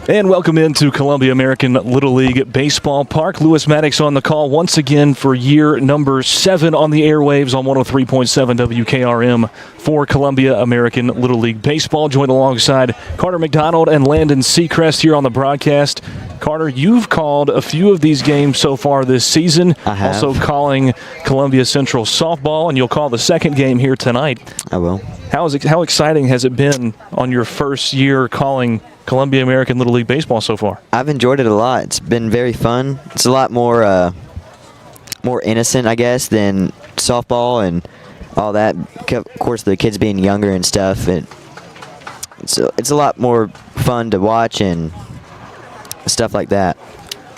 And welcome into Columbia American Little League Baseball Park. Lewis Maddox on the call once again for year number 7 on the airwaves on 103.7 WKRM for Columbia American Little League Baseball. Joined alongside Carter McDonald and Landon Seacrest here on the broadcast. Carter, you've called a few of these games so far this season. I have. Also calling Columbia Central softball, and you'll call the second game here tonight. I will. How exciting has it been on your first year calling Columbia American Little League Baseball so far? I've enjoyed it a lot. It's been very fun. It's a lot more innocent, I guess, than softball and all that. Of course, the kids being younger and stuff. It's a lot more fun to watch and stuff like that.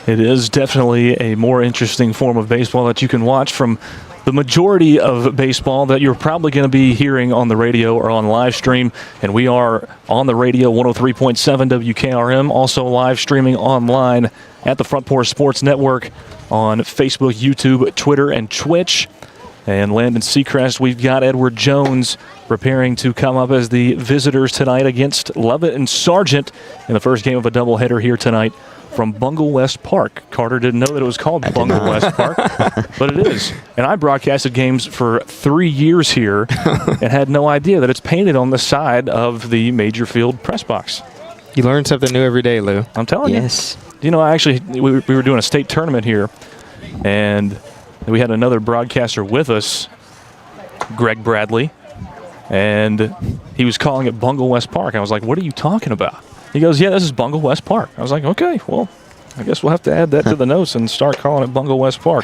It is definitely a more interesting form of baseball that you can watch from the majority of baseball that you're probably going to be hearing on the radio or on live stream. And we are on the radio, 103.7 WKRM, also live streaming online at the Front Porch Sports Network on Facebook, YouTube, Twitter, and Twitch. And Landon Seacrest, we've got Edward Jones preparing to come up as the visitors tonight against Lovett and Sargent in the first game of a doubleheader here tonight from Bungle West Park. Carter didn't know that it was called Bungle West Park, but it is. And I broadcasted games for 3 years here and had no idea that it's painted on the side of the Major Field press box. You learn something new every day, Lou. I'm telling you. Yes. You know, we were doing a state tournament here, and we had another broadcaster with us, Greg Bradley, and he was calling it Bungle West Park. I was like, what are you talking about? He goes, yeah, this is Bungle West Park. I was like, okay, well, I guess we'll have to add that to the notes and start calling it Bungle West Park.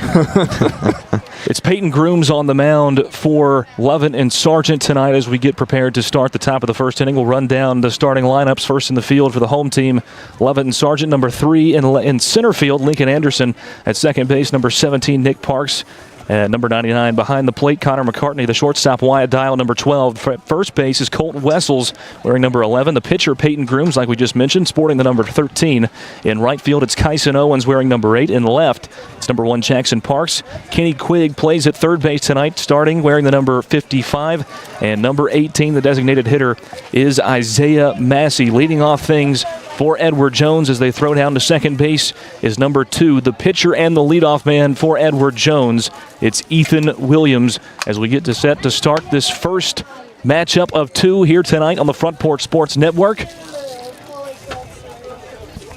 It's Peyton Grooms on the mound for Lovett and Sargent tonight as we get prepared to start the top of the first inning. We'll run down the starting lineups. First in the field for the home team, Lovett and Sargent. Number 3 in center field, Lincoln Anderson. At second base, number 17, Nick Parks. At number 99, behind the plate, Connor McCartney. The shortstop, Wyatt Dial, number 12. First base is Colton Wessels, wearing number 11. The pitcher, Peyton Grooms, like we just mentioned, sporting the number 13. In right field, it's Kyson Owens, wearing number 8. In left, it's number 1, Jackson Parks. Kenny Quigg plays at third base tonight, starting, wearing the number 55. And number 18, the designated hitter, is Isaiah Massey. Leading off things for Edward Jones as they throw down to second base is number 2, the pitcher and the leadoff man for Edward Jones. It's Ethan Williams as we get set to start this first matchup of 2 here tonight on the Front Porch Sports Network.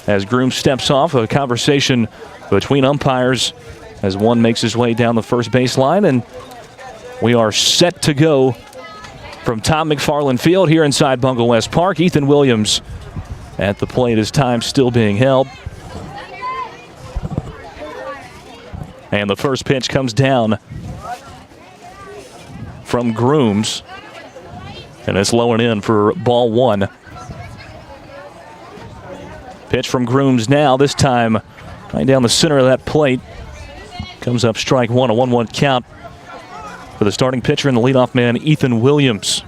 As Groom steps off, a conversation between umpires as one makes his way down the first baseline, and we are set to go from Tom McFarland Field here inside Bungle West Park. Ethan Williams at the plate as time still being held. And the first pitch comes down from Grooms. And it's low and in for ball 1. Pitch from Grooms now, this time right down the center of that plate. Comes up strike 1, a 1-1 count for the starting pitcher and the leadoff man, Ethan Williams.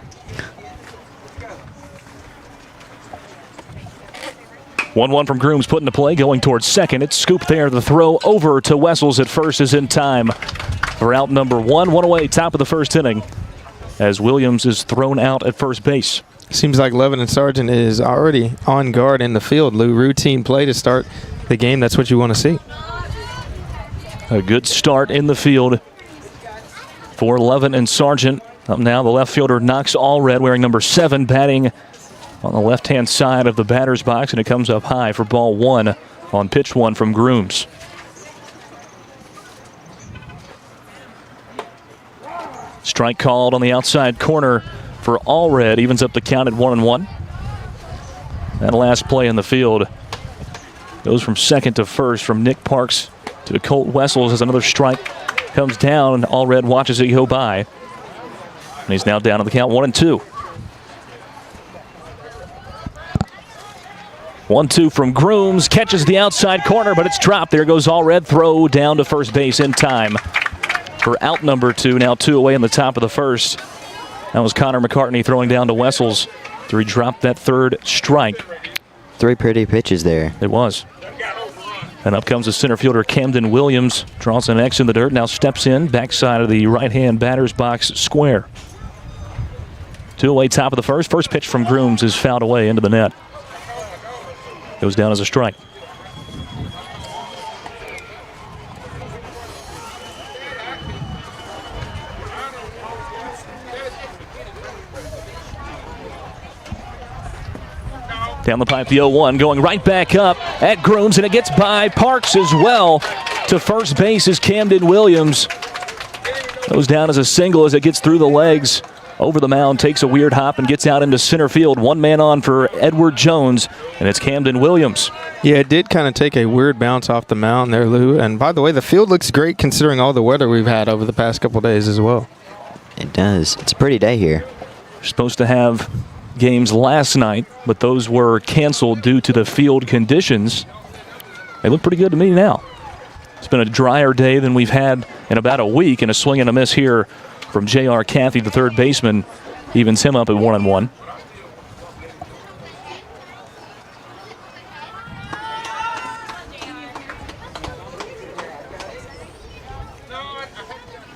1-1 from Grooms put into play, going towards second. It's scooped there. The throw over to Wessels at first is in time for out number 1. 1 away, top of the first inning, as Williams is thrown out at first base. Seems like Lovett and Sargent is already on guard in the field, Lou. Routine play to start the game. That's what you want to see. A good start in the field for Lovett and Sargent. Up now, the left fielder, Knox Allred, wearing number 7, batting on the left-hand side of the batter's box, and it comes up high for ball 1 on pitch 1 from Grooms. Strike called on the outside corner for Allred, evens up the count at 1-1. That last play in the field goes from second to first, from Nick Parks to Colt Wessels as another strike comes down, and Allred watches it go by. And he's now down on the count, 1-2. 1-2 from Grooms, catches the outside corner, but it's dropped. There goes Allred, throw down to first base in time for out number 2. Now 2 away in the top of the first. That was Connor McCartney throwing down to Wessels to drop that third strike. 3 pretty pitches there. It was. And up comes the center fielder, Camden Williams. Draws an X in the dirt, now steps in, backside of the right-hand batter's box square. 2 away, top of the first. First pitch from Grooms is fouled away into the net. Goes down as a strike. Down the pipe, the 0-1, going right back up at Grooms, and it gets by Parks as well. To first base is Camden Williams. Goes down as a single as it gets through the legs. Over the mound, takes a weird hop and gets out into center field. One man on for Edward Jones, and it's Camden Williams. Yeah, it did kind of take a weird bounce off the mound there, Lou. And by the way, the field looks great considering all the weather we've had over the past couple days as well. It does. It's a pretty day here. We're supposed to have games last night, but those were canceled due to the field conditions. They look pretty good to me now. It's been a drier day than we've had in about a week, and a swing and a miss here from J.R. Cathy, the third baseman, evens him up at 1-1.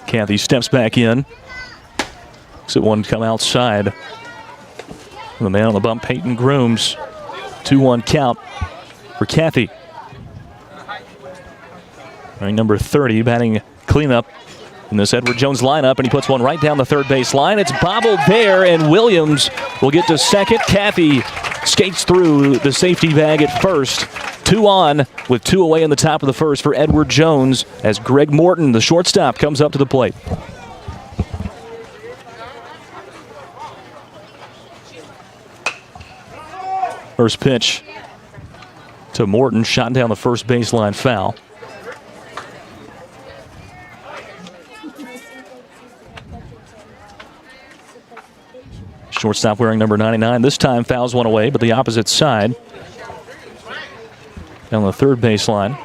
Cathy steps back in. Looks at one come outside. The man on the bump, Peyton Grooms. 2-1 count for Cathy. Running number 30, batting cleanup in this Edward Jones lineup, and he puts one right down the third base line. It's bobbled there, and Williams will get to second. Cathy skates through the safety bag at first. 2 on with 2 away in the top of the first for Edward Jones as Greg Morton, the shortstop, comes up to the plate. First pitch to Morton, shot down the first baseline foul. Shortstop wearing number 99. This time fouls one away, but the opposite side. Down the third baseline.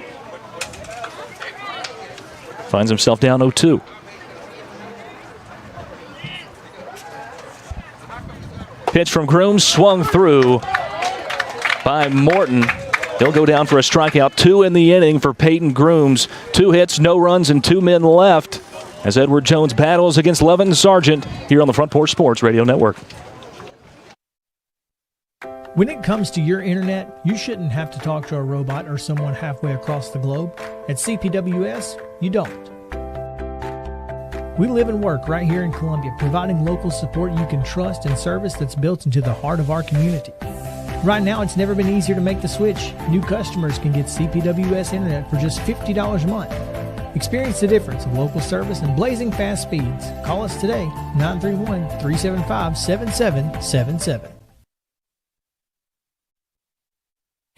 Finds himself down 0-2. Pitch from Grooms, swung through by Morton. He'll go down for a strikeout. 2 in the inning for Peyton Grooms. 2 hits, no runs, and 2 men left as Edward Jones battles against Levin Sargent here on the Front Porch Sports Radio Network. When it comes to your internet, you shouldn't have to talk to a robot or someone halfway across the globe. At CPWS, you don't. We live and work right here in Columbia, providing local support you can trust and service that's built into the heart of our community. Right now, it's never been easier to make the switch. New customers can get CPWS internet for just $50 a month. Experience the difference of local service and blazing fast speeds. Call us today, 931-375-7777.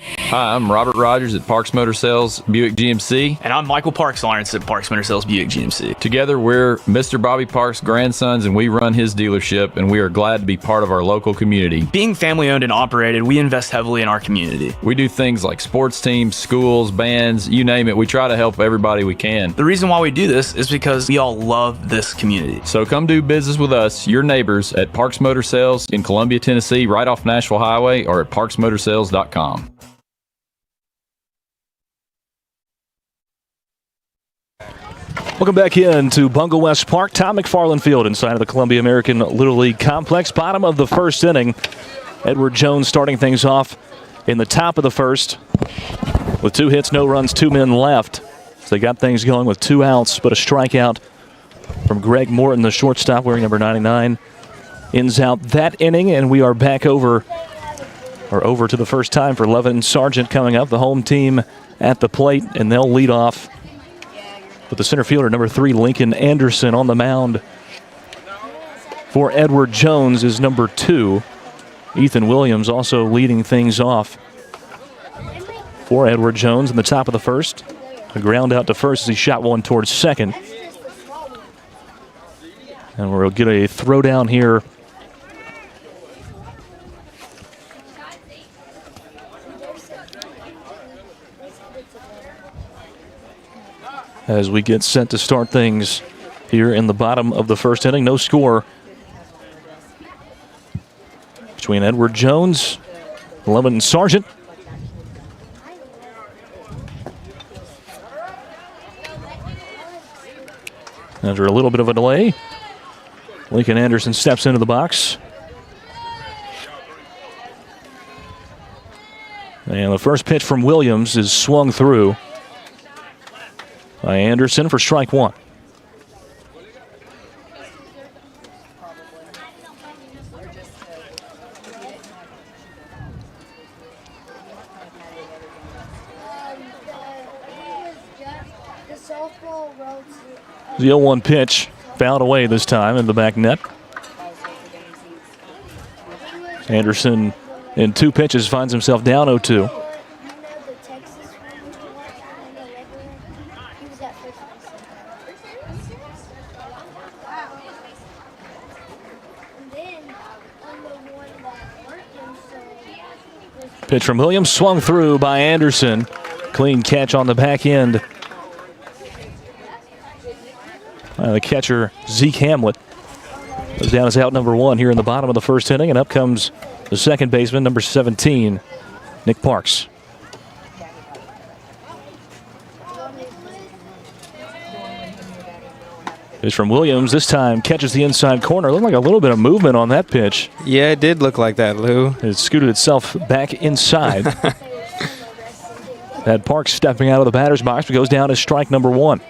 Hi, I'm Robert Rogers at Parks Motor Sales Buick GMC. And I'm Michael Parks Lawrence at Parks Motor Sales Buick GMC. Together, we're Mr. Bobby Parks' grandsons, and we run his dealership, and we are glad to be part of our local community. Being family owned and operated, we invest heavily in our community. We do things like sports teams, schools, bands, you name it. We try to help everybody we can. The reason why we do this is because we all love this community. So come do business with us, your neighbors, at Parks Motor Sales in Columbia, Tennessee, right off Nashville Highway, or at parksmotorsales.com. Welcome back in to Bungle West Park. Tom McFarland Field inside of the Columbia American Little League Complex. Bottom of the first inning. Edward Jones starting things off in the top of the first with 2 hits, no runs, 2 men left. So they got things going with 2 outs, but a strikeout from Greg Morton, the shortstop wearing number 99. Ends out that inning, and we are back over to the first time for Levin Sargent coming up, the home team at the plate, and they'll lead off with the center fielder, number 3, Lincoln Anderson, on the mound. For Edward Jones is number 2. Ethan Williams also leading things off for Edward Jones in the top of the first. A ground out to first as he shot one towards second. And we'll get a throwdown here. As we get set to start things here in the bottom of the first inning. No score between Edward Jones, Levin Sargent. After a little bit of a delay, Lincoln Anderson steps into the box. And the first pitch from Williams is swung through by Anderson for strike one. The 0-1 pitch fouled away this time in the back net. Anderson in 2 pitches finds himself down 0-2. Pitch from Williams, swung through by Anderson. Clean catch on the back end. The catcher, Zeke Hamlet, goes down as out number 1 here in the bottom of the first inning, and up comes the second baseman, number 17, Nick Parks. Pitch from Williams, this time catches the inside corner. Looked like a little bit of movement on that pitch. Yeah, it did look like that, Lou. It scooted itself back inside. Had Parks stepping out of the batter's box, but goes down as strike number 1.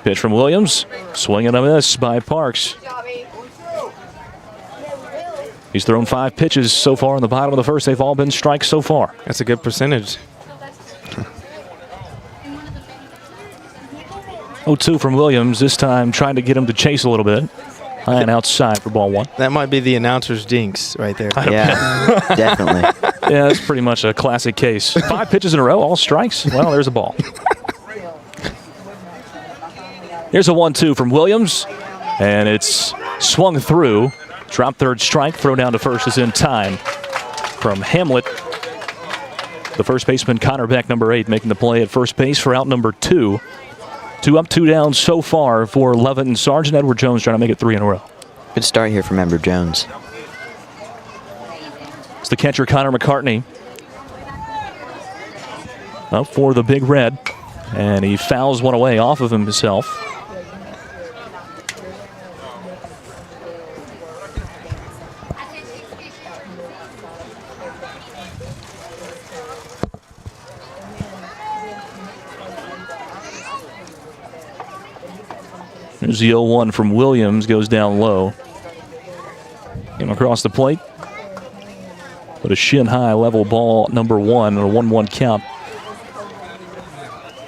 Pitch from Williams, swing and a miss by Parks. He's thrown 5 pitches so far in the bottom of the first. They've all been strikes so far. That's a good percentage. 0-2 from Williams, this time trying to get him to chase a little bit. High and outside for ball 1. That might be the announcer's jinx right there. Yeah, definitely. Yeah, that's pretty much a classic case. 5 pitches in a row, all strikes. Well, there's a ball. Here's a 1-2 from Williams, and it's swung through. Drop third strike, throw down to first is in time from Hamlet. The first baseman, Connor Beck, number 8, making the play at first base for out number 2. 2 up, 2 down so far for Levitt and Sargent. Edward Jones trying to make it 3 in a row. Good start here from Edward Jones. It's the catcher, Connor McCartney, up for the Big Red, and he fouls one away off of himself. There's the 0-1 from Williams, goes down low. Came across the plate. But a shin-high level ball, number 1, and a 1-1 count.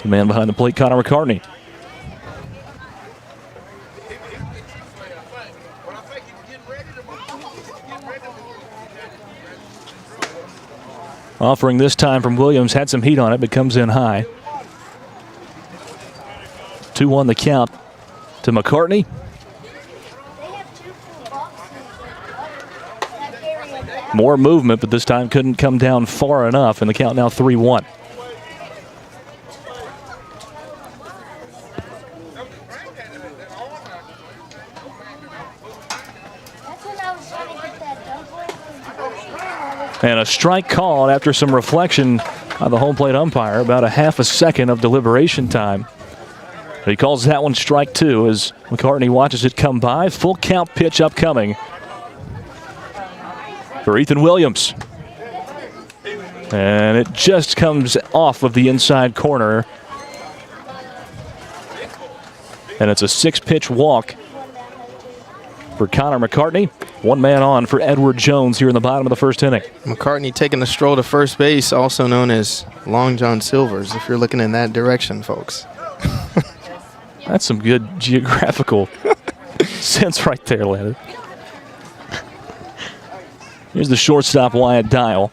The man behind the plate, Connor McCartney. Offering this time from Williams, had some heat on it, but comes in high. 2-1 the count to McCartney. More movement, but this time couldn't come down far enough, and the count now 3-1. And a strike called after some reflection on the home plate umpire, about a half a second of deliberation time. He calls that one strike 2 as McCartney watches it come by. Full count pitch upcoming for Ethan Williams. And it just comes off of the inside corner. And it's a 6-pitch walk for Connor McCartney. 1 man on for Edward Jones here in the bottom of the first inning. McCartney taking a stroll to first base, also known as Long John Silver's, if you're looking in that direction, folks. That's some good geographical sense right there, Leonard. Here's the shortstop, Wyatt Dial.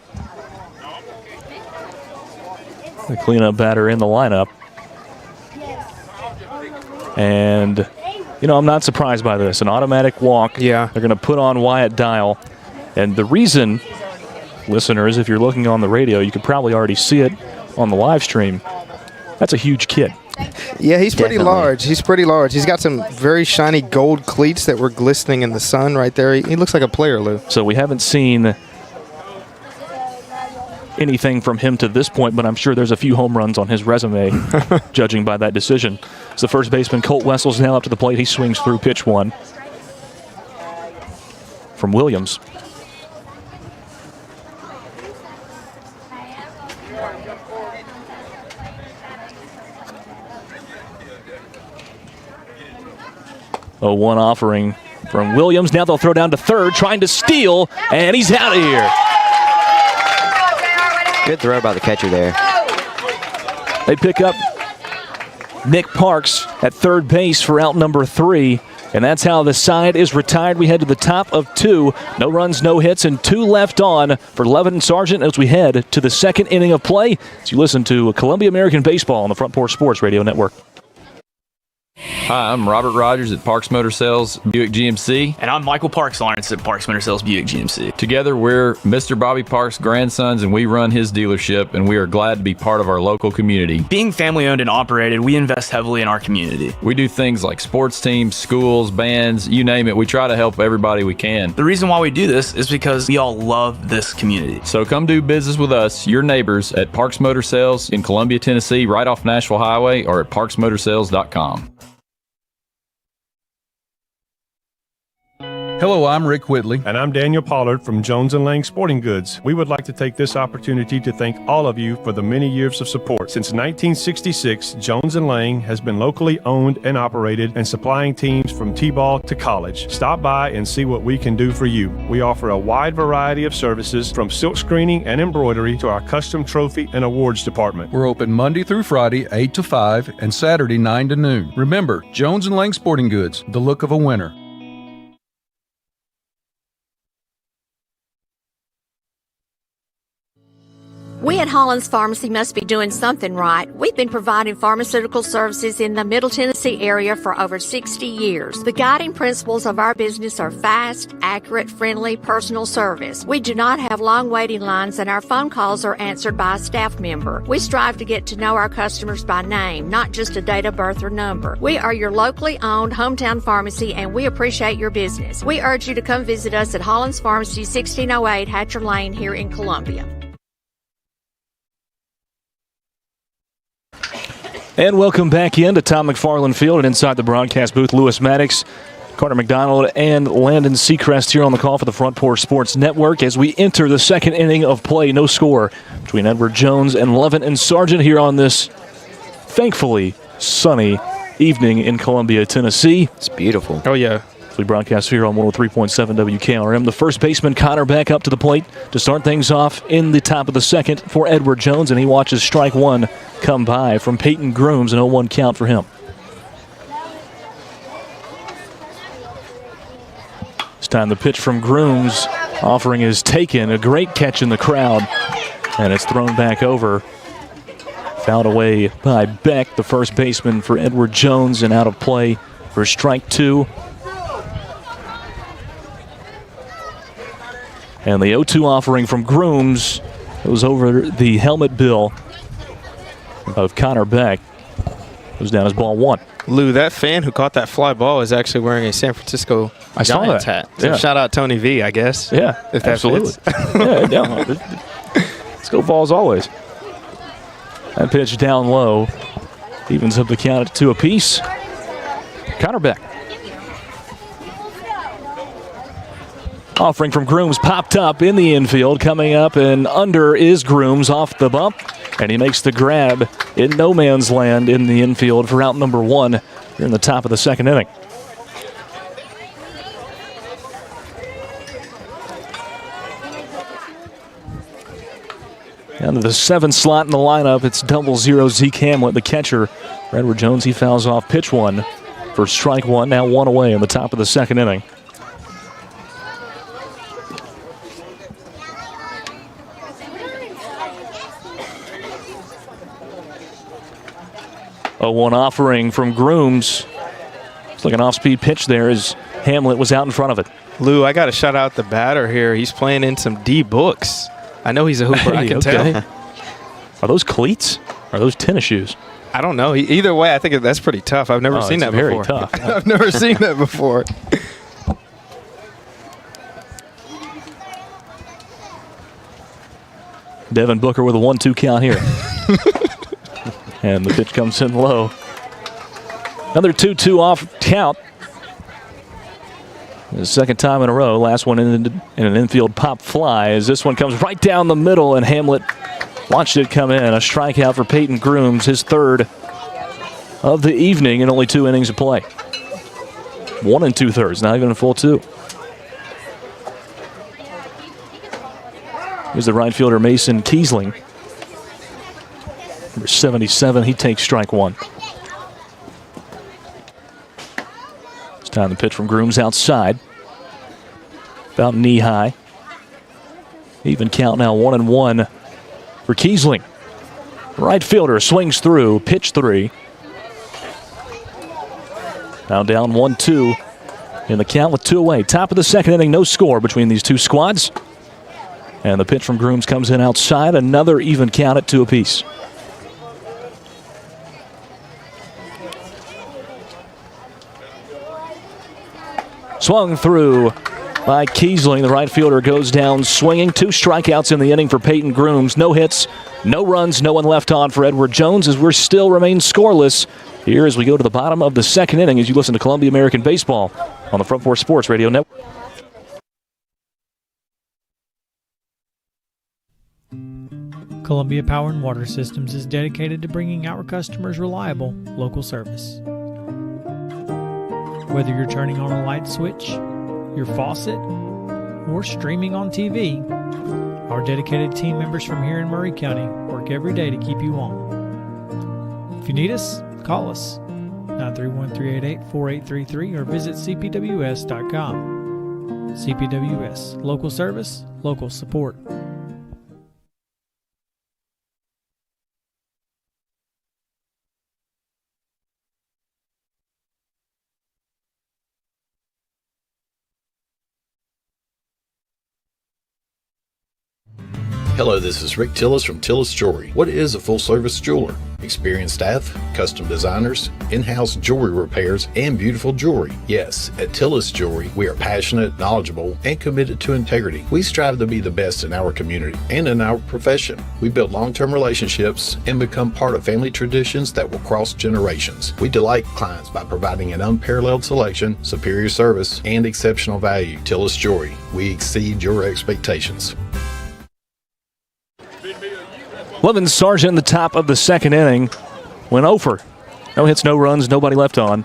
The cleanup batter in the lineup. And, you know, I'm not surprised by this. An automatic walk. Yeah. They're going to put on Wyatt Dial. And the reason, listeners, if you're looking on the radio, you could probably already see it on the live stream. That's a huge kid. Yeah, he's pretty Definitely. large. He's pretty large. He's got some very shiny gold cleats that were glistening in the sun right there. He looks like a player, Lou. So we haven't seen anything from him to this point, but I'm sure there's a few home runs on his resume, judging by that decision. It's the first baseman, Colt Wessel's now up to the plate. He swings through pitch 1 from Williams. Oh, one offering from Williams. Now they'll throw down to third, trying to steal, and he's out of here. Good throw by the catcher there. They pick up Nick Parks at third base for out number 3. And that's how the side is retired. We head to the top of 2. No runs, no hits, and 2 left on for Levin and Sargent as we head to the second inning of play. As you listen to Columbia American Baseball on the Front Porch Sports Radio Network. Hi, I'm Robert Rogers at Parks Motor Sales Buick GMC. And I'm Michael Parks Lawrence at Parks Motor Sales Buick GMC. Together, we're Mr. Bobby Parks' grandsons, and we run his dealership, and we are glad to be part of our local community. Being family owned and operated, we invest heavily in our community. We do things like sports teams, schools, bands, you name it. We try to help everybody we can. The reason why we do this is because we all love this community. So come do business with us, your neighbors, at Parks Motor Sales in Columbia, Tennessee, right off Nashville Highway, or at parksmotorsales.com. Hello, I'm Rick Whitley. And I'm Daniel Pollard from Jones & Lang Sporting Goods. We would like to take this opportunity to thank all of you for the many years of support. Since 1966, Jones & Lang has been locally owned and operated and supplying teams from T-ball to college. Stop by and see what we can do for you. We offer a wide variety of services from silk screening and embroidery to our custom trophy and awards department. We're open Monday through Friday, 8 to 5, and Saturday, 9 to noon. Remember, Jones & Lang Sporting Goods, the look of a winner. We at Hollins Pharmacy must be doing something right. We've been providing pharmaceutical services in the Middle Tennessee area for over 60 years. The guiding principles of our business are fast, accurate, friendly, personal service. We do not have long waiting lines, and our phone calls are answered by a staff member. We strive to get to know our customers by name, not just a date of birth or number. We are your locally owned hometown pharmacy, and we appreciate your business. We urge you to come visit us at Hollins Pharmacy, 1608 Hatcher Lane here in Columbia. And welcome back into Tom McFarland Field, and inside the broadcast booth, Lewis Maddox, Carter McDonald, and Landon Seacrest here on the call for the Front Porch Sports Network as we enter the second inning of play. No score between Edward Jones and Levin and Sargent here on this thankfully sunny evening in Columbia, Tennessee. It's beautiful. Oh, yeah. We broadcast here on 103.7 WKRM. The first baseman, Connor, back up to the plate to start things off in the top of the second for Edward Jones, and he watches strike one come by from Peyton Grooms, an 0-1 count for him. This time the pitch from Grooms, offering is taken. A great catch in the crowd, and it's thrown back over. Fouled away by Beck, the first baseman for Edward Jones, and out of play for strike 2. And the 0-2 offering from Grooms goes over the helmet bill of Connor Beck. Goes down as ball 1. Lou, that fan who caught that fly ball is actually wearing a San Francisco I saw Giants that. hat. So Yeah. shout out Tony V, I guess. Yeah, if that absolutely. fits. Let's go Vols always. That pitch down low evens up the count at 2 apiece. Connor Beck. Offering from Grooms popped up in the infield. Coming up and under is Grooms off the bump. And he makes the grab in no man's land in the infield for out number 1 here in the top of the second inning. Down to the 7th slot in the lineup, it's 0-0 Zeke Hamlet, the catcher. For Edward Jones, he fouls off pitch 1 for strike 1. Now 1 away in the top of the second inning. A 1 offering from Grooms. It's like an off-speed pitch there as Hamlet was out in front of it. Lou, I got to shout out the batter here. He's playing in some D books. I know he's a hooper. I can tell. Are those cleats? Or are those tennis shoes? I don't know. Either way, I think that's pretty tough. I've never seen that very before. Tough. I've never seen that before. Devin Booker with a 1-2 count here. And the pitch comes in low. Another 2-2 off count. The second time in a row. Last one in an infield pop fly as this one comes right down the middle, and Hamlet Watched it come in. A strikeout for Peyton Grooms, his third of the evening in only 2 innings of play. 1 2/3, not even a full 2. Here's the right fielder, Mason Kiesling. Number 77, he takes strike 1. It's time to pitch from Grooms outside. About knee high. Even count now, 1-1 for Kiesling. Right fielder swings through, pitch 3. Now down 1-2 in the count with 2 away. Top of the second inning, no score between these two squads. And the pitch from Grooms comes in outside. Another even count at 2 apiece. Swung through by Kiesling. The right fielder goes down swinging. 2 strikeouts in the inning for Peyton Grooms. No hits, no runs, no one left on for Edward Jones as we're still remain scoreless here as we go to the bottom of the second inning as you listen to Columbia American Baseball on the Front Porch Sports Radio Network. Columbia Power and Water Systems is dedicated to bringing our customers reliable local service. Whether you're turning on a light switch, your faucet, or streaming on TV, our dedicated team members from here in Murray County work every day to keep you on. If you need us, call us 931-388-4833 or visit cpws.com. CPWS, local service, local support. Hello, this is Rick Tillis from Tillis Jewelry. What is a full-service jeweler? Experienced staff, custom designers, in-house jewelry repairs, and beautiful jewelry. Yes, at Tillis Jewelry, we are passionate, knowledgeable, and committed to integrity. We strive to be the best in our community and in our profession. We build long-term relationships and become part of family traditions that will cross generations. We delight clients by providing an unparalleled selection, superior service, and exceptional value. Tillis Jewelry, we exceed your expectations. Levin Sargent in the top of the second inning went over. No hits, no runs, nobody left on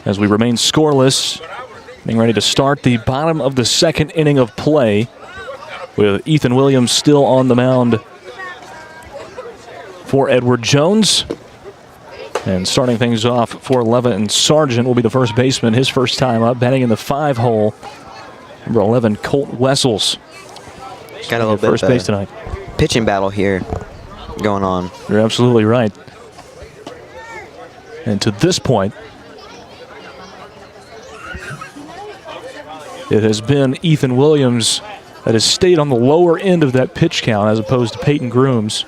as we remain scoreless. Getting ready to start the bottom of the second inning of play with Ethan Williams still on the mound for Edward Jones. And starting things off for Levin Sargent will be the first baseman, his first time up, batting in the 5 hole. Number 11, Colt Wessels. Got a little bit first base tonight. Pitching battle here going on. You're absolutely right. And to this point, it has been Ethan Williams that has stayed on the lower end of that pitch count as opposed to Peyton Grooms.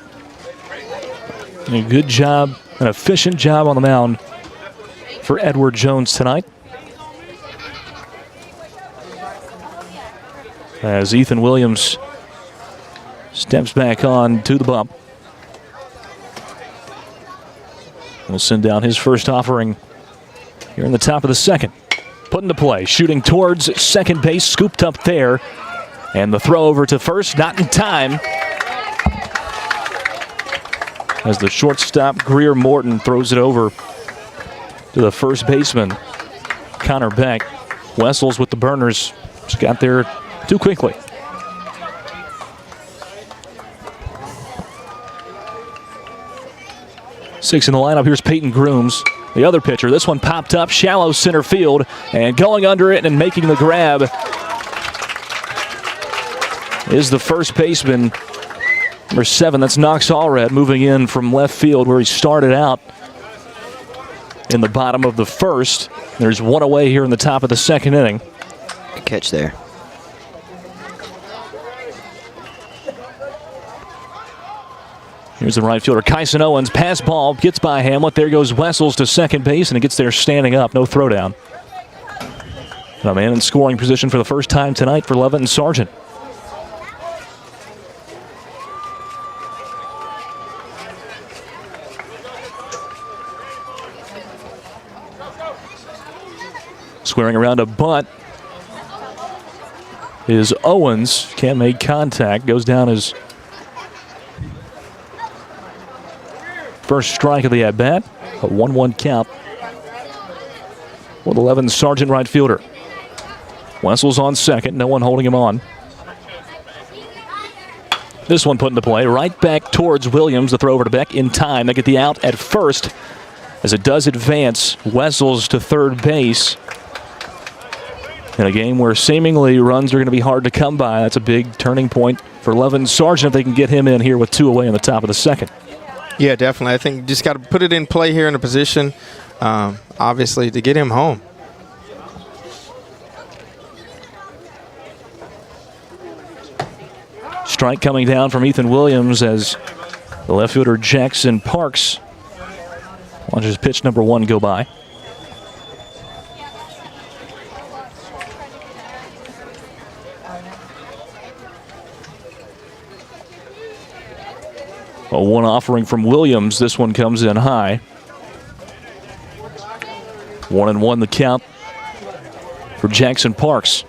And a good job, an efficient job on the mound for Edward Jones tonight. As Ethan Williams steps back on to the bump. We'll send down his first offering here in the top of the second. Put into play, shooting towards second base, scooped up there. And the throw over to first, not in time. As the shortstop, Greer Morton, throws it over to the first baseman, Connor Beck. Wessels with the burners, just got there too quickly. Six in the lineup. Here's Peyton Grooms, the other pitcher. This one popped up, shallow center field, and going under it and making the grab is the first baseman, number 7. That's Knox Allred, moving in from left field where he started out in the bottom of the first. There's one away here in the top of the second inning. Good catch there. Here's the right fielder, Kyson Owens. Pass ball, gets by Hamlet. There goes Wessels to second base, and it gets there standing up. No throwdown. A man in scoring position for the first time tonight for Levin Sargent. Squaring around a bunt is Owens. Can't make contact. Goes down as First strike of the at-bat. A 1-1 count with 11 Sargent right fielder. Wessel's on second. No one holding him on. This one put into play right back towards Williams. The throw over to Beck in time. They get the out at first as it does advance. Wessels to third base. In a game where seemingly runs are going to be hard to come by. That's a big turning point for Levin Sargent if they can get him in here with 2 away in the top of the second. Yeah, definitely. I think you just got to put it in play here in a position, obviously, to get him home. Strike coming down from Ethan Williams as the left fielder Jackson Parks watches pitch number 1 go by. A 1 offering from Williams. This one comes in high. 1-1 the count for Jackson Parks.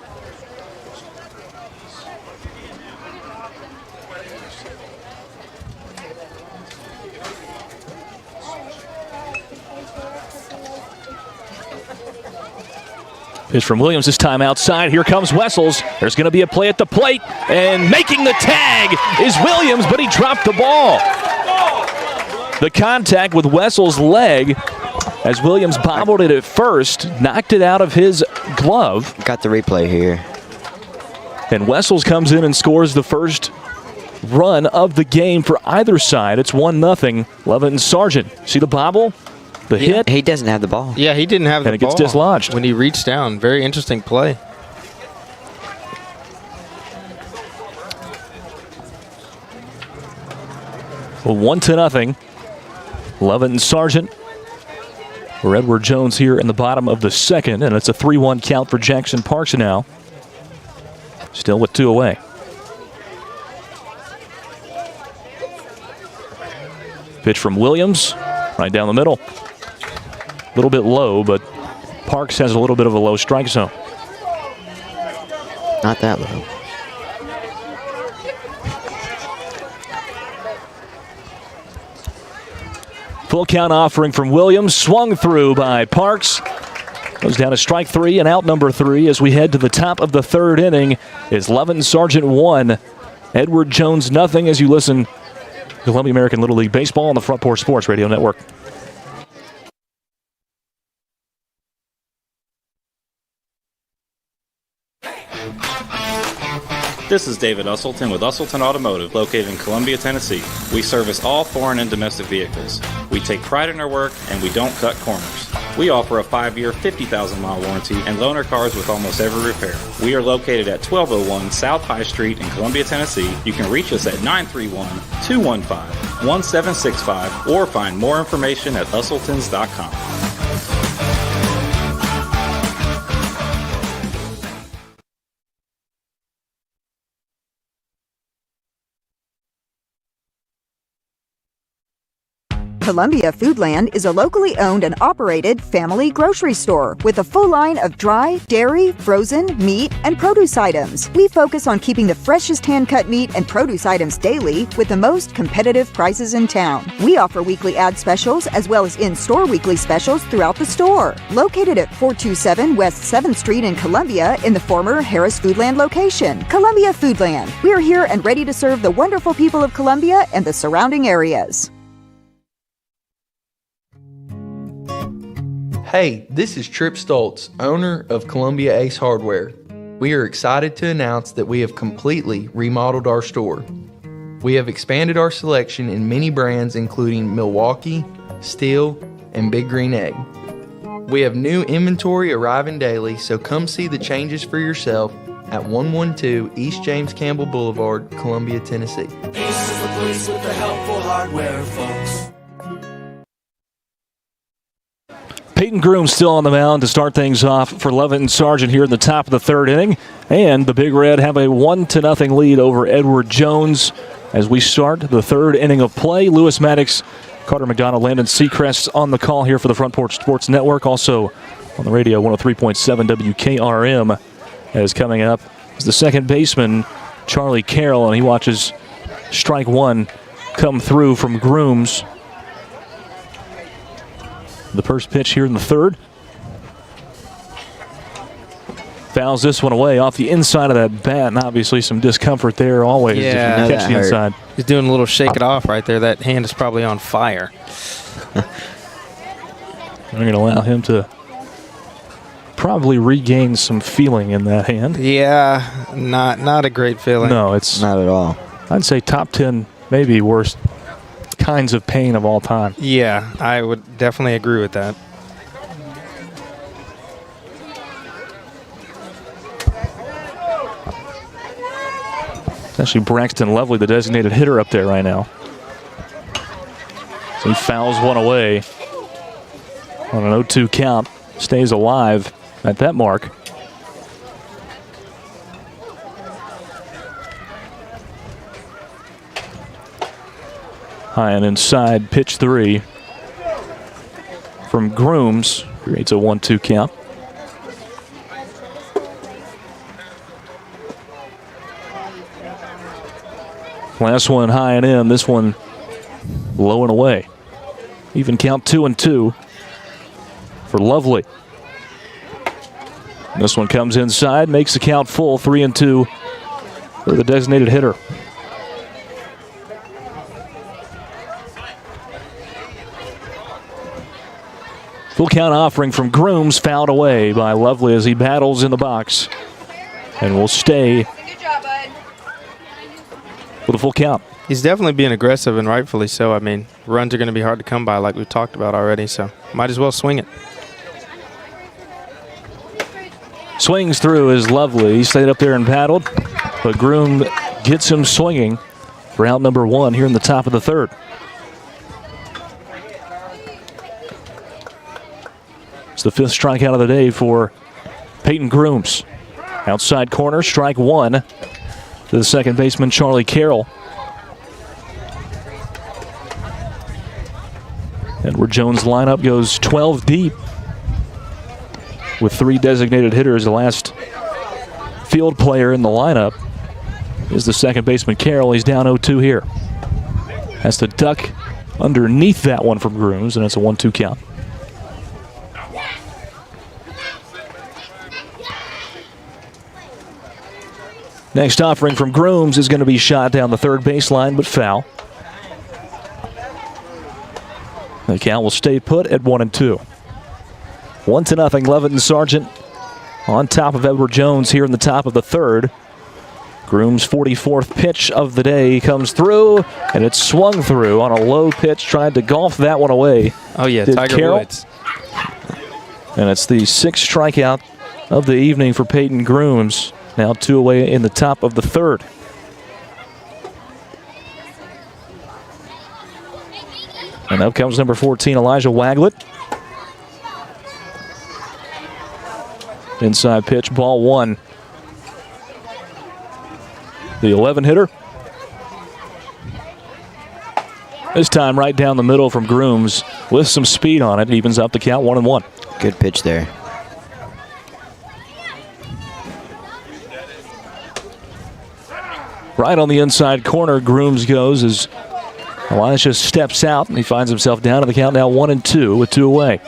Pitch from Williams, this time outside. Here comes Wessels. There's going to be a play at the plate, and making the tag is Williams, but he dropped the ball. The contact with Wessels' leg as Williams bobbled it at first, knocked it out of his glove. Got the replay here. And Wessels comes in and scores the first run of the game for either side. It's 1-0. Levin Sargent. See the bobble? The hit? He doesn't have the ball. Yeah, he didn't have the ball. And it gets dislodged. When he reached down. Very interesting play. Well, 1-0. Levin Sargent for Edward Jones here in the bottom of the second, and it's a 3-1 count for Jackson Parks now. Still with 2 away. Pitch from Williams, right down the middle. A little bit low, but Parks has a little bit of a low strike zone. Not that low. Full count offering from Williams, swung through by Parks. Goes down to strike 3 and out number 3 as we head to the top of the third inning. Is Levin Sargent 1, Edward Jones nothing as you listen to Columbia American Little League Baseball on the Front Porch Sports Radio Network. This is David Usselton with Usselton Automotive, located in Columbia, Tennessee. We service all foreign and domestic vehicles. We take pride in our work, and we don't cut corners. We offer a 5-year, 50,000-mile warranty and loan our cars with almost every repair. We are located at 1201 South High Street in Columbia, Tennessee. You can reach us at 931-215-1765 or find more information at usseltons.com. Columbia Foodland is a locally owned and operated family grocery store with a full line of dry, dairy, frozen, meat, and produce items. We focus on keeping the freshest hand-cut meat and produce items daily with the most competitive prices in town. We offer weekly ad specials as well as in-store weekly specials throughout the store. Located at 427 West 7th Street in Columbia in the former Harris Foodland location. Columbia Foodland. We're here and ready to serve the wonderful people of Columbia and the surrounding areas. Hey, this is Trip Stoltz, owner of Columbia Ace Hardware. We are excited to announce that we have completely remodeled our store. We have expanded our selection in many brands including Milwaukee, Steel, and Big Green Egg. We have new inventory arriving daily, so come see the changes for yourself at 112 East James Campbell Boulevard, Columbia, Tennessee. Ace is the place with the helpful hardware, folks. Peyton Groom still on the mound to start things off for Levin Sargent here in the top of the third inning. And the Big Red have a 1-0 lead over Edward Jones as we start the third inning of play. Lewis Maddox, Carter McDonald, Landon Seacrest on the call here for the Front Porch Sports Network. Also on the radio, 103.7 WKRM is coming up is the second baseman, Charlie Carroll, and he watches strike 1 come through from Grooms. The first pitch here in the third. Fouls this one away off the inside of that bat, and obviously some discomfort there always if you catch the inside. He's doing a little shake it off right there. That hand is probably on fire. They're going to allow him to probably regain some feeling in that hand. Yeah, not a great feeling. No, it's not at all. I'd say top 10, maybe worst kinds of pain of all time. Yeah, I would definitely agree with that. It's actually Braxton Lovely, the designated hitter up there right now. So he fouls one away on an 0-2 count. Stays alive at that mark. High and inside, pitch 3 from Grooms. Creates a 1-2 count. Last one high and in, this one low and away. Even count 2-2 for Lovely. This one comes inside, makes the count full, 3-2 for the designated hitter. Full count offering from Grooms, fouled away by Lovely as he battles in the box. And will stay with a full count. He's definitely being aggressive, and rightfully so. I mean, runs are going to be hard to come by like we've talked about already, so might as well swing it. Swings through is Lovely. He stayed up there and paddled, but Groom gets him swinging for out number 1 here in the top of the third. It's the 5th strikeout of the day for Peyton Grooms. Outside corner, strike 1 to the second baseman, Charlie Carroll. Edward Jones' lineup goes 12 deep with 3 designated hitters. The last field player in the lineup is the second baseman, Carroll. He's down 0-2 here. Has to duck underneath that one from Grooms, and it's a 1-2 count. Next offering from Grooms is going to be shot down the third baseline, but foul. The count will stay put at 1-2. 1-0, Leviton Sargent on top of Edward Jones here in the top of the third. Grooms' 44th pitch of the day comes through, and it's swung through on a low pitch, tried to golf that one away. Oh, yeah, Tiger Carroll. Woods. And it's the 6th strikeout of the evening for Peyton Grooms. Now 2 away in the top of the third. And up comes number 14, Elijah Waglett. Inside pitch, ball 1. The 11 hitter. This time right down the middle from Grooms with some speed on it. Evens up the count, 1-1. Good pitch there. Right on the inside corner, Grooms goes as Elijah steps out, and he finds himself down to the count now 1-2 with 2 away.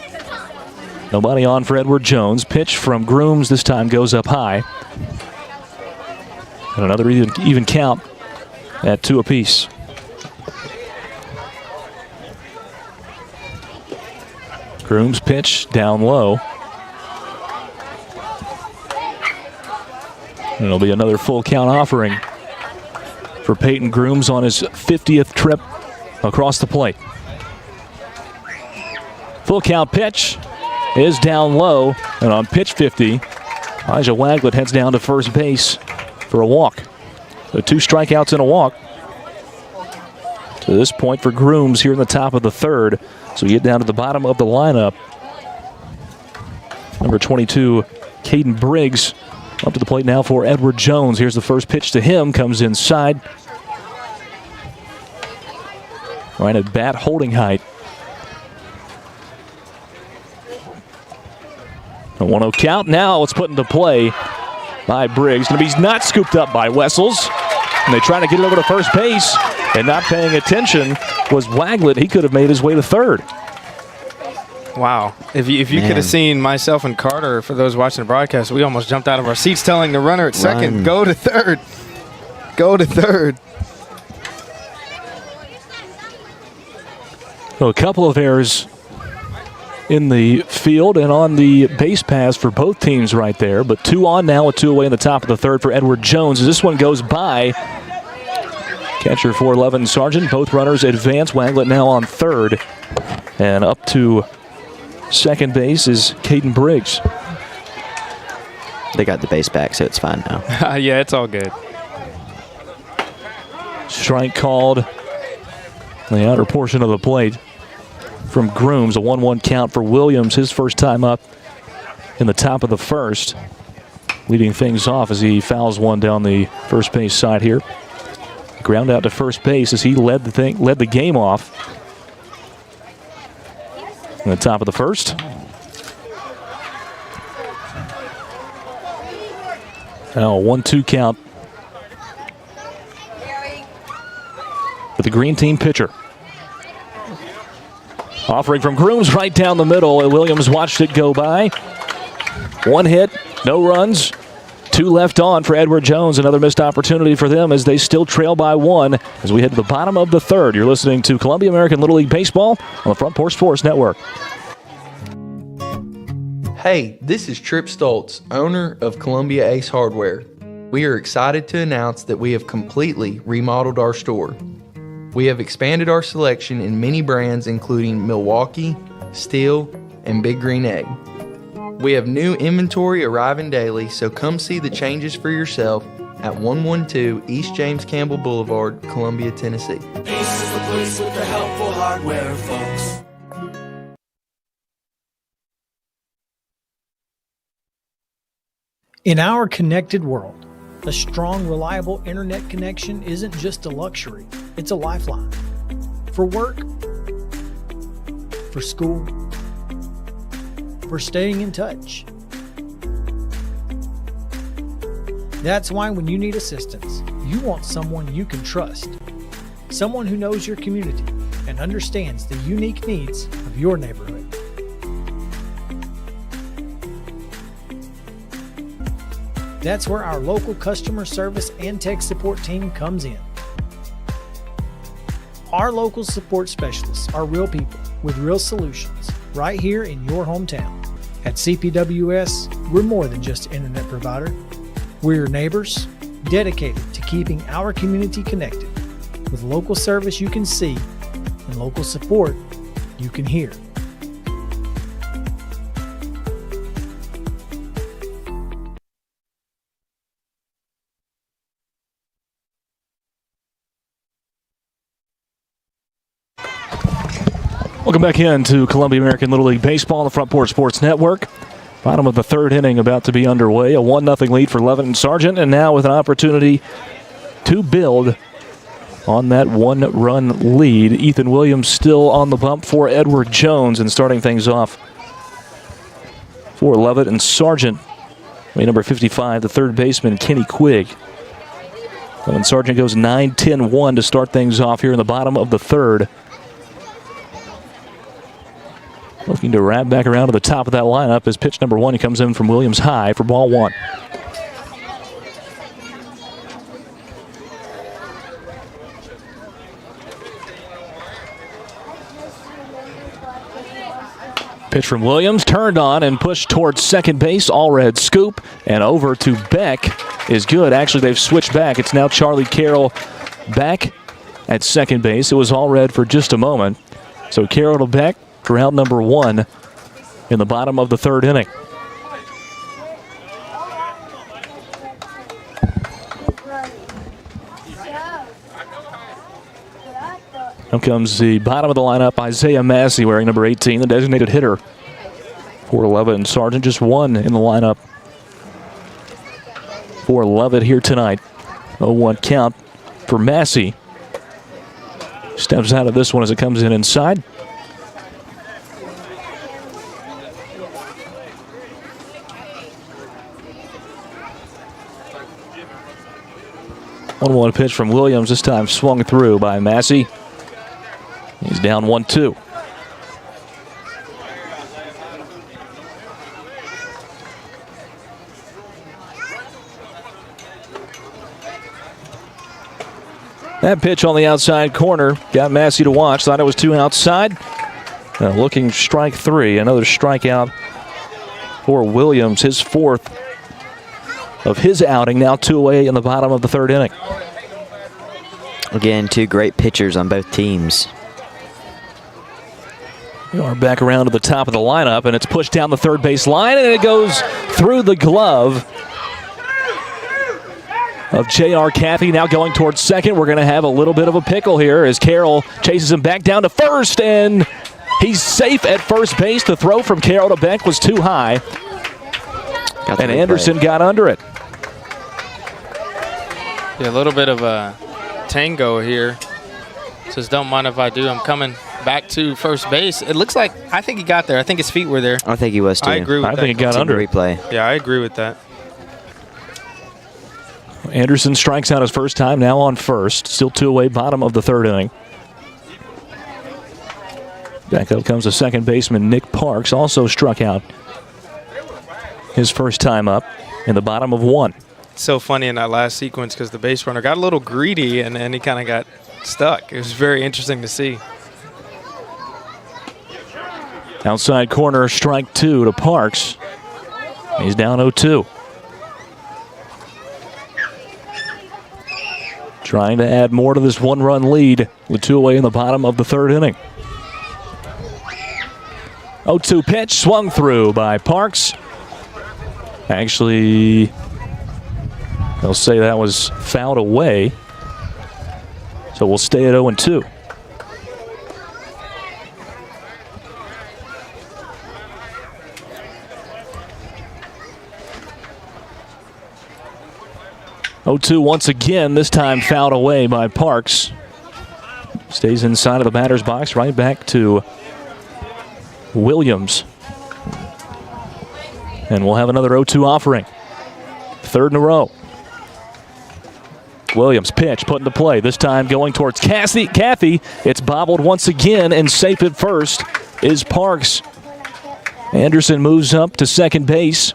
Nobody on for Edward Jones. Pitch from Grooms this time goes up high. And another even count at 2 apiece. Grooms pitch down low. And it'll be another full count offering for Peyton Grooms on his 50th trip across the plate. Full count pitch is down low, and on pitch 50, Elijah Waglett heads down to first base for a walk. So 2 strikeouts and a walk to this point for Grooms here in the top of the third. So we get down to the bottom of the lineup. Number 22, Caden Briggs, up to the plate now for Edward Jones. Here's the first pitch to him, comes inside. Right at bat holding height. A 1-0 count. Now it's put into play by Briggs. Gonna be not scooped up by Wessels. And they try to get it over to first base. And not paying attention was Waglett. He could have made his way to third. Wow. If you could have seen myself and Carter, for those watching the broadcast, we almost jumped out of our seats telling the runner at second, go to third. Go to third. So a couple of errors in the field and on the base paths for both teams right there. But 2 on now with 2 away in the top of the third for Edward Jones. As this one goes by, catcher for 11, Sargent. Both runners advance. Wanglet now on third. And up to second base is Caden Briggs. They got the base back, so it's fine now. Yeah, it's all good. Strike called on the outer portion of the plate from Grooms. A 1-1 count for Williams, his first time up in the top of the first. Leading things off as he fouls one down the first base side here. Ground out to first base as he led the game off in the top of the first. Now a 1-2 count for the green team pitcher. Offering from Grooms right down the middle, and Williams watched it go by. 1 hit, no runs, 2 left on for Edward Jones. Another missed opportunity for them as they still trail by 1 as we head to the bottom of the third. You're listening to Columbia American Little League Baseball on the Front Porch Sports Network. Hey, this is Trip Stoltz, owner of Columbia Ace Hardware. We are excited to announce that we have completely remodeled our store. We have expanded our selection in many brands including Milwaukee, Steel, and Big Green Egg. We have new inventory arriving daily, so come see the changes for yourself at 112 East James Campbell Boulevard, Columbia, Tennessee. Ace is the place with the helpful hardware, folks. In our connected world, a strong, reliable internet connection isn't just a luxury, it's a lifeline. For work, for school, for staying in touch. That's why when you need assistance, you want someone you can trust. Someone who knows your community and understands the unique needs of your neighborhood. That's where our local customer service and tech support team comes in. Our local support specialists are real people with real solutions right here in your hometown. At CPWS, we're more than just an internet provider. We're your neighbors, dedicated to keeping our community connected with local service you can see and local support you can hear. Welcome back into Columbia American Little League Baseball on the Front Porch Sports Network. Bottom of the third inning about to be underway. A 1-0 lead for Levitt and Sargent, and now with an opportunity to build on that 1-run lead. Ethan Williams still on the bump for Edward Jones, and starting things off for Levitt and Sargent. Number 55, the third baseman, Kenny Quigg. And Sargent goes 9-10-1 to start things off here in the bottom of the third. Looking to wrap back around to the top of that lineup as pitch number 1 comes in from Williams high for ball 1. Pitch from Williams, turned on and pushed towards second base. Allred scoop and over to Beck is good. Actually, they've switched back. It's now Charlie Carroll back at second base. It was Allred for just a moment. So Carroll to Beck. Round number 1 in the bottom of the third inning. Now comes the bottom of the lineup, Isaiah Massey, wearing number 18, the designated hitter for Levitt and Sargent. Just 1 in the lineup for Levitt here tonight. 0-1 count for Massey. Steps out of this one as it comes in inside. One pitch from Williams, this time swung through by Massey. He's down 1-2. That pitch on the outside corner got Massey to watch. Thought it was 2 outside. Looking strike 3. Another strikeout for Williams. His 4th of his outing. Now 2 away in the bottom of the 3rd inning. Again, 2 great pitchers on both teams. We are back around to the top of the lineup, and it's pushed down the third base line, and it goes through the glove of J.R. Caffey. Now going towards second. We're going to have a little bit of a pickle here as Carroll chases him back down to first, and he's safe at first base. The throw from Carroll to Beck was too high, and Anderson got under it. Yeah, a little bit of a tango here. Says, don't mind if I do. I'm coming back to first base. It looks like, I think he got there. I think his feet were there. I think he was too. I agree with that. I think he got under it. Replay. Yeah, I agree with that. Anderson strikes out his first time, now on first. Still 2 away, bottom of the 3rd inning. Back up comes the second baseman, Nick Parks, also struck out his first time up in the bottom of 1. It's so funny in that last sequence because the base runner got a little greedy and he kind of got stuck. It was very interesting to see. Outside corner, strike 2 to Parks. He's down 0-2. Trying to add more to this 1-run lead with 2 away in the bottom of the 3rd inning. 0-2 pitch, swung through by Parks. Actually, they'll say that was fouled away. So we'll stay at 0-2. Once again, this time fouled away by Parks. Stays inside of the batter's box, right back to Williams. And we'll have another 0-2 offering. 3rd in a row. Williams pitch put into play. This time going towards Caffey. It's bobbled once again, and safe at first is Parks. Anderson moves up to second base.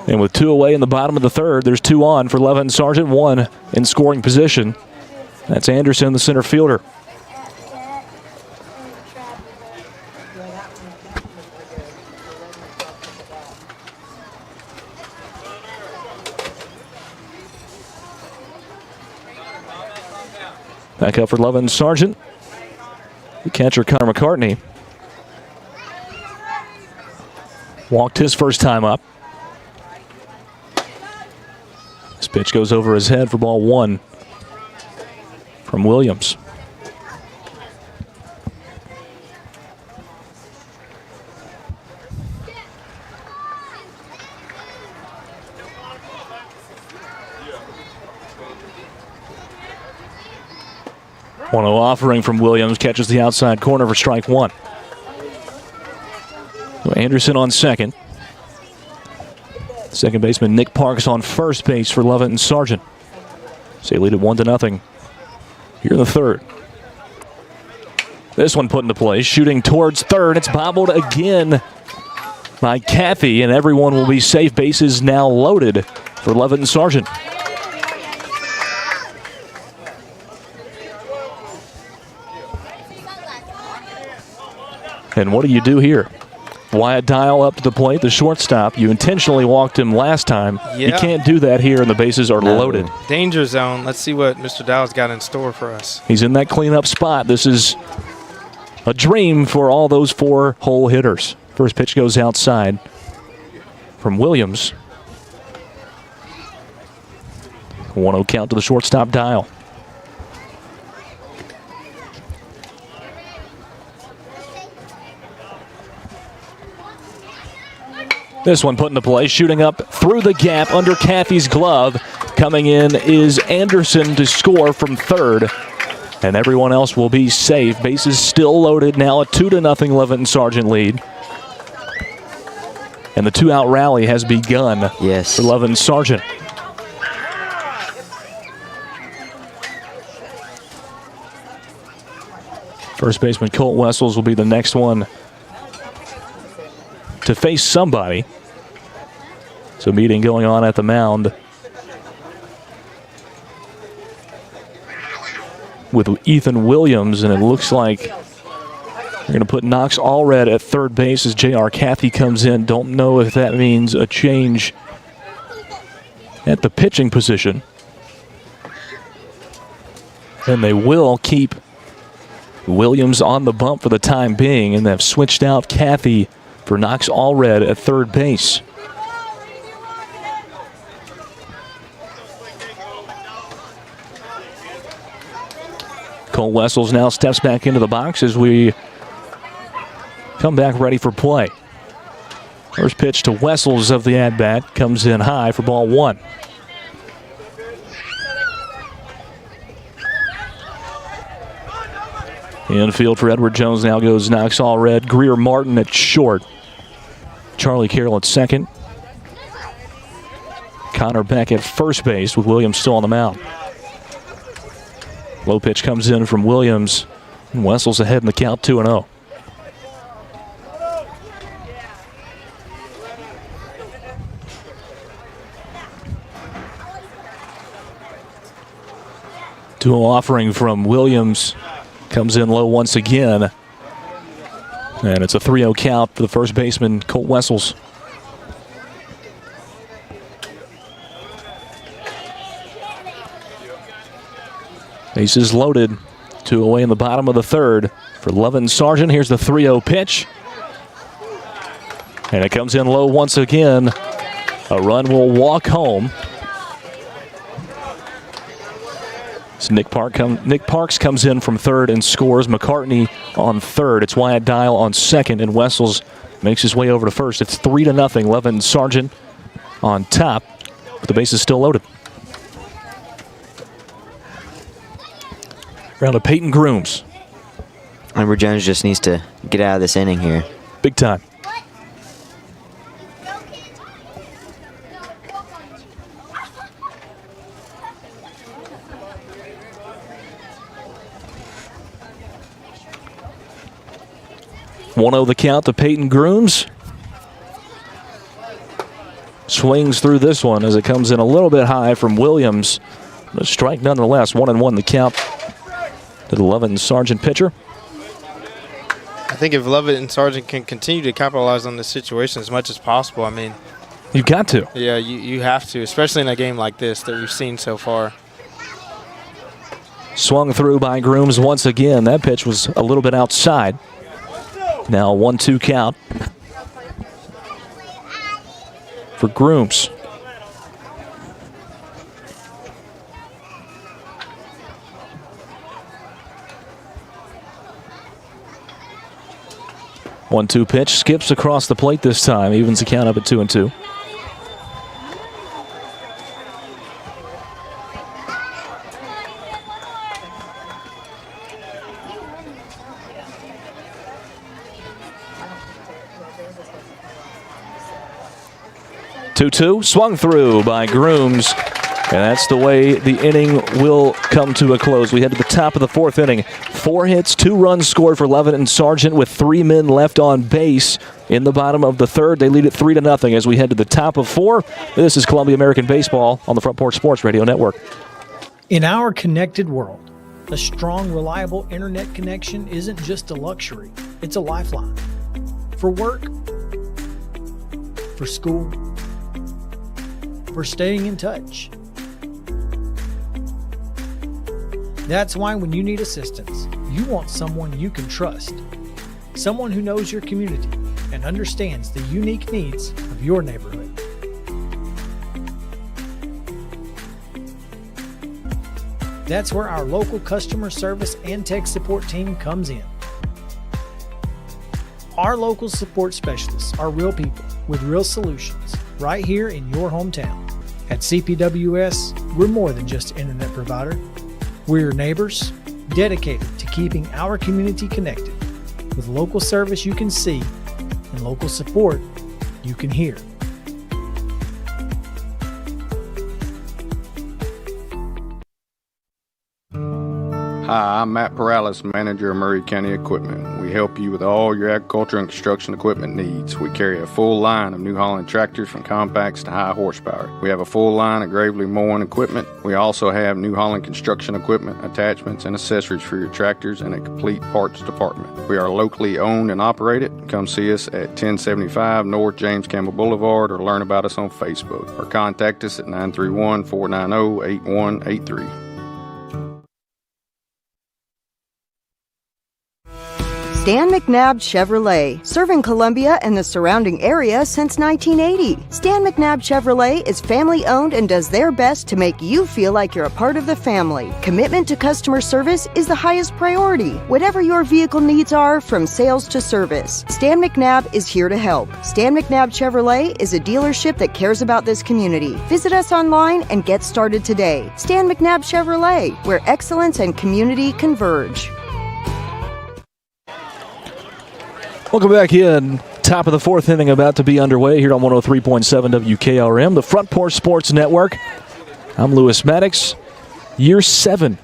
And with 2 away in the bottom of the 3rd, there's 2 on for Levin Sargent, 1 in scoring position. That's Anderson, the center fielder. Back up for Levin Sargent. The catcher, Connor McCartney, walked his first time up. This pitch goes over his head for ball 1 from Williams. One offering from Williams, catches the outside corner for strike 1. Anderson on second. Second baseman Nick Parks on first base for Lovett and Sargent. So they lead it 1-0 here in the 3rd. This one put into play, shooting towards third. It's bobbled again by Caffey, and everyone will be safe. Bases now loaded for Lovett and Sargent. And what do you do here? Wyatt Dial up to the plate, the shortstop. You intentionally walked him last time. Yeah. You can't do that here, and the bases are loaded. Danger zone. Let's see what Mr. Dial's got in store for us. He's in that cleanup spot. This is a dream for all those 4-hole hitters. First pitch goes outside from Williams. 1-0 count to the shortstop, Dial. This one put into play, shooting up through the gap under Caffey's glove. Coming in is Anderson to score from third. And everyone else will be safe. Bases still loaded now, a 2-0 Lovett and Sargent lead. And the 2-out rally has begun for Lovett and Sargent. First baseman Colt Wessels will be the next one to face somebody. So meeting going on at the mound. with Ethan Williams, and it looks like they're going to put Knox Allred at third base as J.R. Cathy comes in. Don't know if that means a change at the pitching position. And they will keep Williams on the bump for the time being, and they've switched out Cathy for Knox Allred at third base. Cole Wessels now steps back into the box as we come back ready for play. First pitch to Wessels of the at-bat comes in high for ball one. Infield for Edward Jones now goes Knox Allred. Greer Martin at short. Charlie Carroll at second. Connor Beck at first base with Williams still on the mound. Low pitch comes in from Williams. And Wessels ahead in the count 2-0. Dual offering from Williams comes in low once again. And it's a 3-0 count for the first baseman, Colt Wessels. Bases loaded. 2 away in the bottom of the third for Levin Sargent. Here's the 3-0 pitch. And it comes in low once again. A run will walk home. So Nick Parks comes in from third and scores. McCartney on third. It's Wyatt Dial on second, and Wessels makes his way over to first. It's 3-0. Levin Sargent on top, but the base is still loaded. Round of Peyton Grooms. Edward Jones just needs to get out of this inning here. Big time. The count to Peyton Grooms. Swings through this one as it comes in a little bit high from Williams. A strike nonetheless. 1-1 the count to the Levin Sargent pitcher. I think if Lovett and Sargent can continue to capitalize on this situation as much as possible, I mean, you've got to. Yeah, you have to, especially in a game like this that we've seen so far. Swung through by Grooms once again. That pitch was a little bit outside. Now 1-2 count for Grooms. One-two pitch skips across the plate this time, evens the count up at 2-2. Two swung through by Grooms, and that's the way the inning will come to a close. We head to the top of the fourth inning. 4 hits, 2 runs scored for Levin and Sargent with 3 men left on base in the bottom of the third. They lead it 3-0 as we head to the top of 4. This is Columbia American Baseball on the Front Porch Sports Radio Network. In our connected world, a strong, reliable internet connection isn't just a luxury, it's a lifeline. For work, for school, for staying in touch. That's why when you need assistance, you want someone you can trust. Someone who knows your community and understands the unique needs of your neighborhood. That's where our local customer service and tech support team comes in. Our local support specialists are real people with real solutions right here in your hometown. At CPWS, we're more than just an internet provider. We're your neighbors, dedicated to keeping our community connected with local service you can see and local support you can hear. Hi, I'm Matt Perales, manager of Murray County Equipment. We help you with all your agriculture and construction equipment needs. We carry a full line of New Holland tractors from compacts to high horsepower. We have a full line of Gravely mowing equipment. We also have New Holland construction equipment, attachments, and accessories for your tractors and a complete parts department. We are locally owned and operated. Come see us at 1075 North James Campbell Boulevard or learn about us on Facebook or contact us at 931-490-8183. Stan McNabb Chevrolet, serving Columbia and the surrounding area since 1980. Stan McNabb Chevrolet is family owned and does their best to make you feel like you're a part of the family. Commitment to customer service is the highest priority. Whatever your vehicle needs are, from sales to service, Stan McNabb is here to help. Stan McNabb Chevrolet is a dealership that cares about this community. Visit us online and get started today. Stan McNabb Chevrolet, where excellence and community converge. Welcome back in. Top of the fourth inning about to be underway here on 103.7 WKRM, the Front Porch Sports Network. I'm Lewis Maddox. Year 7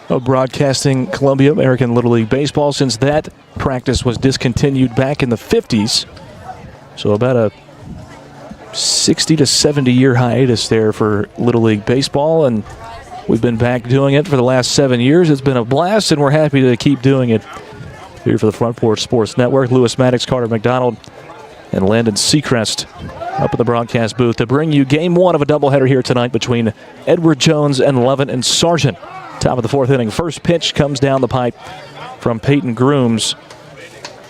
of broadcasting Columbia American Little League Baseball since that practice was discontinued back in the 50s. So about a 60 to 70 year hiatus there for Little League Baseball, and we've been back doing it for the last 7 years. It's been a blast, and we're happy to keep doing it here for the Front Porch Sports Network. Lewis Maddox, Carter McDonald, and Landon Seacrest up at the broadcast booth to bring you game 1 of a doubleheader here tonight between Edward Jones and Lovett and Sargent. Top of the fourth inning. First pitch comes down the pipe from Peyton Grooms.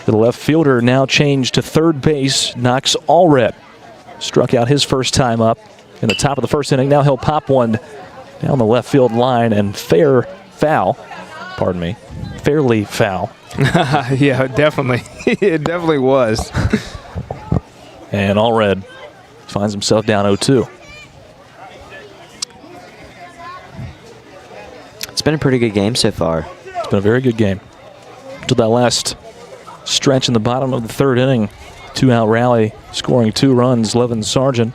The left fielder now changed to third base. Knox Allred struck out his first time up in the top of the first inning. Now he'll pop one down the left field line and fairly foul. Yeah, definitely. It definitely was. And Allred finds himself down 0-2. It's been a pretty good game so far. It's been a very good game. Until that last stretch in the bottom of the third inning. 2-out rally, scoring 2 runs, Levin Sargent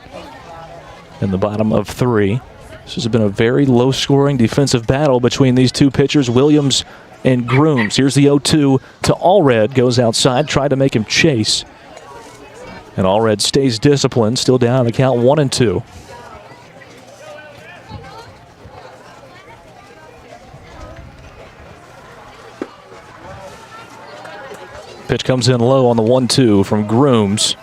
in the bottom of 3. This has been a very low-scoring defensive battle between these two pitchers, Williams and Grooms. Here's the 0-2 to Allred. Goes outside, tried to make him chase. And Allred stays disciplined, still down on the count 1-2. Pitch comes in low on the 1-2 from Grooms.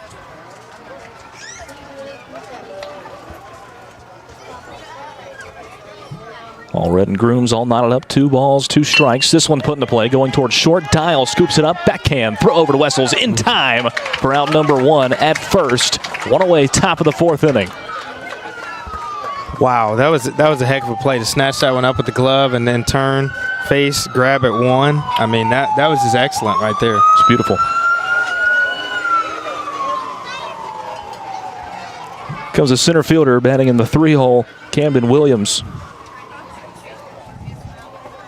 Allred and Grooms all knotted up. 2 balls, 2 strikes. This one put into play, going towards short. Dial scoops it up, backhand, throw over to Wessels in time for out number 1 at first. 1 away, top of the fourth inning. Wow, that was a heck of a play to snatch that one up with the glove and then turn, face, grab at 1. I mean, that was just excellent right there. It's beautiful. Comes a center fielder batting in the 3-hole, Camden Williams.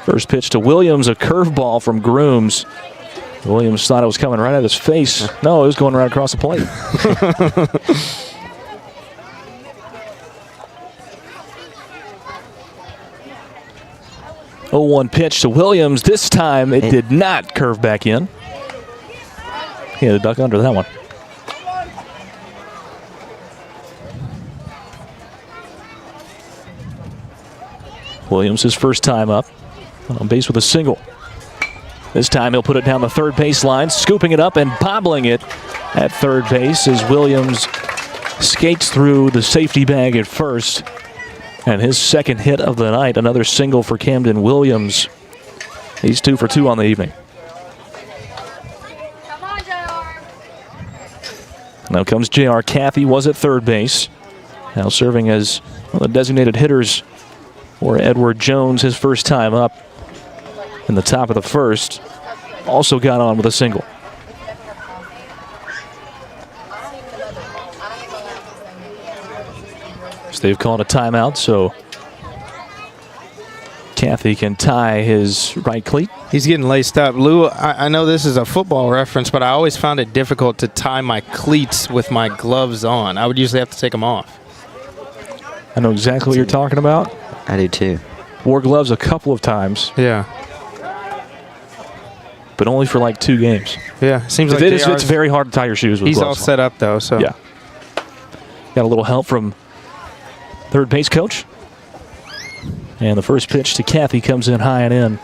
First pitch to Williams, a curveball from Grooms. Williams thought it was coming right at his face. No, it was going right across the plate. 0-1 pitch to Williams. This time it did not curve back in. He had to duck under that one. Williams, his first time up, on base with a single. This time he'll put it down the third base line, scooping it up and bobbling it at third base as Williams skates through the safety bag at first. And his second hit of the night, another single for Camden Williams. He's 2 for 2 on the evening. Now comes J.R. Cathy, was at third base. Now serving as one of the designated hitters for Edward Jones, his first time up in the top of the first. Also got on with a single. So they've called a timeout, so Cathy can tie his right cleat. He's getting laced up. Lou, I know this is a football reference, but I always found it difficult to tie my cleats with my gloves on. I would usually have to take them off. I know exactly what you're talking about. I do too. Wore gloves a couple of times. Yeah. but only for like 2 games. Yeah, seems like it's very hard to tie your shoes with he's gloves all set up, though. So yeah. Got a little help from third base coach. And the first pitch to Kathy comes in high and in.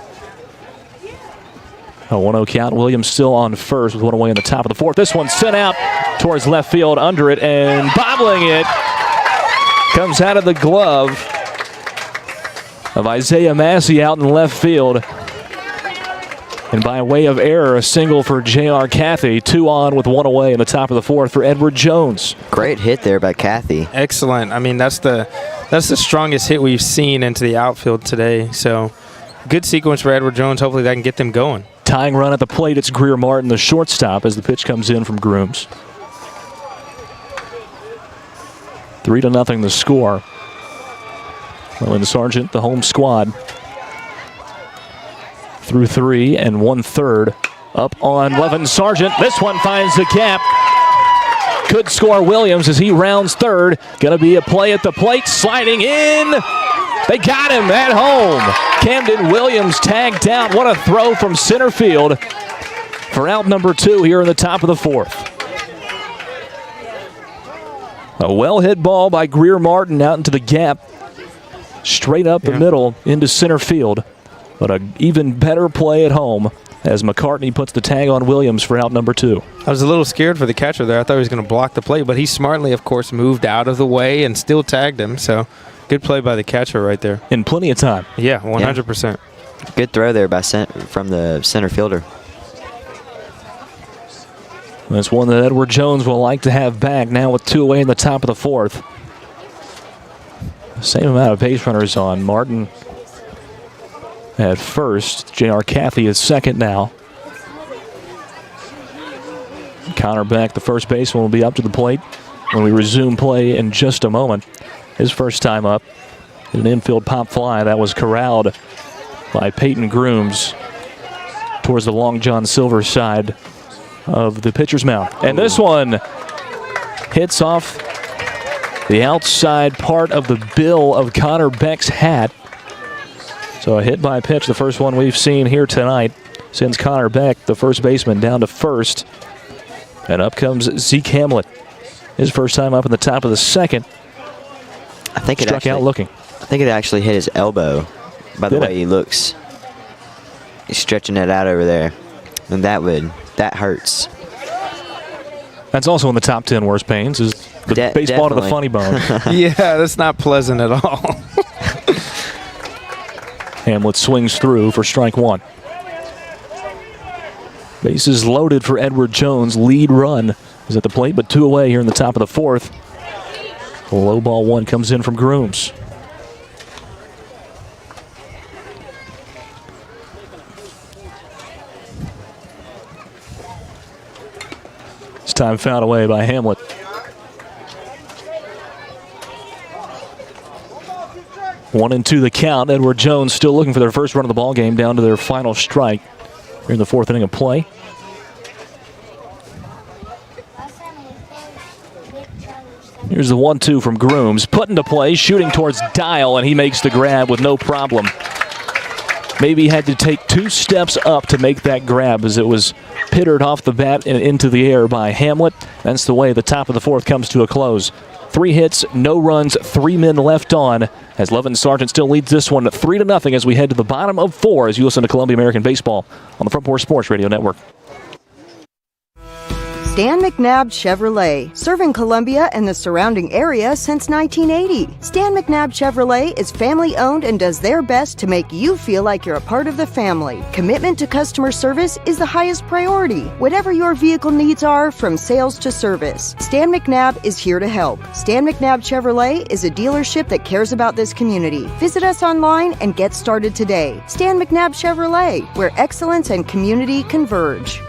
A 1-0 count. Williams still on first with 1 away in the top of the 4th. This one sent out towards left field, under it, and bobbling it. Comes out of the glove of Isaiah Massey out in left field. And by way of error, a single for J.R. Cathy. 2 on with 1 away in the top of the 4th for Edward Jones. Great hit there by Cathy. Excellent. I mean, that's the strongest hit we've seen into the outfield today. So good sequence for Edward Jones. Hopefully that can get them going. Tying run at the plate, it's Greer Martin, the shortstop, as the pitch comes in from Grooms. 3-0 the score. Levin Sargent, the home squad, through 3 1/3 up on Levin Sargent. This one finds the gap. Could score Williams as he rounds third. Going to be a play at the plate, sliding in. They got him at home. Camden Williams tagged out. What a throw from center field for out number 2 here in the top of the 4th. A well-hit ball by Greer Martin out into the gap. Straight up the middle into center field. But an even better play at home as McCartney puts the tag on Williams for out number 2. I was a little scared for the catcher there. I thought he was going to block the play, but he smartly, of course, moved out of the way and still tagged him. So good play by the catcher right there. In plenty of time. Yeah, 100%. Yeah. Good throw there from the center fielder. That's one that Edward Jones will like to have back now with 2 away in the top of the 4th. Same amount of base runners on. Martin at first. J.R. Cathy is second now. Connor Beck, the first baseman, will be up to the plate when we resume play in just a moment. His first time up. An infield pop fly that was corralled by Peyton Grooms towards the Long John Silver side of the pitcher's mound. And this one hits off the outside part of the bill of Connor Beck's hat. So a hit by pitch, the first one we've seen here tonight, sends Connor Beck, the first baseman, down to first. And up comes Zeke Hamlet. His first time up in the top of the 2nd. I think it struck out looking. I think it actually hit his elbow by the way he looks. He's stretching it out over there. And that hurts. That's also in the top 10 worst pains, is the baseball definitely. to the funny bone. Yeah, that's not pleasant at all. Hamlet swings through for strike 1. Bases loaded for Edward Jones. Lead run is at the plate, but 2 away here in the top of the 4th. The low ball 1 comes in from Grooms. This time fouled away by Hamlet. One and 2 the count. Edward Jones still looking for their first run of the ball game, down to their final strike here in the 4th inning of play. Here's the 1-2 from Grooms. Put into play, shooting towards Dial, and he makes the grab with no problem. Maybe had to take 2 steps up to make that grab as it was pittered off the bat and into the air by Hamlet. That's the way the top of the 4th comes to a close. 3 hits, no runs, 3 men left on, as Levin Sargent still leads this one 3-0 as we head to the bottom of 4 as you listen to Columbia American Baseball on the Front Porch Sports Radio Network. Stan McNabb Chevrolet, serving Columbia and the surrounding area since 1980. Stan McNabb Chevrolet is family-owned and does their best to make you feel like you're a part of the family. Commitment to customer service is the highest priority. Whatever your vehicle needs are, from sales to service, Stan McNabb is here to help. Stan McNabb Chevrolet is a dealership that cares about this community. Visit us online and get started today. Stan McNabb Chevrolet, where excellence and community converge.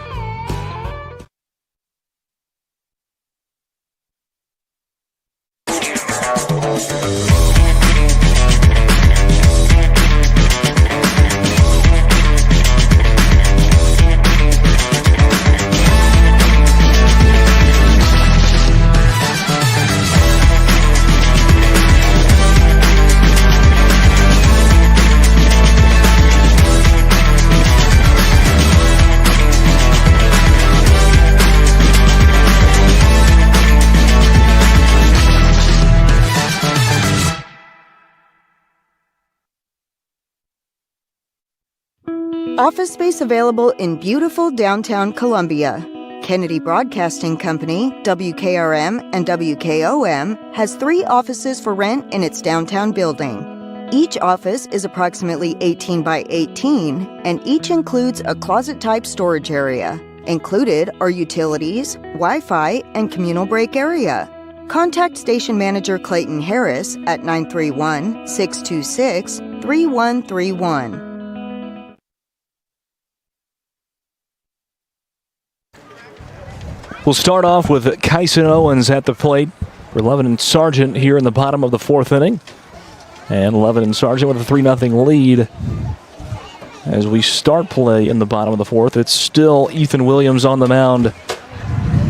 office space available in beautiful downtown Columbia. Kennedy Broadcasting Company, WKRM and WKOM, has 3 offices for rent in its downtown building. Each office is approximately 18 by 18, and each includes a closet-type storage area. Included are utilities, Wi-Fi, and communal break area. Contact Station Manager Clayton Harris at 931-626-3131. We'll start off with Kyson Owens at the plate for Lebanon Sargent here in the bottom of the 4th inning. And Lebanon Sargent with a 3-0 lead. As we start play in the bottom of the 4th, it's still Ethan Williams on the mound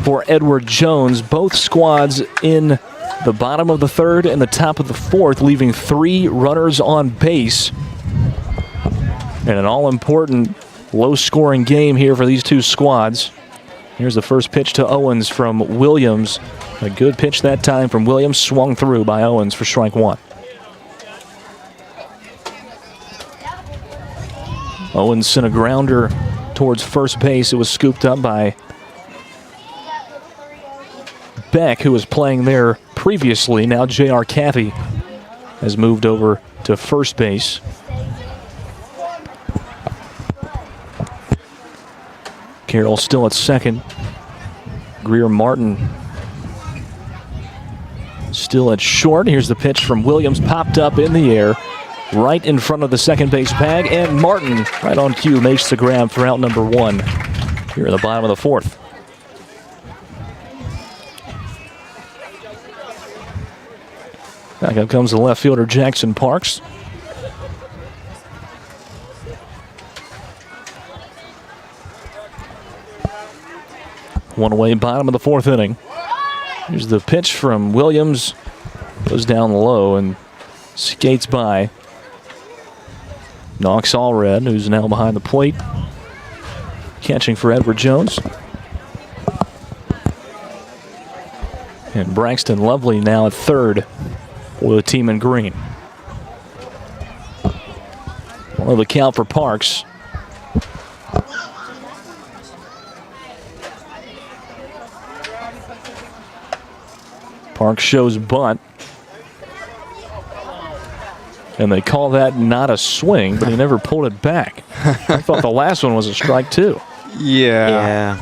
for Edward Jones. Both squads in the bottom of the 3rd and the top of the 4th, leaving 3 runners on base. And an all-important, low-scoring game here for these 2 squads. Here's the first pitch to Owens from Williams. A good pitch that time from Williams, swung through by Owens for strike 1. Owens sent a grounder towards first base. It was scooped up by Beck, who was playing there previously. Now J.R. Caffey has moved over to first base. Carroll still at second. Greer Martin still at short. Here's the pitch from Williams, popped up in the air, right in front of the second base bag, and Martin, right on cue, makes the grab for out number 1 here in the bottom of the 4th. Back up comes the left fielder, Jackson Parks. One away, bottom of the 4th inning. Here's the pitch from Williams. Goes down low and skates by. Knocks Allred, who's now behind the plate. Catching for Edward Jones. And Braxton Lovely now at third for the team in green. Well, the count for Parks. Parks shows bunt. And they call that not a swing, but he never pulled it back. I thought the last one was a strike, too. Yeah.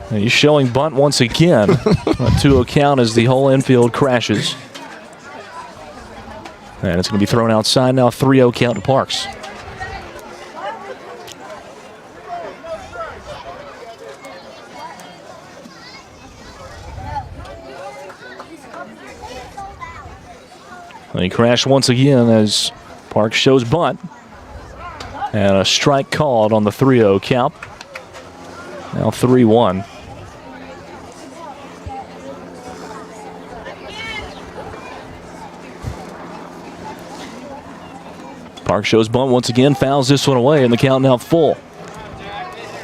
And he's showing bunt once again. A 2-0 count as the whole infield crashes. And it's going to be thrown outside now. 3-0 count to Parks. And he crashed once again as Parks shows bunt. And a strike called on the 3-0 count. Now 3-1. Parks shows bunt once again, fouls this one away, and the count now full.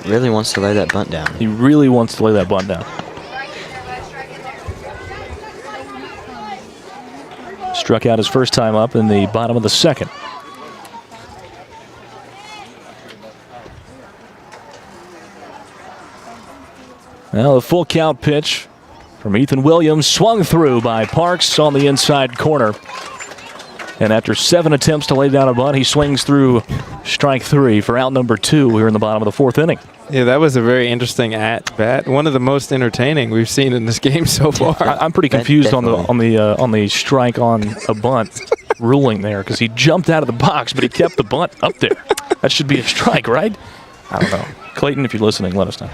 Really wants to lay that bunt down. He really wants to lay that bunt down. Struck out his first time up in the bottom of the 2nd. Now the full count pitch from Ethan Williams, swung through by Parks on the inside corner. And after 7 attempts to lay down a bunt, he swings through strike 3 for out number 2 here in the bottom of the 4th inning. Yeah, that was a very interesting at-bat. One of the most entertaining we've seen in this game so far. I'm pretty confused on the strike on a bunt ruling there, because he jumped out of the box, but he kept the bunt up there. That should be a strike, right? I don't know. Clayton, if you're listening, let us know.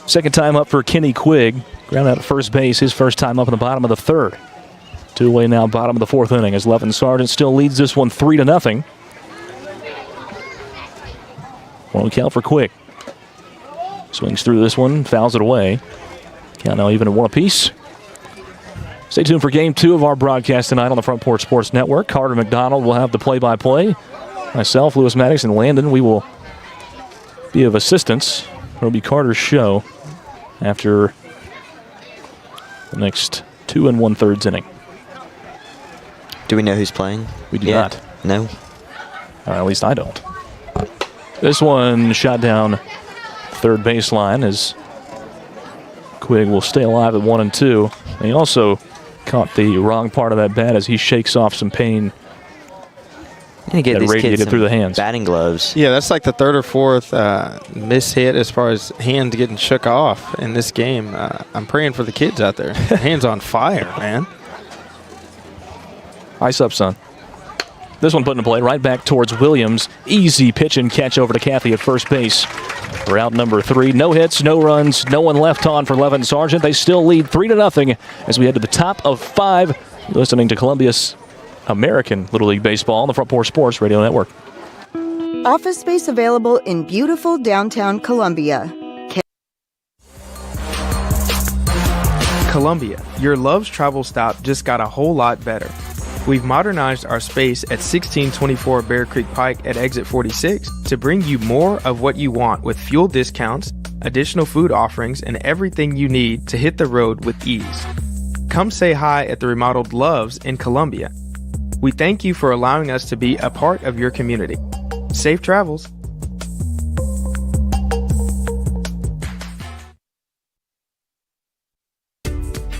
Second time up for Kenny Quigg. Ground out at first base, his first time up in the bottom of the 3rd. 2 away now, bottom of the 4th inning, as Lebanon Sargent still leads this one 3-0. 1 count for Quigg. Swings through this one, fouls it away. Count now even at 1 apiece. Stay tuned for Game 2 of our broadcast tonight on the Front Porch Sports Network. Carter McDonald will have the play-by-play. Myself, Lewis Maddox, and Landon, we will be of assistance. It'll be Carter's show after the next 2 1/3 inning. Do we know who's playing? We do not. No. At least I don't. This one shot down third baseline as Quigg will stay alive at 1-2. And he also caught the wrong part of that bat as he shakes off some pain You get that these radiated kids through the some hands. batting gloves. Yeah, that's like the third or fourth miss hit as far as hands getting shook off in this game. I'm praying for the kids out there. Hands on fire, man. Ice up, son. This one put into play right back towards Williams. Easy pitch and catch over to Kathy at first base. For out number 3. No hits, no runs, no one left on for Levin Sargent. They still lead 3-0 as we head to the top of 5. You're listening to Columbia's American Little League Baseball on the Front Porch Sports Radio Network. Office space available in beautiful downtown Columbia. Columbia, your Love's travel stop just got a whole lot better. We've modernized our space at 1624 Bear Creek Pike at exit 46 to bring you more of what you want with fuel discounts, additional food offerings, and everything you need to hit the road with ease. Come say hi at the remodeled Love's in Columbia. We thank you for allowing us to be a part of your community. Safe travels.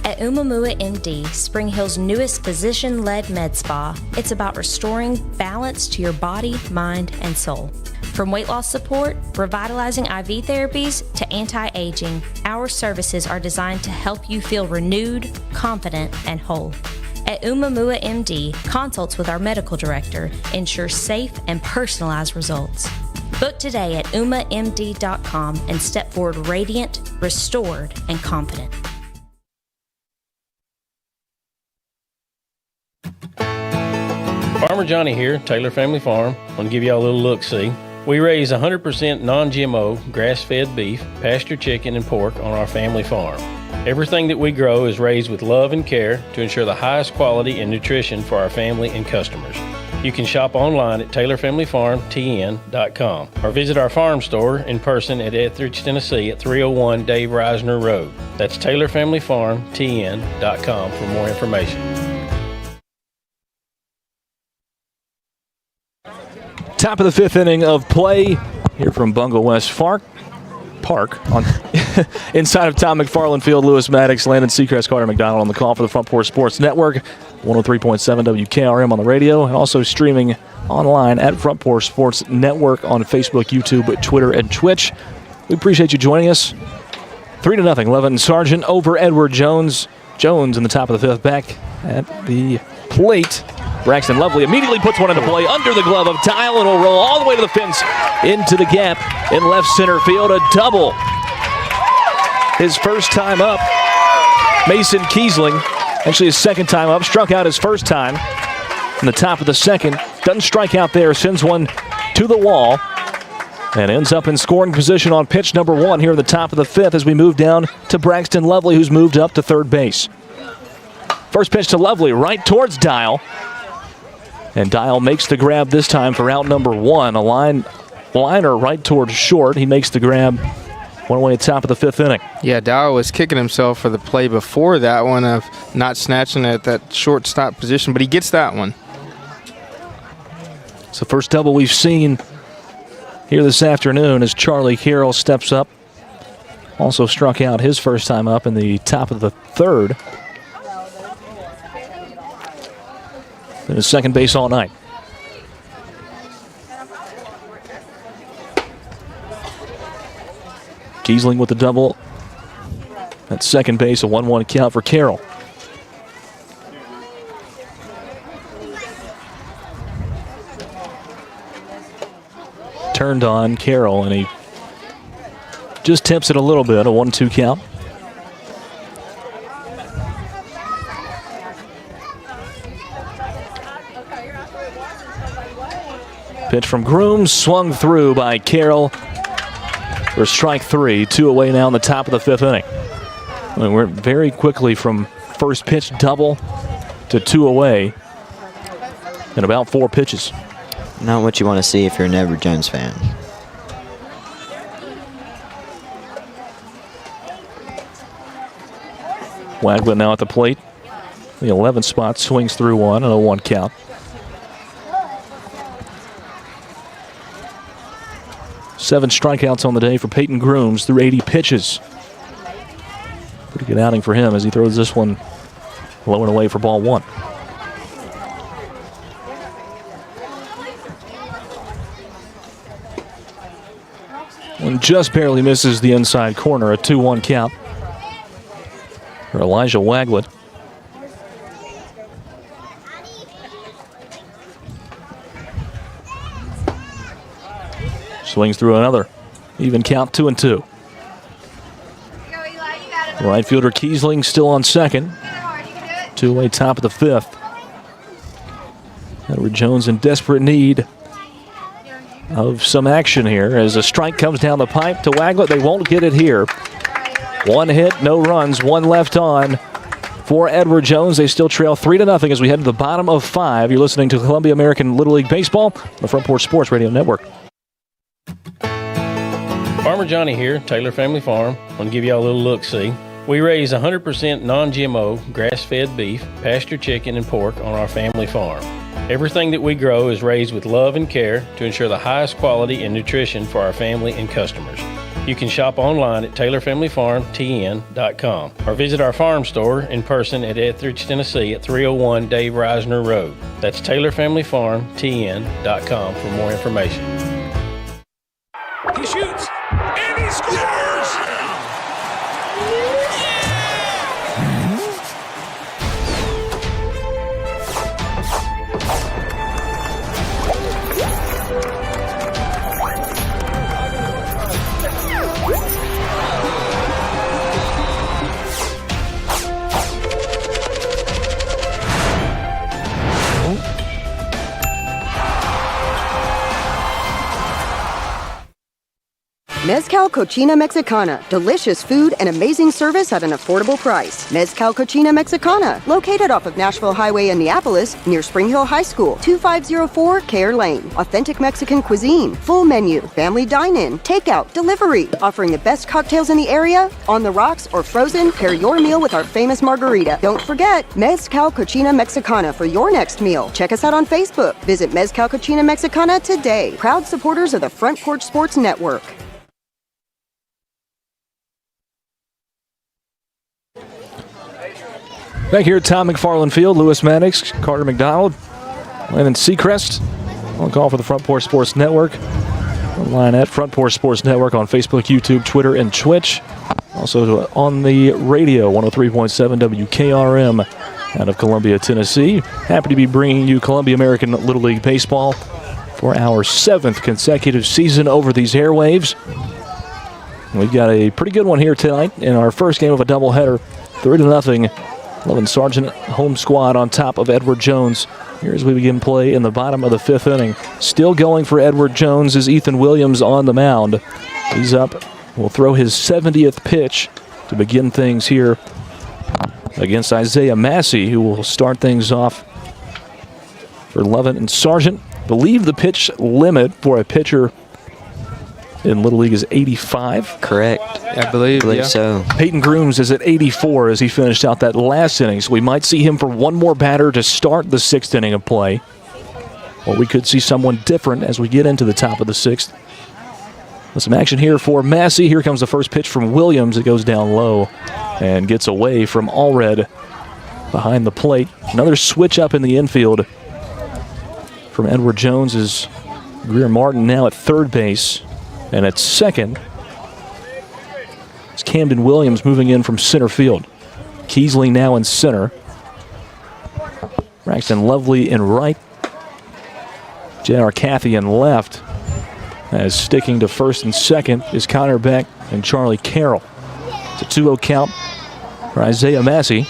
At Umamua MD, Spring Hill's newest physician-led med spa, it's about restoring balance to your body, mind, and soul. From weight loss support, revitalizing IV therapies, to anti-aging, our services are designed to help you feel renewed, confident, and whole. At Umamua MD, consults with our medical director ensure safe and personalized results. Book today at umamd.com and step forward radiant, restored, and confident. Farmer Johnny here, Taylor Family Farm. I want to give y'all a little look-see. We raise 100% non-GMO, grass-fed beef, pasture chicken, and pork on our family farm. Everything that we grow is raised with love and care to ensure the highest quality and nutrition for our family and customers. You can shop online at TaylorFamilyFarmTN.com or visit our farm store in person at Etheridge, Tennessee at 301 Dave Reisner Road. That's TaylorFamilyFarmTN.com for more information. Top of the 5th inning of play here from Bungle West Park on inside of Tom McFarland Field. Lewis Maddox, Landon Seacrest, Carter McDonald on the call for the Front Porch Sports Network. 103.7 WKRM on the radio and also streaming online at Front Porch Sports Network on Facebook, YouTube, Twitter, and Twitch. We appreciate you joining us. 3-0. Levin Sargent over Edward Jones. Jones in the top of the 5th back at the plate. Braxton Lovely immediately puts one into play under the glove of Dial and will roll all the way to the fence into the gap in left center field. A double. His first time up. Mason Kiesling, actually his second time up, struck out his first time in the top of the 2nd. Doesn't strike out there, sends one to the wall and ends up in scoring position on pitch number 1 here in the top of the 5th as we move down to Braxton Lovely, who's moved up to third base. First pitch to Lovely, right towards Dial. And Dial makes the grab this time for out number 1. A liner right towards short. He makes the grab one away at top of the 5th inning. Yeah, Dial was kicking himself for the play before that one of not snatching at that shortstop position, but he gets that one. It's the first double we've seen here this afternoon as Charlie Carroll steps up. Also struck out his first time up in the top of the 3rd. And his second base all night. Kiesling with the double at second base, a 1-1 count for Carroll. Turned on Carroll, and he just tips it a little bit, a 1-2 count. Pitch from Groom, swung through by Carroll for strike 3. 2 away now in the top of the 5th inning. I mean, we're very quickly from first pitch double to 2 away in about 4 pitches. Not what you want to see if you're an Edward Jones fan. Wagler now at the plate. The 11th spot swings through one, and a 1 count. 7 strikeouts on the day for Peyton Grooms through 80 pitches. Pretty good outing for him as he throws this one low and away for ball 1. One just barely misses the inside corner, a 2-1 count for Elijah Waglet. Swings through another. Even count, 2-2. Right fielder Kiesling still on second. Two-away top of the 5th. Edward Jones in desperate need of some action here as a strike comes down the pipe to Waglet. They won't get it here. 1 hit, no runs, 1 left on for Edward Jones. They still trail 3-0 as we head to the bottom of 5. You're listening to Columbia American Little League Baseball on the Front Porch Sports Radio Network. Farmer Johnny here, Taylor Family Farm. I want to give y'all a little look-see. We raise 100% non-GMO, grass-fed beef, pasture chicken, and pork on our family farm. Everything that we grow is raised with love and care to ensure the highest quality and nutrition for our family and customers. You can shop online at TaylorFamilyFarmTN.com or visit our farm store in person at Etheridge, Tennessee at 301 Dave Reisner Road. That's TaylorFamilyFarmTN.com for more information. He shoots, and he scores! Mezcal Cochina Mexicana. Delicious food and amazing service at an affordable price. Mezcal Cochina Mexicana. Located off of Nashville Highway in Neapolis, near Spring Hill High School. 2504 Care Lane. Authentic Mexican cuisine. Full menu. Family dine-in. Takeout. Delivery. Offering the best cocktails in the area. On the rocks or frozen, pair your meal with our famous margarita. Don't forget, Mezcal Cochina Mexicana for your next meal. Check us out on Facebook. Visit Mezcal Cochina Mexicana today. Proud supporters of the Front Porch Sports Network. Back here at Tom McFarland Field, Lewis Maddox, Carter McDonald, Landon Seacrest on call for the Front Porch Sports Network. Online at Front Porch Sports Network on Facebook, YouTube, Twitter, and Twitch. Also on the radio, 103.7 WKRM out of Columbia, Tennessee. Happy to be bringing you Columbia American Little League Baseball for our 7th consecutive season over these airwaves. We've got a pretty good one here tonight in our first game of a doubleheader, 3-0. Lovin Sargent home squad on top of Edward Jones. Here as we begin play in the bottom of the 5th inning. Still going for Edward Jones is Ethan Williams on the mound. He's up. Will throw his 70th pitch to begin things here against Isaiah Massey, who will start things off for Lovin and Sargent. Believe the pitch limit for a pitcher in Little League is 85. Correct. I believe yeah. so. Peyton Grooms is at 84 as he finished out that last inning. So we might see him for one more batter to start the 6th inning of play. Or we could see someone different as we get into the top of the 6th. With some action here for Massey. Here comes the first pitch from Williams. It goes down low and gets away from Allred behind the plate. Another switch up in the infield from Edward Jones is Greer Martin now at third base. And at second, it's Camden Williams moving in from center field. Keasley now in center. Braxton Lovely in right. J.R. Cathy in left. As sticking to first and second is Connor Beck and Charlie Carroll. It's a 2-0 count for Isaiah Massey.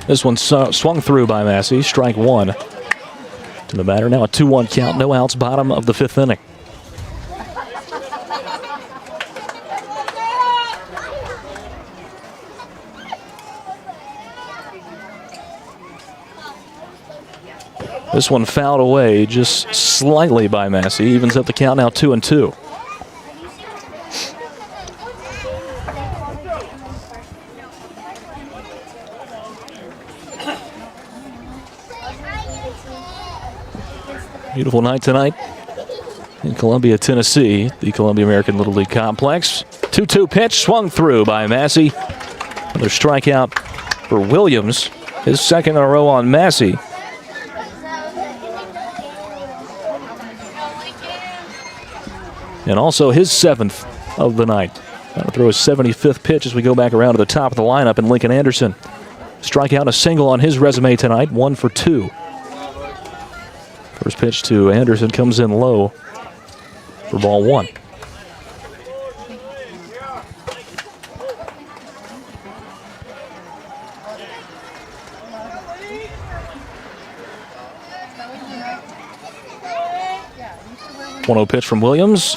This one swung through by Massey. Strike 1. To the batter. Now a 2-1 count. No outs. Bottom of the 5th inning. This one fouled away just slightly by Massey. Evens up the count now 2-2. Beautiful night tonight in Columbia, Tennessee, the Columbia American Little League Complex. 2-2 pitch swung through by Massey. Another strikeout for Williams. His second in a row on Massey. And also his 7th of the night. Going to throw his 75th pitch as we go back around to the top of the lineup in Lincoln Anderson. Strikeout, a single on his resume tonight, 1 for 2. First pitch to Anderson comes in low for ball 1. .1-0 pitch from Williams.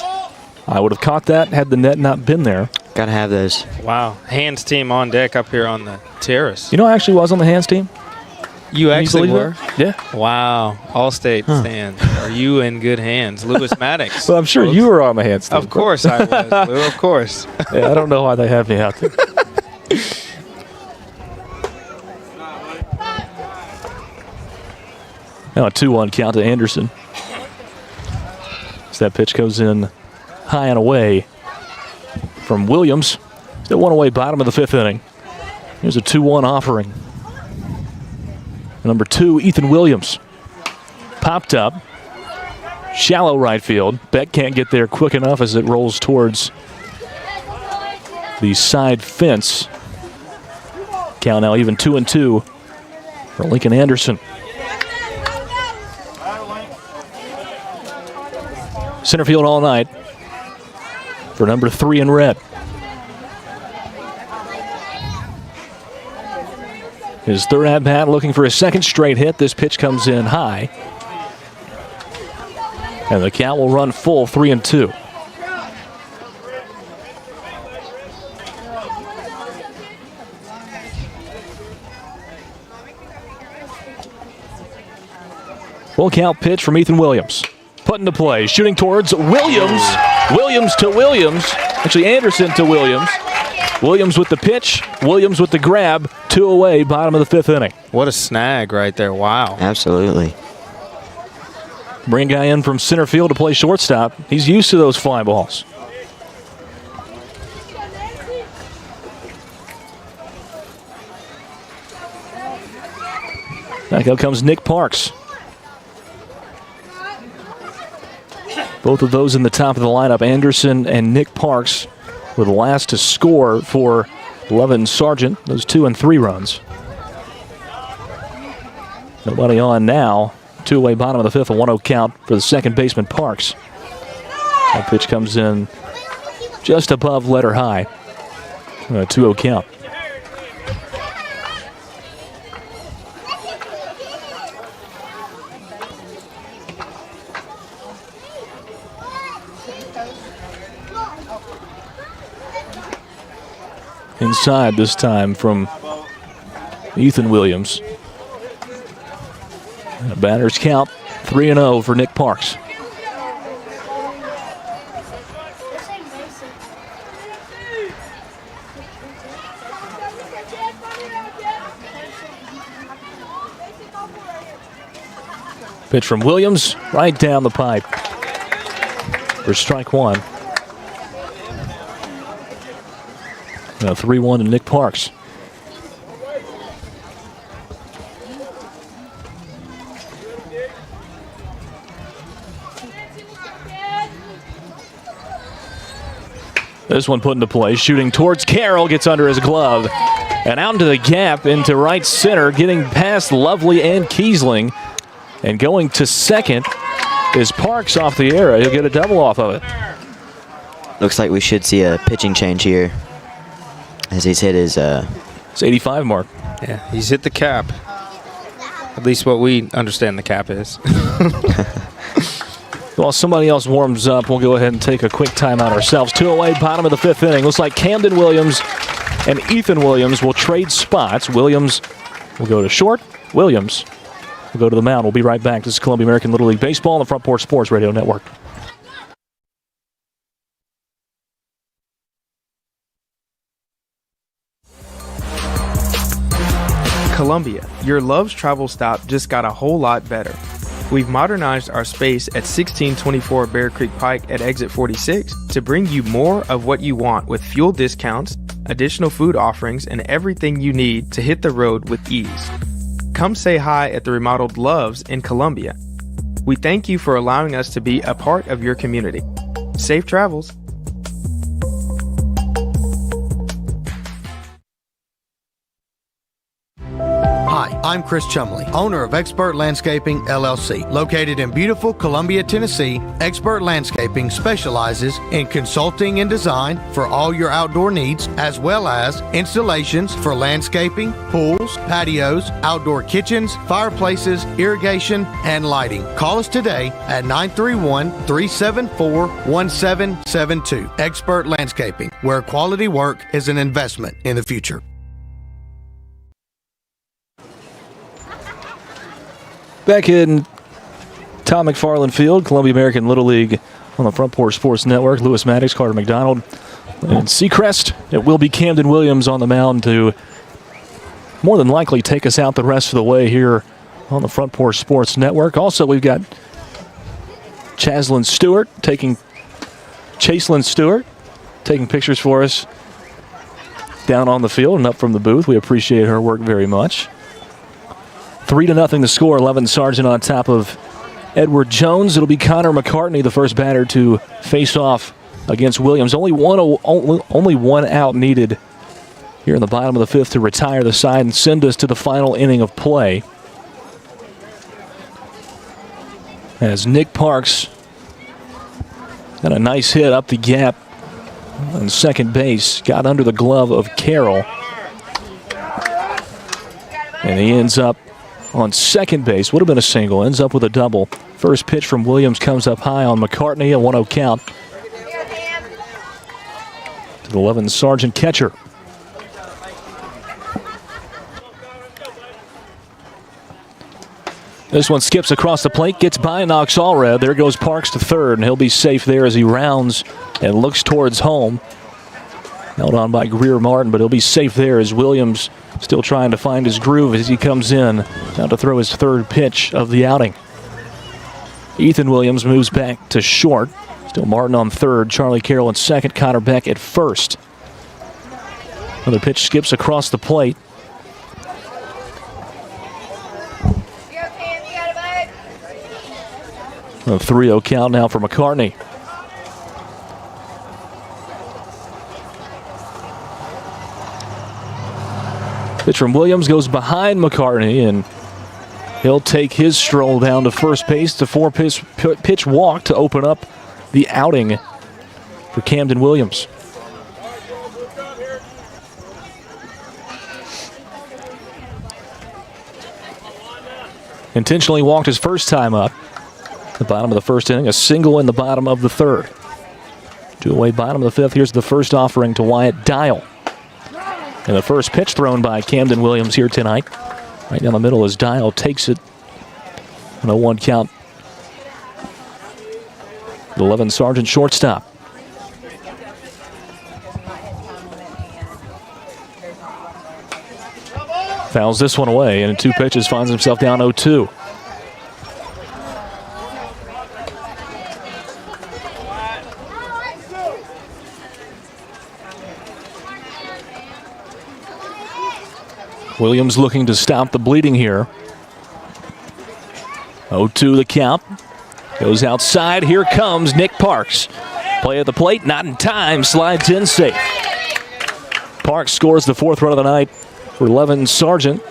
I would have caught that had the net not been there. Gotta have those. Wow. Hands team on deck up here on the terrace. You know, I actually was on the hands team. You actually were? Yeah. Wow. All-state stands. Are you in good hands? Lewis Maddox. Well, I'm sure you were on the hands team. Of course I was, Lou. Of course. Yeah, I don't know why they have me out there. Now a 2-1 count to Anderson. As that pitch goes in high and away from Williams. Still 1 away, bottom of the 5th inning. Here's a 2-1 offering. Number 2, Ethan Williams. Popped up. Shallow right field. Beck can't get there quick enough as it rolls towards the side fence. Count now even 2-2 for Lincoln Anderson. Center field all night for number 3 in red. His third at-bat, looking for his second straight hit. This pitch comes in high. And the count will run full, 3-2. Full count pitch from Ethan Williams. Put into play, shooting towards Williams. Williams to Williams. Actually, Anderson to Williams. Williams with the pitch. Williams with the grab. 2 away, bottom of the 5th inning. What a snag right there. Wow. Absolutely. Bring a guy in from center field to play shortstop. He's used to those fly balls. Back up comes Nick Parks. Both of those in the top of the lineup, Anderson and Nick Parks, were the last to score for Levin Sargent, those 2 and 3 runs. Nobody on now. 2 away, bottom of the 5th, a 1-0 count for the second baseman, Parks. That pitch comes in just above letter high. A 2-0 count. Inside this time from Ethan Williams. And a batter's count, 3-0 for Nick Parks. Pitch from Williams, right down the pipe for strike 1. 3-1 to Nick Parks. This one put into play, shooting towards Carroll, gets under his glove. And out into the gap, into right center, getting past Lovely and Kiesling. And going to second is Parks off the air. He'll get a double off of it. Looks like we should see a pitching change here, as he's hit his... It's 85 mark. Yeah, he's hit the cap. At least what we understand the cap is. While somebody else warms up, we'll go ahead and take a quick timeout ourselves. 2 away, bottom of the 5th inning. Looks like Camden Williams and Ethan Williams will trade spots. Williams will go to short. Williams will go to the mound. We'll be right back. This is Columbia American Little League Baseball on the Front Porch Sports Radio Network. Columbia, your Love's travel stop just got a whole lot better. We've modernized our space at 1624 Bear Creek Pike at exit 46 to bring you more of what you want with fuel discounts, additional food offerings, and everything you need to hit the road with ease. Come say hi at the remodeled Loves in Columbia. We thank you for allowing us to be a part of your community. Safe travels. Hi, I'm Chris Chumley, owner of Expert Landscaping, LLC. Located in beautiful Columbia, Tennessee, Expert Landscaping specializes in consulting and design for all your outdoor needs, as well as installations for landscaping, pools, patios, outdoor kitchens, fireplaces, irrigation, and lighting. Call us today at 931-374-1772. Expert Landscaping, where quality work is an investment in the future. Back in Tom McFarland Field, Columbia American Little League on the Front Porch Sports Network. Lewis Maddox, Carter McDonald, and Seacrest. It will be Camden Williams on the mound to more than likely take us out the rest of the way here on the Front Porch Sports Network. Also, we've got Chaselyn Stewart taking pictures for us down on the field and up from the booth. We appreciate her work very much. 3-0 the score. 11 Sargent on top of Edward Jones. It'll be Connor McCartney, the first batter to face off against Williams. Only one out needed here in the bottom of the fifth to retire the side and send us to the final inning of play. As Nick Parks got a nice hit up the gap on second base, got under the glove of Carroll, and he ends up on second base. Would have been a single, ends up with a double. First pitch from Williams comes up high on McCartney, a 1-0 count to the 11 Sargent catcher. This one skips across the plate, gets by, knocks Allred. There goes Parks to third, and he'll be safe there as he rounds and looks towards home. Held on by Greer Martin, but he'll be safe there as Williams still trying to find his groove as he comes in now to throw his third pitch of the outing. Ethan Williams moves back to short. Still Martin on third, Charlie Carroll in second, Connor Beck at first. Another pitch skips across the plate. A 3-0 count now for McCartney. Pitch from Williams goes behind McCartney, and he'll take his stroll down to first base. The four-pitch walk to open up the outing for Camden Williams. Intentionally walked his first time up. The bottom of the first inning, a single in the bottom of the third. Two away, bottom of the fifth. Here's the first offering to Wyatt Dial. And the first pitch thrown by Camden Williams here tonight. Right down the middle as Dial takes it. On a 1 count. The 11 Sargent shortstop. Fouls this one away, and in 2 pitches finds himself down 0-2. Williams looking to stop the bleeding here. 0-2 the count. Goes outside. Here comes Nick Parks. Play at the plate, not in time. Slides in safe. Parks scores the 4th run of the night for 11 Sargent.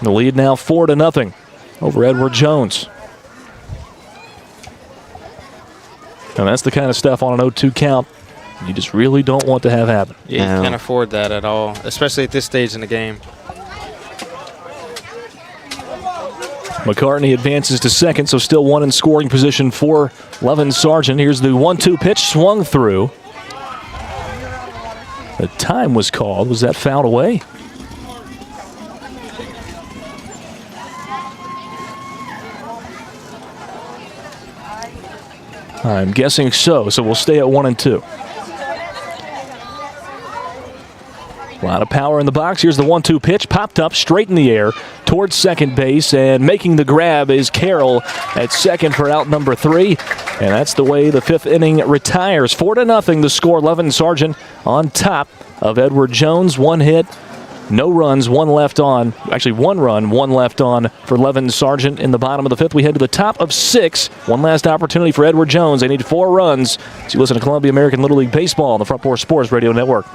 The lead now 4-0 over Edward Jones. And that's the kind of stuff on an 0-2 count you just really don't want to have happen. Yeah, you can't afford that at all, especially at this stage in the game. McCartney advances to second, so still one in scoring position for 11 Sargent. Here's the 1-2 pitch swung through. The time was called. Was that fouled away? I'm guessing so we'll stay at 1-2. lot of power in the box. Here's the 1-2 pitch, popped up straight in the air towards second base, and making the grab is Carroll at second for out number 3. And that's the way the 5th inning retires. 4-0 the score. Levin Sargent on top of Edward Jones. 1 hit, no runs, 1 left on. Actually, 1 run, 1 left on for Levin Sargent in the bottom of the 5th. We head to the top of 6. One last opportunity for Edward Jones. They need 4 runs. So you listen to Columbia American Little League Baseball on the Front Porch Sports Radio Network.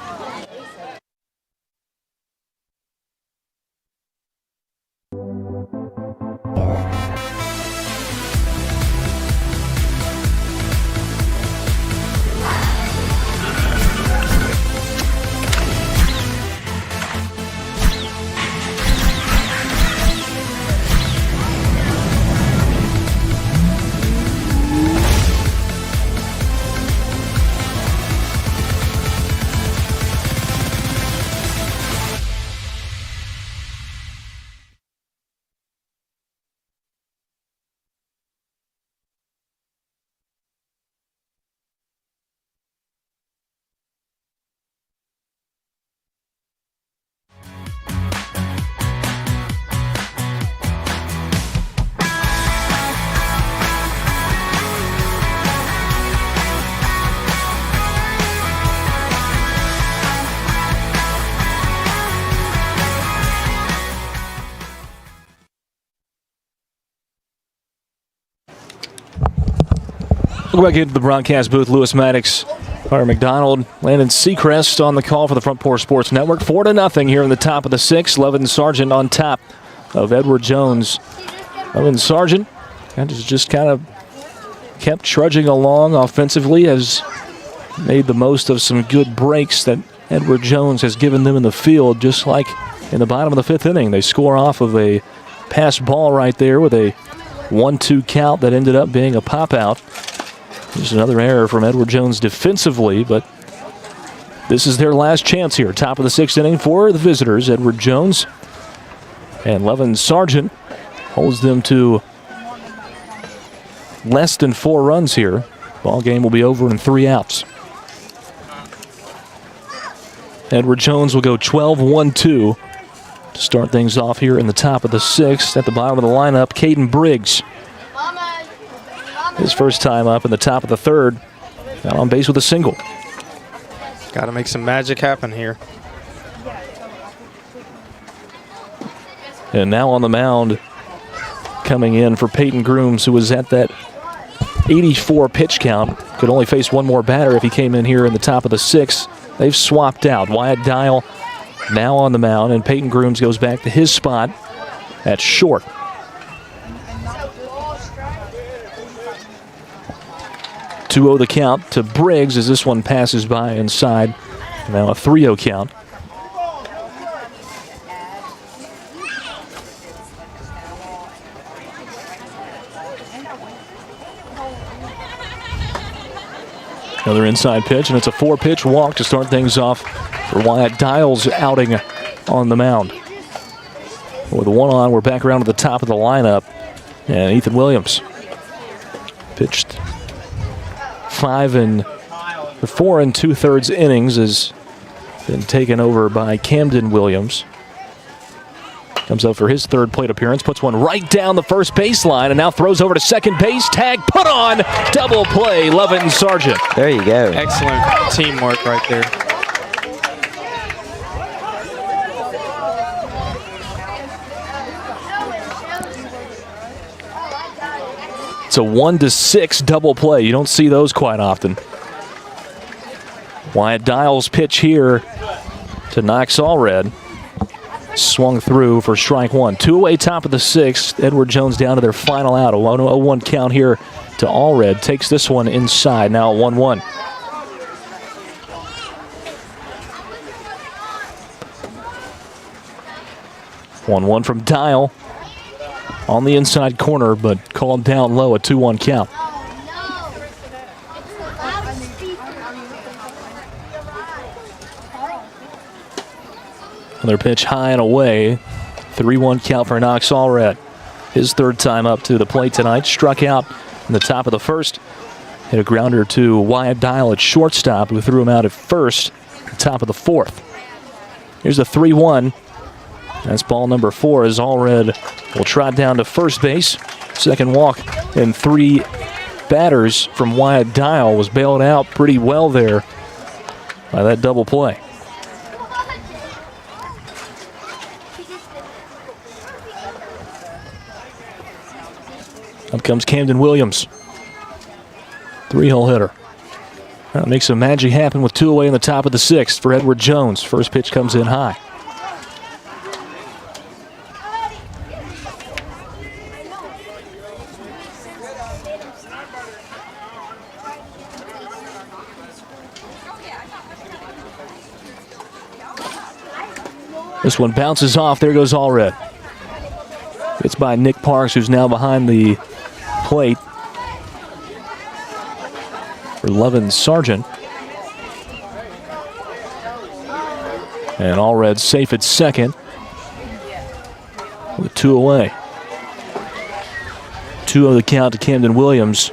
We'll go back into the broadcast booth. Lewis Maddox, Carter McDonald, Landon Seacrest on the call for the Front Porch Sports Network. 4-0 here in the top of the 6th. Levin Sargent on top of Edward Jones. Levin Sargent just kind of kept trudging along offensively, has made the most of some good breaks that Edward Jones has given them in the field, just like in the bottom of the 5th inning. They score off of a pass ball right there with a 1-2 count that ended up being a pop-out. Just another error from Edward Jones defensively, but this is their last chance here. Top of the 6th inning for the visitors, Edward Jones. And Levin Sargent holds them to less than 4 runs here. Ball game will be over in 3 outs. Edward Jones will go 12-1-2 to start things off here in the top of the 6th. At the bottom of the lineup, Caden Briggs. His first time up in the top of the 3rd. Now on base with a single. Got to make some magic happen here. And now on the mound, coming in for Peyton Grooms, who was at that 84 pitch count. Could only face 1 more batter if he came in here in the top of the 6th. They've swapped out. Wyatt Dial now on the mound, and Peyton Grooms goes back to his spot at short. 2-0 the count to Briggs as this one passes by inside. Now a 3-0 count. Another inside pitch, and it's a 4-pitch walk to start things off for Wyatt Dial's outing on the mound. With the 1 on, we're back around to the top of the lineup. And Ethan Williams pitched 4 2/3 innings, has been taken over by Camden Williams. Comes up for his 3rd plate appearance, puts one right down the first baseline, and now throws over to second base. Tag put on, double play, Levin Sargent. There you go. Excellent teamwork right there. It's a 1-6 double play. You don't see those quite often. Wyatt Dial's pitch here to Knox Allred. Swung through for strike 1. 2 away, top of the 6th. Edward Jones down to their final out. A 1-0-1 count here to Allred. Takes this one inside. Now 1-1. One from Dial on the inside corner, but called down low, a 2-1 count. Another pitch high and away. 3-1 count for Knox Allred. His 3rd time up to the plate tonight. Struck out in the top of the 1st. Hit a grounder to Wyatt Dial at shortstop, who threw him out at 1st, top of the 4th. Here's a 3-1. That's ball number 4 as Allred will trot down to first base. Second walk and 3 batters from Wyatt Dial was bailed out pretty well there by that double play. Up comes Camden Williams. 3-hole hitter. That makes some magic happen with 2 away in the top of the 6th for Edward Jones. First pitch comes in high. This one bounces off. There goes Allred. It's by Nick Parks, who's now behind the plate for Levin Sargent. And Allred safe at second with 2 away. 2-0 the count to Camden Williams.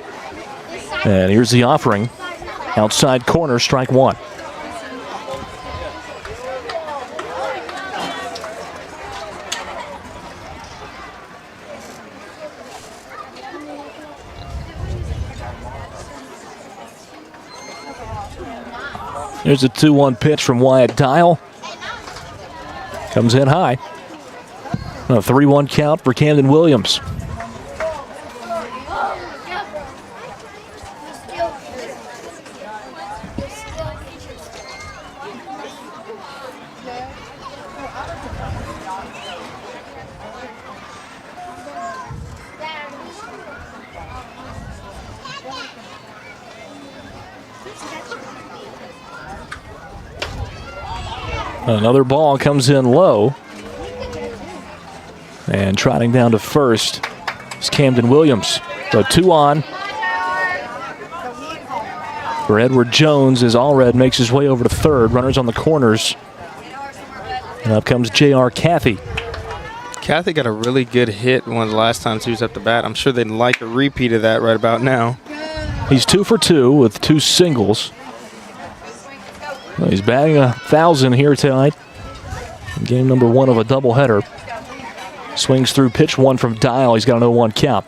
And here's the offering. Outside corner, strike 1. There's a 2-1 pitch from Wyatt Dial. Comes in high. A 3-1 count for Camden Williams. Another ball comes in low. And trotting down to first is Camden Williams. So 2 on for Edward Jones as Allred makes his way over to third. Runners on the corners. And up comes J.R. Cathy. Cathy got a really good hit one of the last times he was up to bat. I'm sure they'd like a repeat of that right about now. He's 2 for 2 with 2 singles. Well, he's batting 1,000 here tonight. Game number 1 of a doubleheader. Swings through pitch 1 from Dial. He's got an 0-1 count.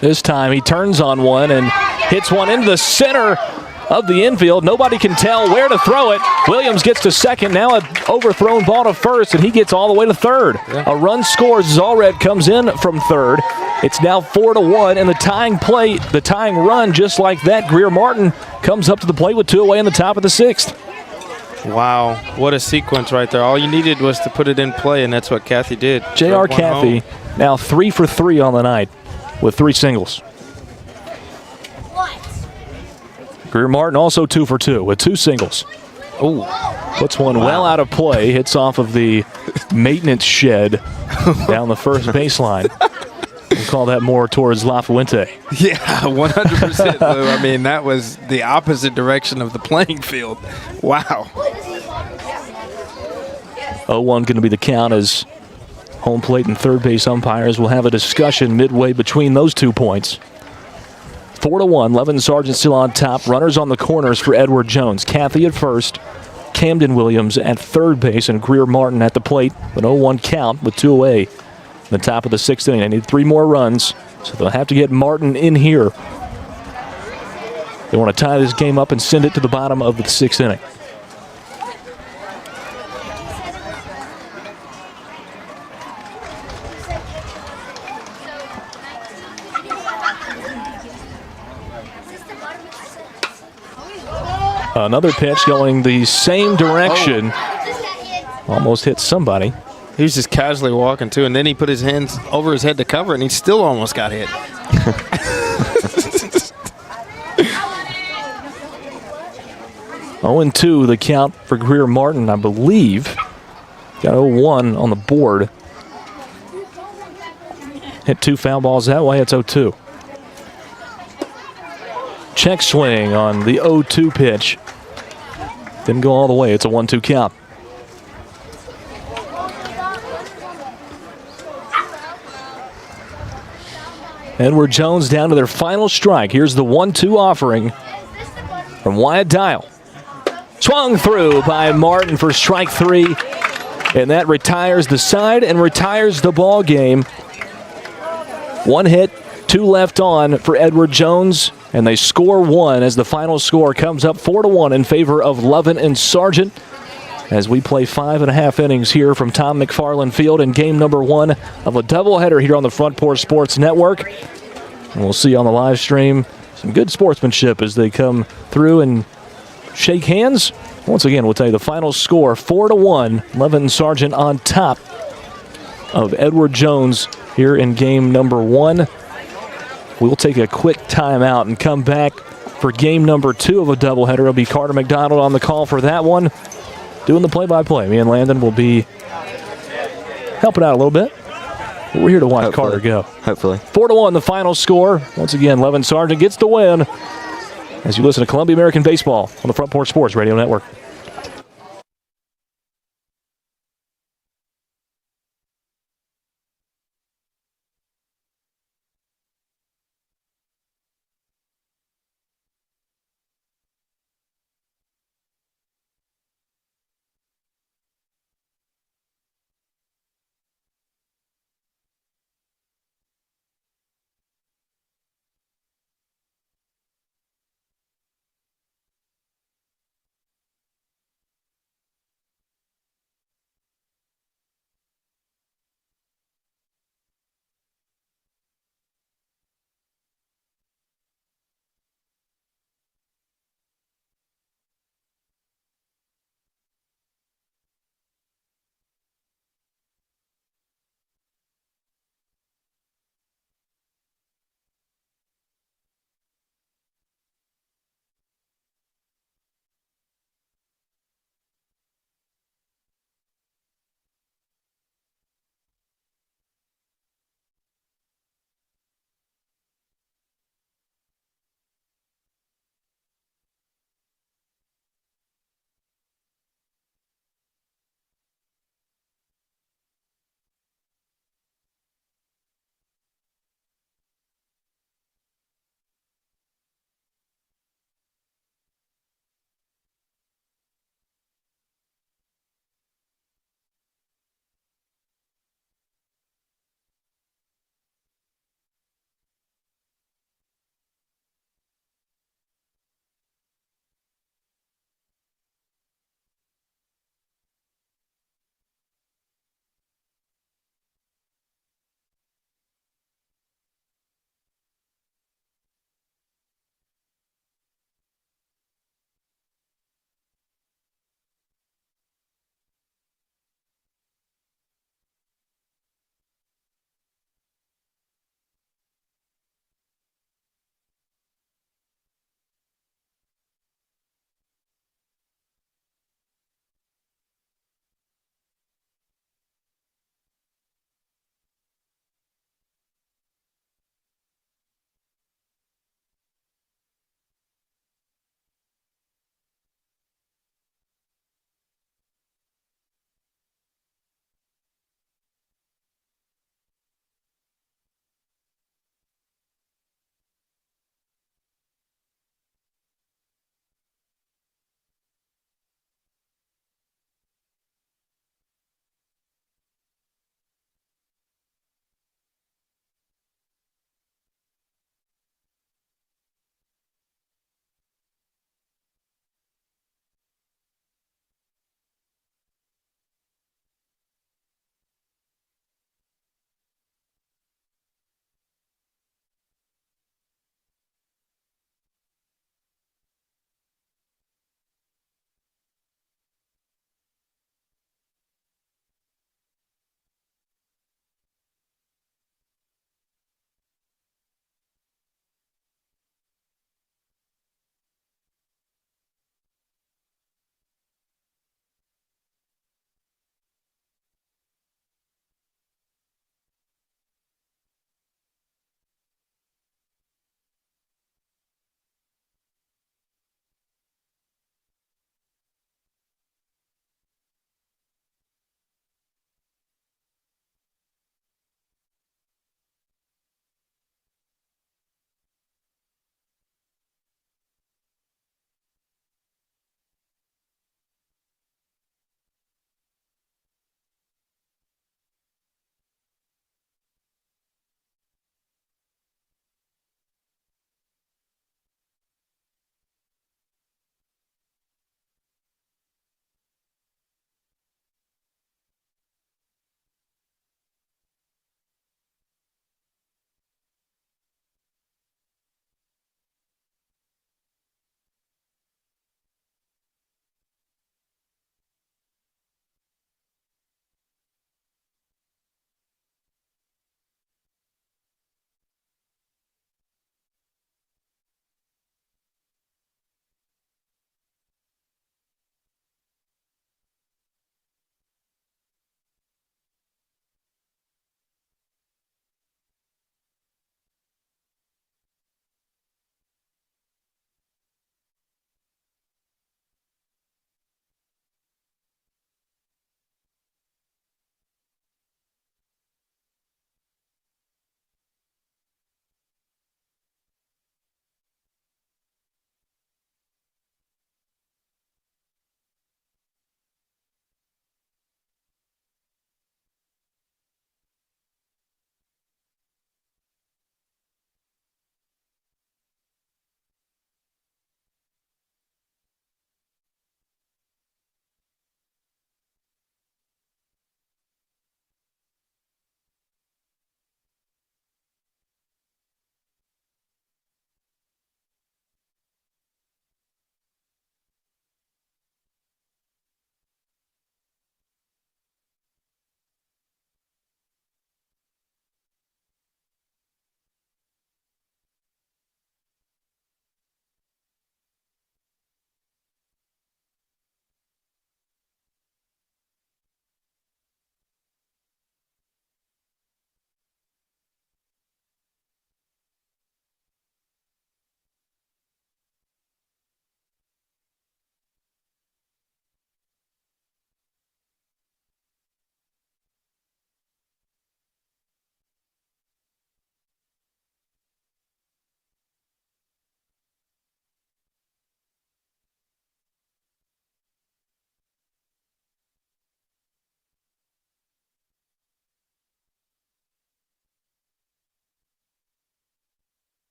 This time he turns on one and hits one into the center of the infield. Nobody can tell where to throw it. Williams gets to second. Now an overthrown ball to first, and he gets all the way to third. Yeah. A run scores as Allred comes in from third. It's now 4-1, and the tying run, just like that, Greer Martin comes up to the plate with 2 away in the top of the 6th. Wow, what a sequence right there. All you needed was to put it in play, and that's what Cathy did. J.R. Cathy now 3 for 3 on the night with 3 singles. Greer Martin also 2 for 2 with 2 singles. Ooh. Puts one well out of play, hits off of the maintenance shed down the first baseline. We'll call that more towards La Fuente. Yeah, 100%, Lou. I mean, that was the opposite direction of the playing field. Wow. 0-1 going to be the count as home plate and third base umpires will have a discussion midway between those 2 points. 4-1, Levin Sargent still on top. Runners on the corners for Edward Jones. Cathy at first, Camden Williams at third base, and Greer Martin at the plate. An 0-1 count with 2 away. The top of the 6th inning. They need 3 more runs, so they'll have to get Martin in here. They want to tie this game up and send it to the bottom of the 6th inning. Another pitch going the same direction. Almost hit somebody. He was just casually walking, too, and then he put his hands over his head to cover it, and he still almost got hit. 0-2 the count for Greer Martin, I believe. Got 0-1 on the board. Hit 2 foul balls that way, it's 0-2. Check swing on the 0-2 pitch. Didn't go all the way, it's a 1-2 count. Edward Jones down to their final strike. Here's the 1-2 offering from Wyatt Dial. Swung through by Martin for strike 3. And that retires the side and retires the ball game. 1 hit, 2 left on for Edward Jones. And they score 1 as the final score comes up 4-1 in favor of Lovin and Sargent, as we play 5.5 innings here from Tom McFarland Field in game number 1 of a doubleheader here on the Front Porch Sports Network. And we'll see on the live stream some good sportsmanship as they come through and shake hands. Once again, we'll tell you the final score, 4-1. Lovin and Sargent on top of Edward Jones here in game number 1. We'll take a quick timeout and come back for game number 2 of a doubleheader. It'll be Carter McDonald on the call for that one, doing the play-by-play. Me and Landon will be helping out a little bit. But we're here to watch Carter go. Hopefully. 4-1 the final score. Once again, Lovin Sargent gets the win as you listen to Columbia American Baseball on the Front Porch Sports Radio Network.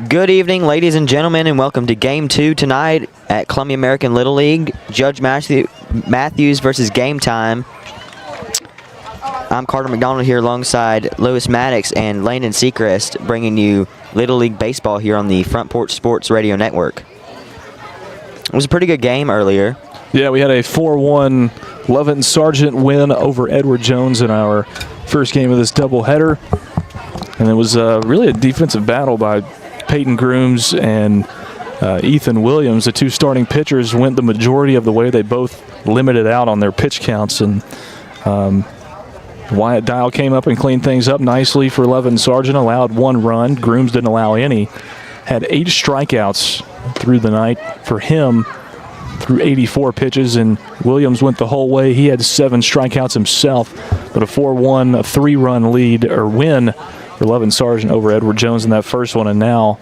Good evening, ladies and gentlemen, and welcome to Game 2 tonight at Columbia American Little League. Judge Matthews versus Game Time. I'm Carter McDonald here alongside Lewis Maddox and Landon Seacrest, bringing you Little League Baseball here on the Front Porch Sports Radio Network. It was a pretty good game earlier. Yeah, we had a 4-1 Lovett Sargent win over Edward Jones in our first game of this doubleheader. And it was really a defensive battle by Peyton Grooms and Ethan Williams. The two starting pitchers went the majority of the way. They both limited out on their pitch counts. And Wyatt Dial came up and cleaned things up nicely for Lovett Sargent, allowed 1 run. Grooms didn't allow any. Had 8 strikeouts through the night for him through 84 pitches, and Williams went the whole way. He had 7 strikeouts himself, but a 4-1, a 3-run lead or win for Lovett Sargent over Edward Jones in that first one, and now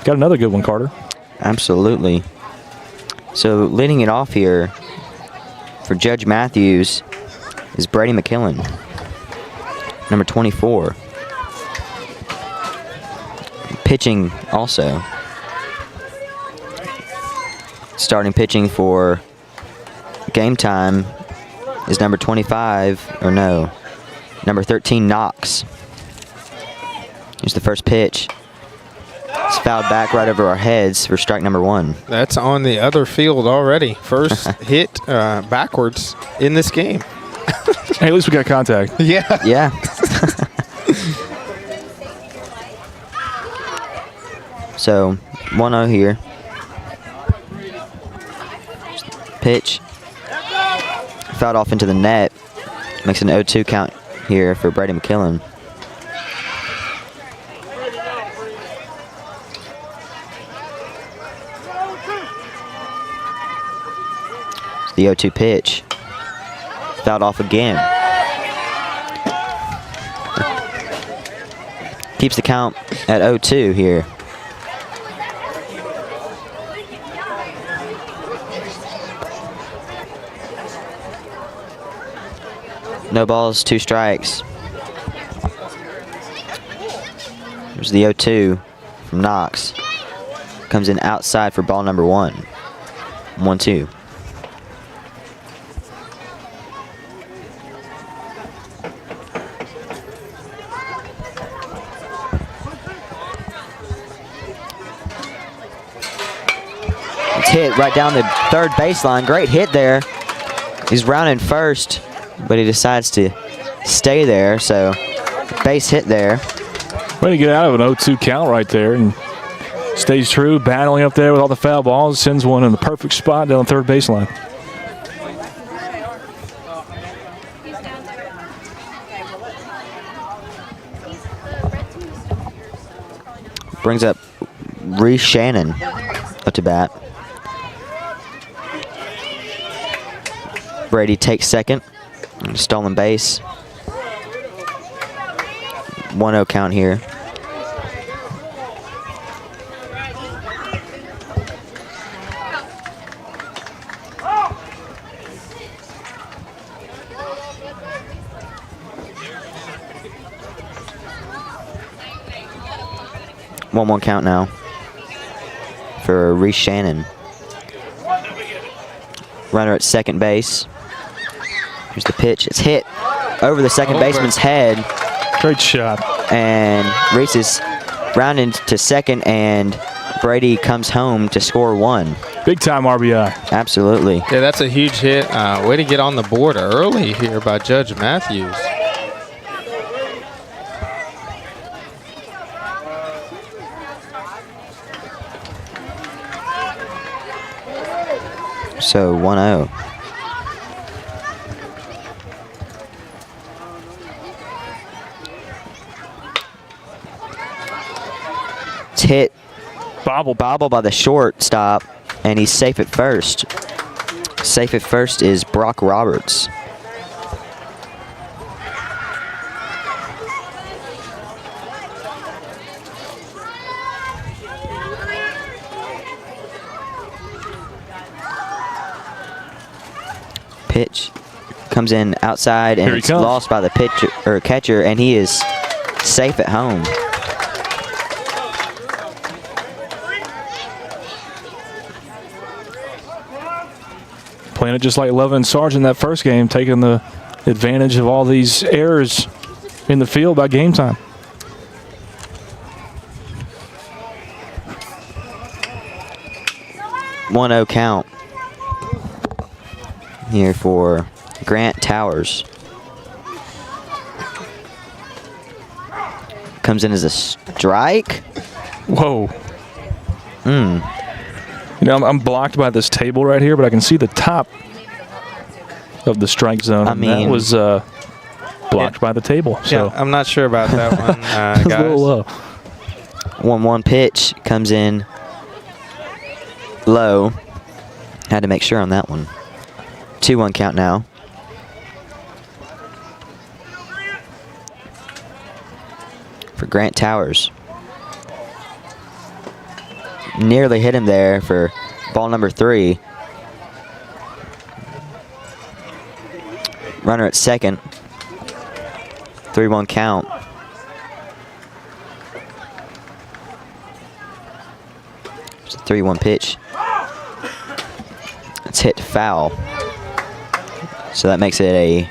got another good one, Carter. Absolutely. So leading it off here for Judge Matthews is Brady McKillen, number 24. Pitching also. Starting pitching for Game Time is number 25, or no, number 13, Knox. Here's the first pitch. It's fouled back right over our heads for strike number 1. That's on the other field already. First hit backwards in this game. Hey, at least we got contact. Yeah. Yeah. So 1-0 here. Pitch. Fouled off into the net. Makes an 0-2 count here for Brady McKillen. The 0-2 pitch. Fouled off again. Keeps the count at 0-2 here. No balls, 2 strikes. There's the 0-2 from Knox. Comes in outside for ball number 1. 1-2. It's hit right down the third baseline. Great hit there. He's rounding first, but he decides to stay there, so base hit there. Way to get out of an 0-2 count right there, and stays true, battling up there with all the foul balls, sends one in the perfect spot down the third baseline. Brings up Reese Shannon up to bat. Brady takes second. Stolen base. 1-0 count here. One count now for Reese Shannon. Runner at second base. Here's the pitch. It's hit over the second baseman's head. Great shot. And Reese is rounding to second, and Brady comes home to score 1. Big time RBI. Absolutely. Yeah, that's a huge hit. Way to get on the board early here by Judge Matthews. So 1-0. It's hit. Bobble by the shortstop, and he's safe at first. Safe at first is Brock Roberts. Pitch comes in outside, and it's lost by the pitcher or catcher, and he is safe at home. Playing it just like Leva and Sargent that first game, taking the advantage of all these errors in the field by game time. One 0 count here for Grant Towers. Comes in as a strike. Whoa. You know, I'm blocked by this table right here, but I can see the top of the strike zone. I mean, that was blocked by the table. So Yeah, I'm not sure about that one, It's a guys. little low. 1-1 pitch comes in low. Had to make sure on that one. 2-1 count now. For Grant Towers. Nearly hit him there for ball number 3. Runner at second. 3-1 count. It's a 3-1 pitch. It's hit foul. So that makes it a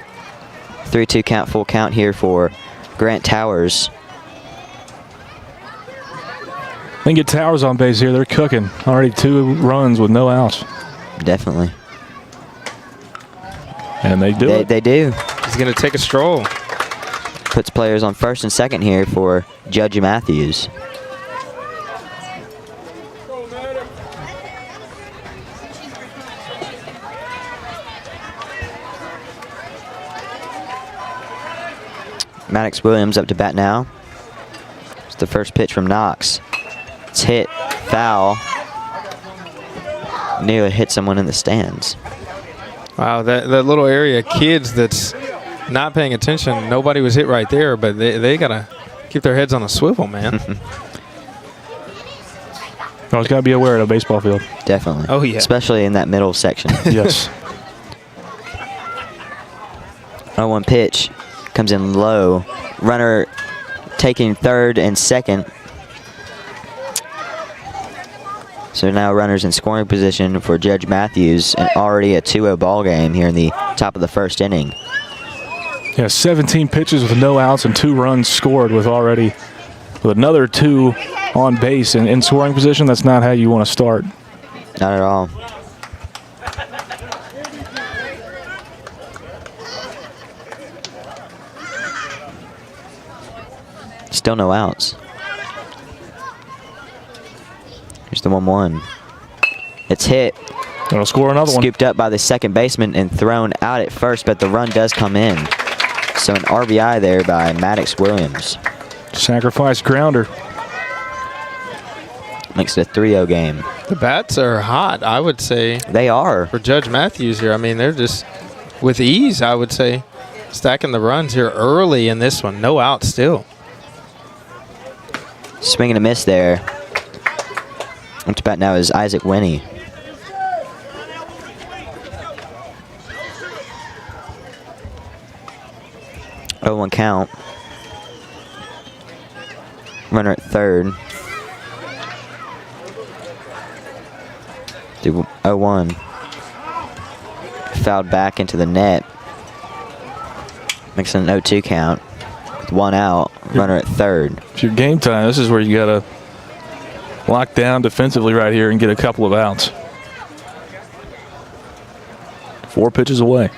3-2 count, full count here for Grant Towers. They can get Towers on base here. They're cooking. Already 2 runs with no outs. Definitely. And they do it. They do. He's going to take a stroll. Puts players on first and second here for Judge Matthews. Maddox Williams up to bat now. It's the first pitch from Knox. It's hit, foul. Nearly hit someone in the stands. Wow, that little area, kids that's not paying attention, nobody was hit right there, but they got to keep their heads on a swivel, man. Always got to be aware of a baseball field. Definitely. Oh, yeah. Especially in that middle section. Yes. 0-1 pitch comes in low. Runner taking third and second. So now runners in scoring position for Judge Matthews, and already a 2-0 ball game here in the top of the first inning. Yeah, 17 pitches with no outs and 2 runs scored with another 2 on base and in scoring position. That's not how you want to start. Not at all. Still no outs. Here's the 1-1. It's hit. It'll score another one. Scooped up by the second baseman and thrown out at first, but the run does come in. So an RBI there by Maddox Williams. Sacrifice grounder. Makes it a 3-0 game. The bats are hot, I would say. They are. For Judge Matthews here. I mean, they're just with ease, I would say. Stacking the runs here early in this one. No out still. Swing and a miss there. Up to bat now is Isaac Winnie. Oh, 1 count. Runner at third. 0-1. Fouled back into the net. Makes it an 0-2 count. With 1 out. Runner at third. It's your game time. This is where you got to lock down defensively right here and get a couple of outs. 4 pitches away.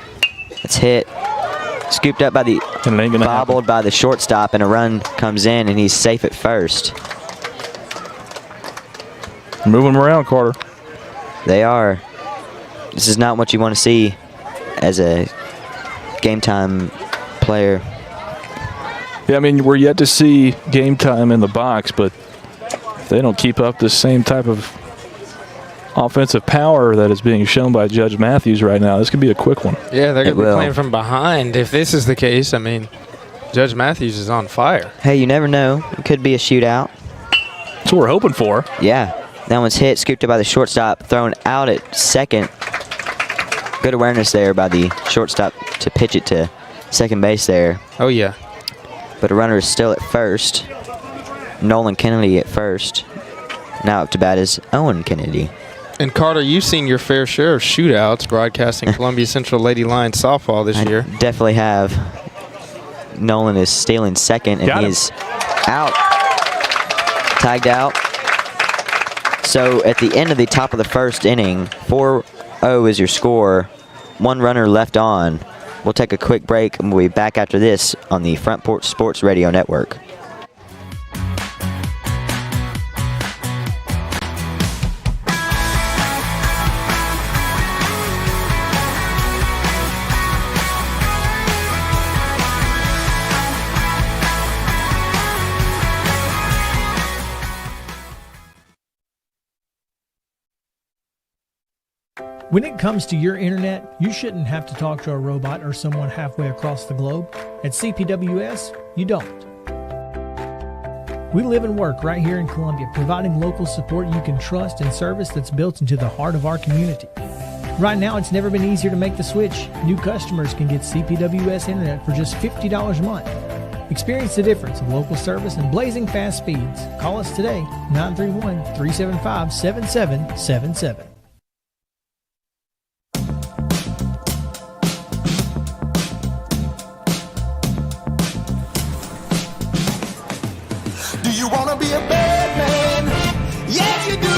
It's hit. Scooped up by the bobbled by the shortstop, and a run comes in, and he's safe at first. Moving them around, Carter. They are. This is not what you want to see as a game time player. Yeah, I mean, we're yet to see game time in the box, but if they don't keep up the same type of offensive power that is being shown by Judge Matthews right now, this could be a quick one. Yeah, they're going to be playing from behind. If this is the case, I mean, Judge Matthews is on fire. Hey, you never know. It could be a shootout. That's what we're hoping for. Yeah. That one's hit, scooped up by the shortstop, thrown out at second. Good awareness there by the shortstop to pitch it to second base there. Oh, yeah. But a runner is still at first. Nolan Kennedy at first. Now up to bat is Owen Kennedy. And Carter, you've seen your fair share of shootouts broadcasting Columbia Central Lady Lions softball this year. Definitely have. Nolan is stealing second, and he's out. Tagged out. So at the end of the top of the first inning, 4-0 is your score. 1 runner left on. We'll take a quick break, and we'll be back after this on the Front Porch Sports Radio Network. When it comes to your internet, you shouldn't have to talk to a robot or someone halfway across the globe. At CPWS, you don't. We live and work right here in Columbia, providing local support you can trust and service that's built into the heart of our community. Right now, it's never been easier to make the switch. New customers can get CPWS internet for just $50 a month. Experience the difference of local service and blazing fast speeds. Call us today, 931-375-7777. Do you wanna be a bad man? Yes, you do.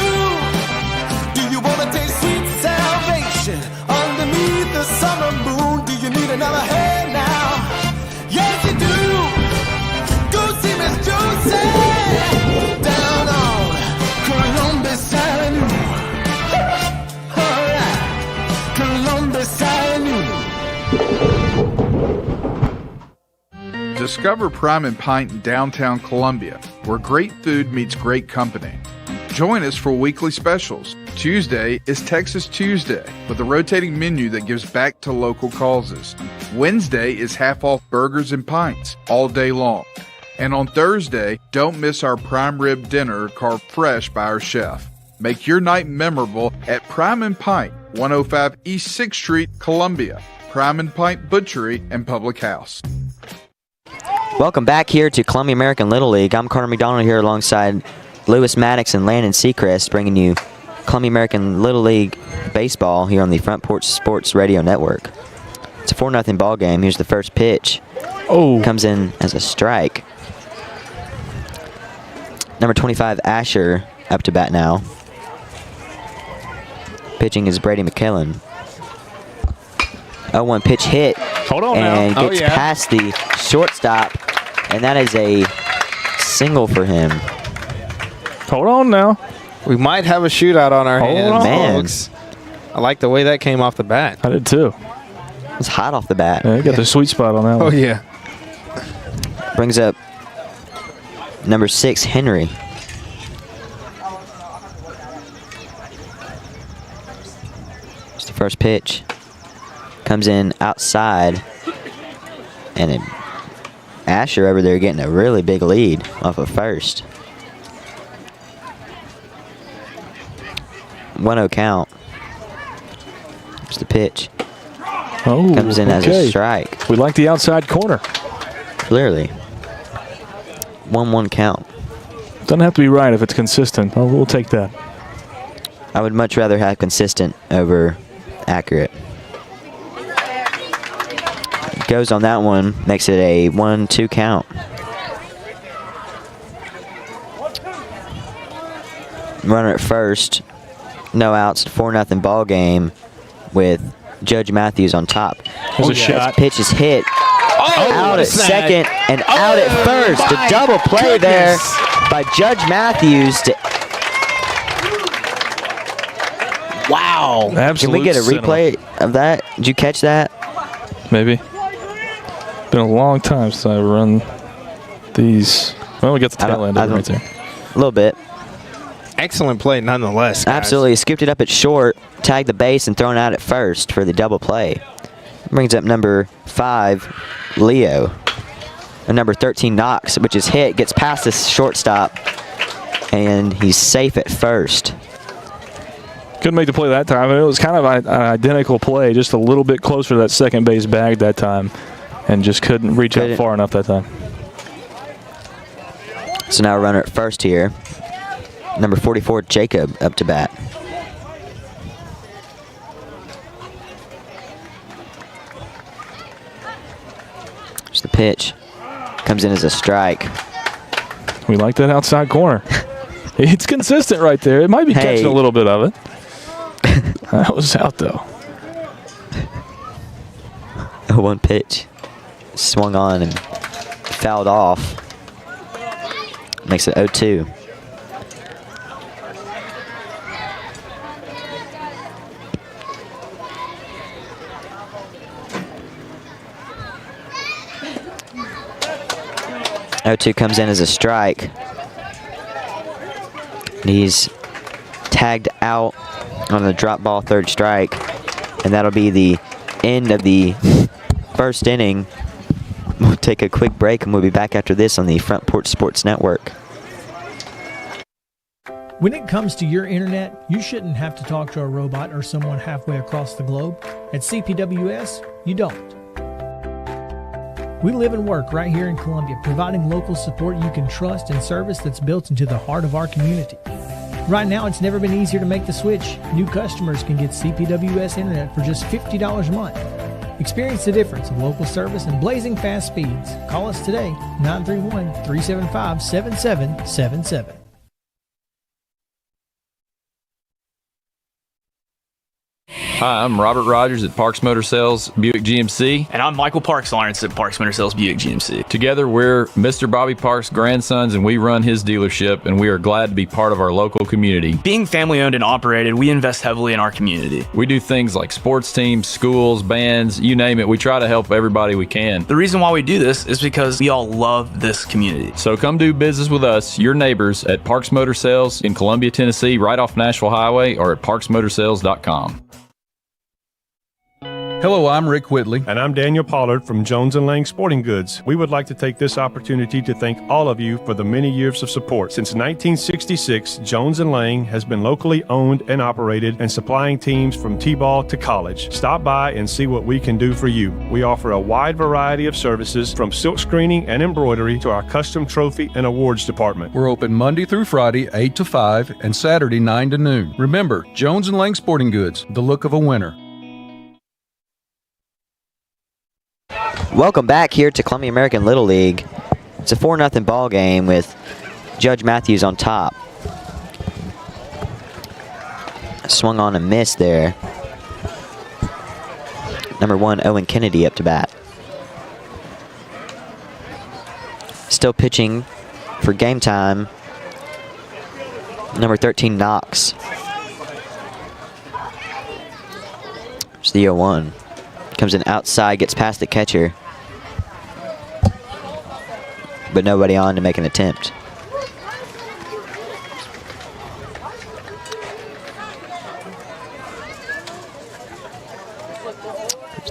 Do you wanna taste sweet salvation underneath the summer moon? Do you need another hand now? Yes, you do. Go see Miss Josie down on Columbus Avenue. All right, Columbus Avenue. Discover Prime and Pint in downtown Columbia, where great food meets great company. Join us for weekly specials. Tuesday is Texas Tuesday, with a rotating menu that gives back to local causes. Wednesday is half-off burgers and pints all day long. And on Thursday, don't miss our prime rib dinner carved fresh by our chef. Make your night memorable at Prime and Pint, 105 East 6th Street, Columbia. Prime and Pint Butchery and Public House. Welcome back here to Columbia American Little League. I'm Carter McDonald here alongside Lewis Maddox and Landon Seacrest, bringing you Columbia American Little League baseball here on the Front Porch Sports Radio Network. It's a 4-0 ball game. Here's the first pitch. Oh, comes in as a strike. Number 25, Asher, up to bat now. Pitching is Brady McKillen. 0-1 pitch hit. Hold on and now. gets past the shortstop, and that is a single for him. Hold on now. We might have a shootout on our hands, man. folks. I like the way that came off the bat. I did too. It's hot off the bat. Yeah, you got the sweet spot on that one. Oh, yeah. Brings up number 6, Henry. It's the first pitch. Comes in outside, and Asher over there getting a really big lead off of first. 1-0 count. Here's the pitch. Oh, comes in as a strike. We like the outside corner. Clearly. 1-1 count. Doesn't have to be right if it's consistent. Oh, we'll take that. I would much rather have consistent over accurate. Goes on that one, makes it a 1-2 count. Runner at first, no outs, 4-0 ball game with Judge Matthews on top. There's a shot. Pitch is hit. Out at second and out at first. A double play there by Judge Matthews. Wow. Absolute Can we get a replay of that? Did you catch that? Maybe. Been a long time since I run these. Well, we got the tail end of it right there. A little bit. Excellent play nonetheless, guys. Absolutely. Scooped it up at short, tagged the base, and thrown out at first for the double play. Brings up number 5, Leo. And number 13, Knox, which is hit, gets past the shortstop, and he's safe at first. Couldn't make the play that time. It was kind of an identical play, just a little bit closer to that second base bag that time, and just couldn't reach out far enough that time. So now a runner at first here. Number 44, Jacob, up to bat. The pitch comes in as a strike. We like that outside corner. It's consistent right there. It might be catching a little bit of it. That was out, though. 0-1 pitch. Swung on and fouled off. Makes it 0-2. O2 comes in as a strike. And he's tagged out on the drop ball, third strike. And that'll be the end of the first inning. We'll take a quick break and we'll be back after this on the Front Porch Sports Network. When it comes to your internet, you shouldn't have to talk to a robot or someone halfway across the globe. At CPWS, you don't. We live and work right here in Columbia, providing local support you can trust and service that's built into the heart of our community. Right now, it's never been easier to make the switch. New customers can get CPWS Internet for just $50 a month. Experience the difference of local service and blazing fast speeds. Call us today, 931-375-7777. Hi, I'm Robert Rogers at Parks Motor Sales Buick GMC. And I'm Michael Parks Lawrence at Parks Motor Sales Buick GMC. Together, we're Mr. Bobby Parks' grandsons, and we run his dealership, and we are glad to be part of our local community. Being family owned and operated, we invest heavily in our community. We do things like sports teams, schools, bands, you name it. We try to help everybody we can. The reason why we do this is because we all love this community. So come do business with us, your neighbors, at Parks Motor Sales in Columbia, Tennessee, right off Nashville Highway, or at parksmotorsales.com. Hello, I'm Rick Whitley. And I'm Daniel Pollard from Jones & Lang Sporting Goods. We would like to take this opportunity to thank all of you for the many years of support. Since 1966, Jones & Lang has been locally owned and operated and supplying teams from T-ball to college. Stop by and see what we can do for you. We offer a wide variety of services from silk screening and embroidery to our custom trophy and awards department. We're open Monday through Friday, 8 to 5, and Saturday, 9 to noon. Remember, Jones & Lang Sporting Goods, the look of a winner. Welcome back here to Columbia American Little League. It's a 4-0 ball game with Judge Matthews on top. Swung on a miss there. Number 1, Owen Kennedy up to bat. Still pitching for game time. Number 13, Knox. It's the 0-1. Comes in outside, gets past the catcher. But nobody on to make an attempt.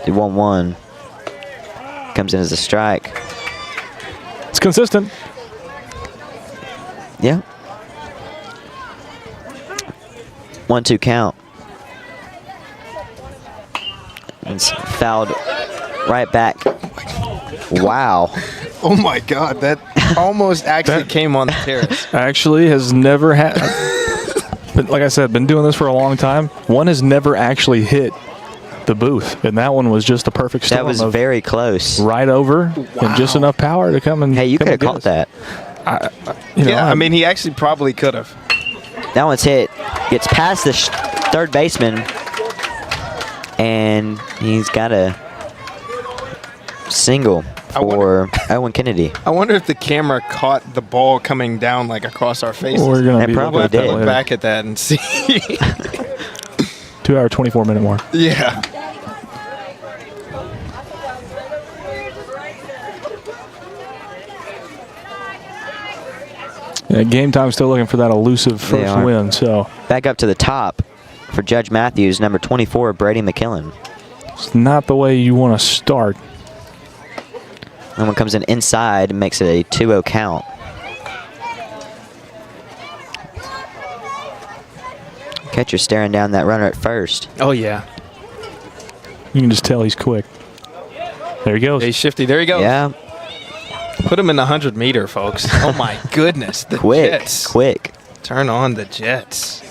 The 1-1 comes in as a strike. It's consistent. Yeah. 1-2 count. It's fouled right back. Wow. Oh my God, that almost actually came on the terrace. Actually has never had, but like I said, been doing this for a long time. One has never actually hit the booth, and that one was just a perfect storm. That was very close. Right over, and just enough power to come and. Hey, you could have caught that. I mean, he actually probably could have. That one's hit. Gets past the third baseman, and he's got a single for Owen Kennedy. I wonder if the camera caught the ball coming down like across our faces. We're gonna probably have to look back at that and see. 2 hour, 24-minute mark. Yeah. Game time still looking for that elusive first win. So back up to the top for Judge Matthews, number 24, Brady McKillen. It's not the way you want to start. And one comes in inside and makes it a 2-0 count. Catcher staring down that runner at first. Oh, yeah. You can just tell he's quick. There he goes. He's shifty. There he goes. Yeah. Put him in the 100-meter, folks. Oh, my goodness. The quick, Jets. quick. Turn on the Jets.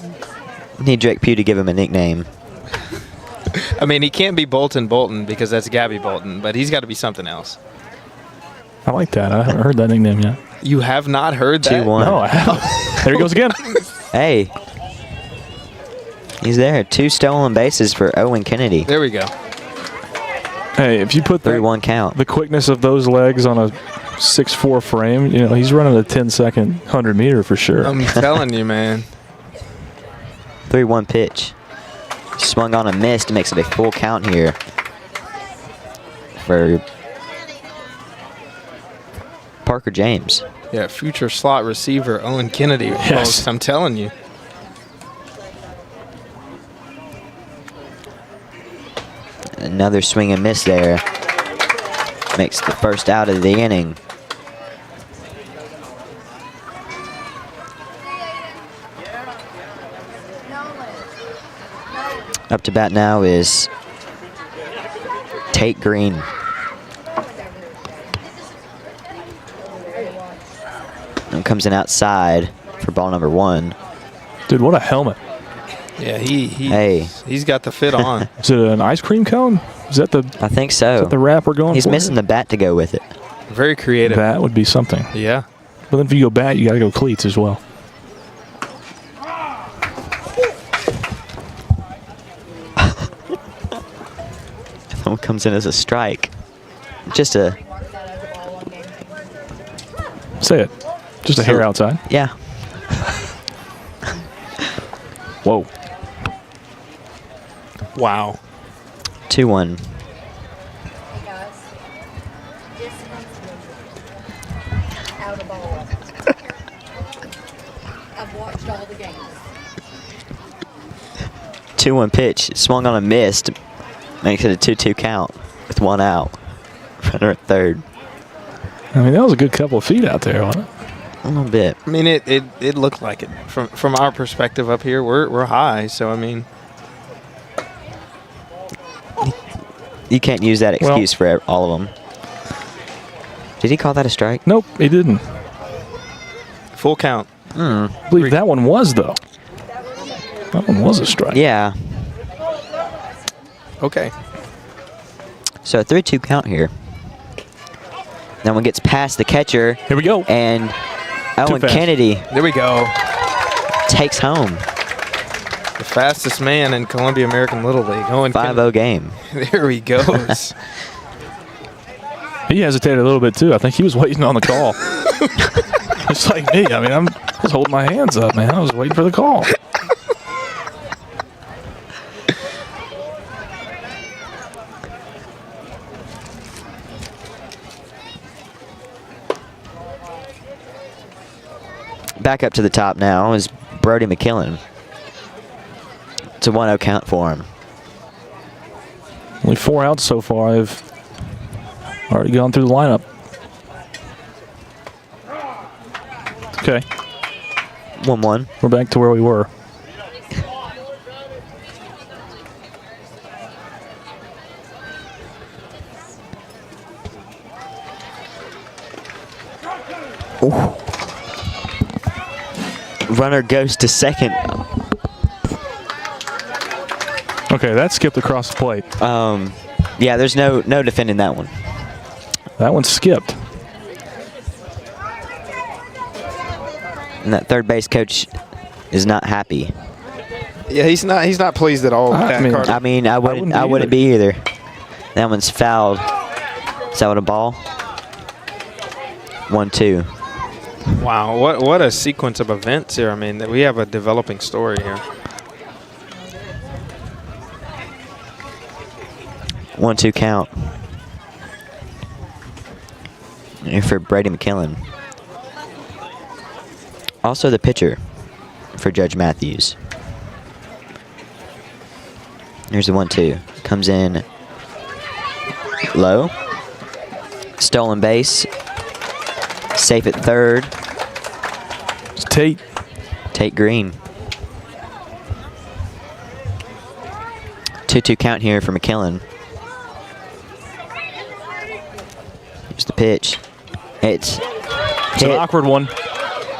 Need Drake Pugh to give him a nickname. I mean, he can't be Bolton because that's Gabby Bolton, but he's got to be something else. I like that. I haven't heard that nickname yet. You have not heard that? 2-1. No, I haven't. There he goes again. Hey. He's there. 2 stolen bases for Owen Kennedy. There we go. Hey, if you put 3-1 count. the quickness of those legs on a 6'4" frame, you know, he's running a 10-second 100-meter for sure. I'm telling you, man. 3-1 pitch. Swung on a miss, makes it a full count here for Parker James. Yeah, future slot receiver Owen Kennedy. Yes. Folks, I'm telling you. Another swing and miss there. Makes the first out of the inning. Up to bat now is Tate Green. And comes in outside for ball number 1. Dude, what a helmet. Yeah, he's got the fit on. Is it an ice cream cone? Is that the? I think so. Is that the wrap we're going He's for? missing the bat to go with it. Very creative. That would be something. Yeah. But then if you go bat, you got to go cleats as well. That one comes in as a strike. Just a... Say it. Just a hair outside. Yeah. Whoa. Wow. 2-1. I've watched all the games. 2-1 pitch. Swung on a missed. Makes it a 2-2 count with 1 out. Runner at third. I mean, that was a good couple of feet out there, wasn't it? A little bit. I mean, it looked like it. From our perspective up here, we're high, so I mean. You can't use that excuse for all of them. Did he call that a strike? Nope, he didn't. Full count. I believe that one was, though. That one was a strike. Yeah. Okay. So a 3-2 count here. That one gets past the catcher. Here we go. And Owen Kennedy. There we go. Takes home. The fastest man in Columbia American Little League. Owen 5-0 game. There he goes. He hesitated a little bit, too. I think he was waiting on the call. Just like me. I mean, I was holding my hands up, man. I was waiting for the call. Back up to the top now is Brody McKillen. It's a 1-0 count for him. Only 4 outs so far. I've already gone through the lineup. Okay. 1-1. We're back to where we were. Ooh. Runner goes to second. Okay, that skipped across the plate. Yeah, there's no defending that one. That one skipped. And that third base coach is not happy. Yeah, he's not pleased at all with that card. I wouldn't be either. That one's fouled. Is that what a ball? 1-2. Wow, what a sequence of events here. I mean, we have a developing story here. 1-2 count. And for Brady McKillen. Also the pitcher for Judge Matthews. Here's the 1-2. Comes in low. Stolen base. Safe at third. It's Tate. Tate Green. 2-2 count here for McKillen. Here's the pitch. It's an awkward one.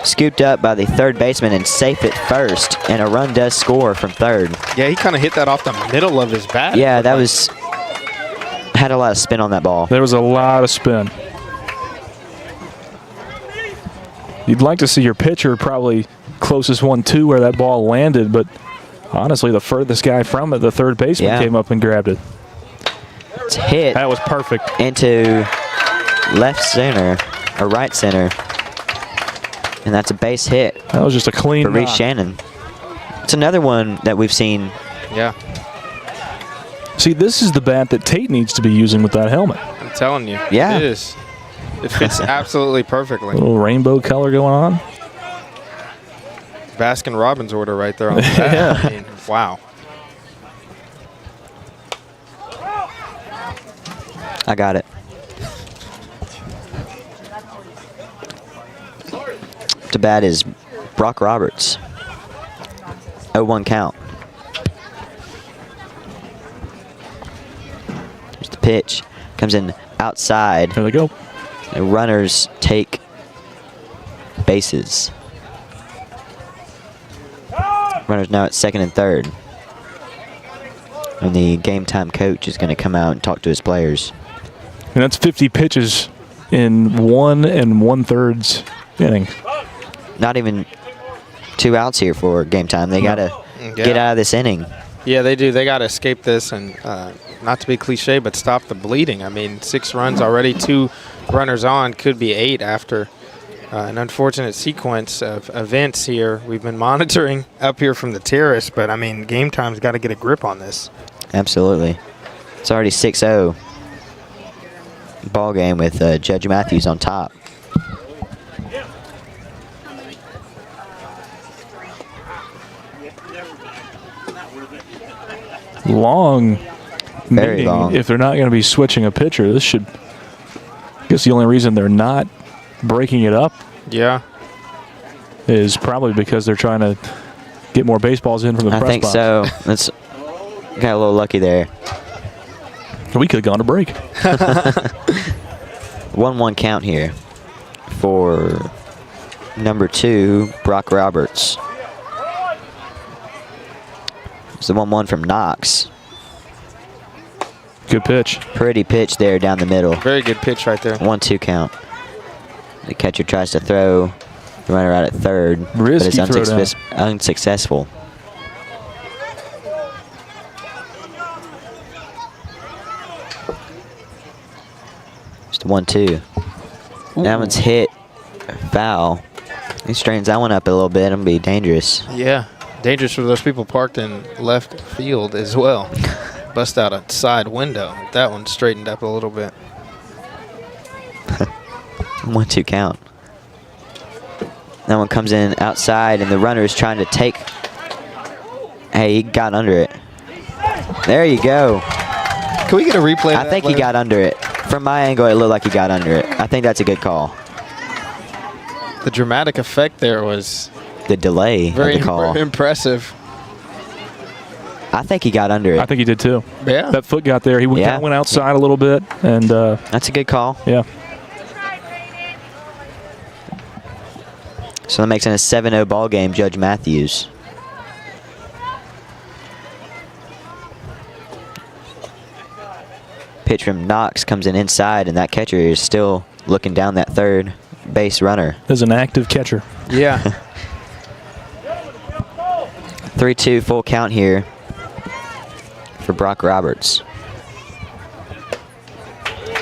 Scooped up by the third baseman and safe at first. And a run does score from third. Yeah, he kind of hit that off the middle of his bat. Yeah, that was... Had a lot of spin on that ball. There was a lot of spin. You'd like to see your pitcher probably closest one to where that ball landed, but honestly, the furthest guy from it, the third baseman, came up and grabbed it. It's hit. That was perfect. Into left center, or right center. And that's a base hit. That was just a clean for Reese knock. Shannon. It's another one that we've seen. Yeah. See, this is the bat that Tate needs to be using with that helmet. I'm telling you. Yeah. It is. It fits absolutely perfectly. Little rainbow color going on. Baskin Robbins order right there on the bat. Yeah. I mean, wow. I got it. To bat is Brock Roberts. 0-1 count. Here's the pitch. Comes in outside. There they go. The runners take bases. Runners now at second and third. And the game time coach is going to come out and talk to his players. And that's 50 pitches in 1 1/3 inning. Not even 2 outs here for game time. They got to get out of this inning. Yeah, they do. They got to escape this and, not to be cliche, but stop the bleeding. I mean, 6 runs already, 2 runners on, could be 8 after an unfortunate sequence of events here. We've been monitoring up here from the terrace, but, I mean, game time's got to get a grip on this. Absolutely. It's already 6-0 ball game with Judge Matthews on top. Long. Very meeting. long. If they're not going to be switching a pitcher, this should. I guess the only reason they're not breaking it up. Yeah. Is probably because they're trying to get more baseballs in from the I press think box. so. That's got a little lucky there. We could have gone to break. 1-1 count here for number 2, Brock Roberts. It's the 1-1 from Knox. Good pitch. Pretty pitch there down the middle. Very good pitch right there. 1-2 count. The catcher tries to throw the runner out at third, Risky but throw down. it's unsuccessful. Just 1-2. That one's hit. Foul. He straightens that one up a little bit. It'll be dangerous. Yeah. Dangerous for those people parked in left field as well. Bust out a side window. That one straightened up a little bit. 1-2 count. That one comes in outside, and the runner is trying to take. Hey, he got under it. There you go. Can we get a replay of I that, think he Larry? got under it. From my angle, it looked like he got under it. I think that's a good call. The dramatic effect there was The delay very of the call. impressive. I think he got under it. I think he did too. Yeah. That foot got there. He kind of went outside a little bit, and that's a good call. Yeah. So that makes it a 7-0 ball game, Judge Matthews. Pitch from Knox comes in inside, and that catcher is still looking down that third base runner. There's an active catcher. Yeah. 3-2 full count here for Brock Roberts.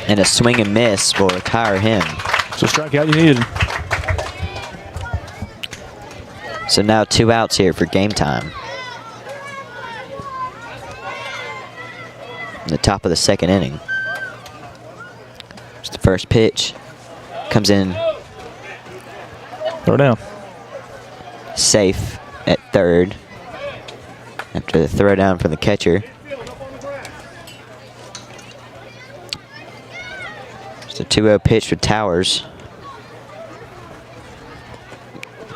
And a swing and miss will retire him. So strikeout you needed. So now 2 outs here for game time. In the top of the second inning. It's the first pitch. Comes in. Throw down. Safe at third. After the throw down from the catcher. It's a 2-0 pitch for Towers.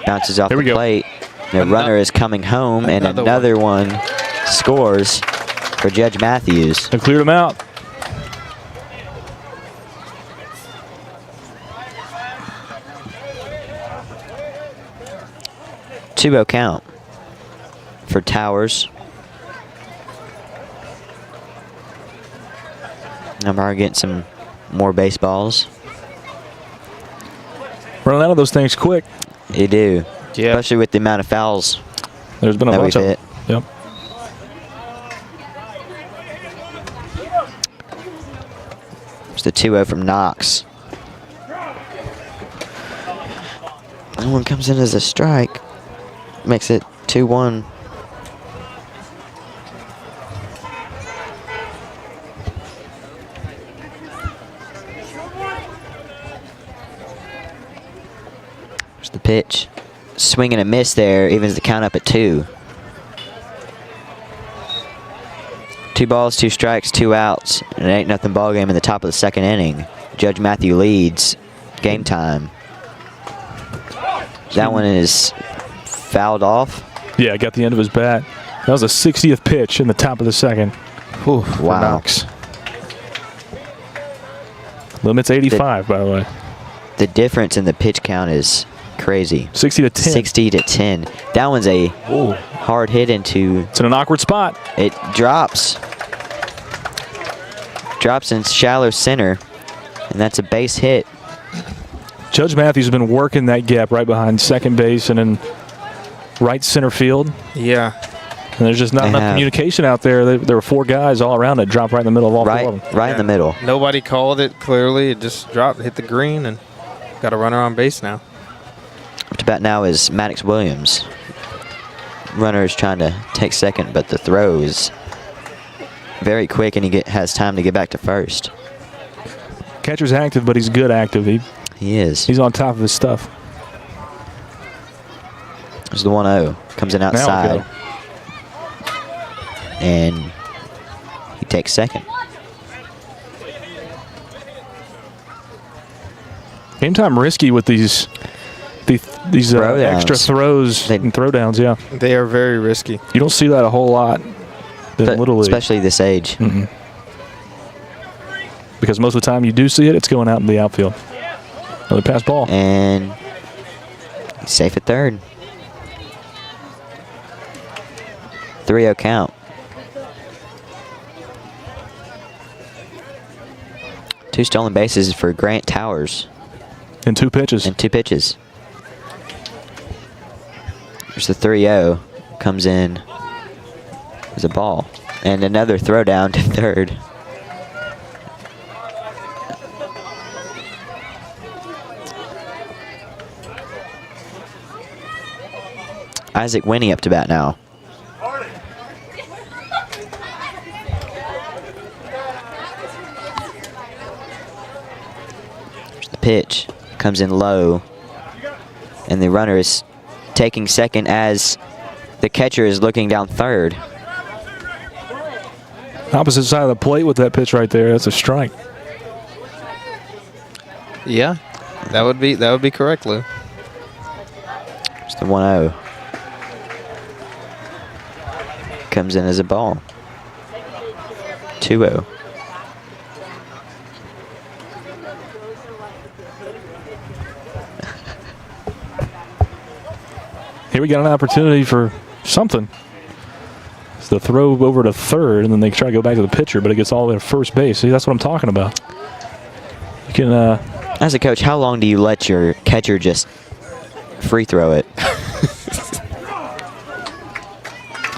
Bounces off the plate. The runner is coming home, and another one scores for Judge Matthews. They cleared him out. Two-0 count for Towers. Now we're getting some more baseballs. Running out of those things quick. You do. Yeah. Especially with the amount of fouls. There's been a that bunch we've of hit. Yep. It's the 2-0 from Knox. That one comes in as a strike. Makes it 2-1. There's the pitch. Swing and a miss there, evens the count up at 2. 2 balls, 2 strikes, 2 outs. An 8-0 ball game in the top of the second inning. Judge Matthew leads. Game time. That one is fouled off. Yeah, got the end of his bat. That was a 60th pitch in the top of the second. Whew, for Wow. Knox. Limit's 85, by the way. The difference in the pitch count is crazy. 60 to 10. 60 to 10. That one's a hard hit into... It's in an awkward spot. It drops. Drops in shallow center. And that's a base hit. Judge Matthews has been working that gap right behind second base and in right center field. Yeah. And there's just not enough communication out there. There were 4 guys all around it, dropped right in the middle of all 4 of them. Right in the middle. Nobody called it clearly. It just dropped, hit the green, and got a runner on base now. Up to bat now is Maddox Williams. Runner is trying to take second, but the throw is very quick, and he has time to get back to first. Catcher's active, but he's good active. He is. He's on top of his stuff. There's the 1-0. Comes in outside. And he takes second. Game time risky with these extra throws and throwdowns, yeah. They are very risky. You don't see that a whole lot in Little League. Especially this age. Mm-hmm. Because most of the time you do see it, it's going out in the outfield. Another pass ball. And he's safe at third. 3-0 count. 2 stolen bases for Grant Towers. In 2 pitches. In 2 pitches. There's the 3-0. Comes in as a ball. And another throw down to third. Isaac Winnie up to bat now. There's the pitch. Comes in low. And the runner is taking second as the catcher is looking down third. Opposite side of the plate with that pitch right there. That's a strike. Yeah, that would be correct, Lou. It's the 1-0. Comes in as a ball. 2-0. Here we got an opportunity for something. It's the throw over to third, and then they try to go back to the pitcher, but it gets all the way to first base. See, that's what I'm talking about. You can. As a coach, how long do you let your catcher just free throw it?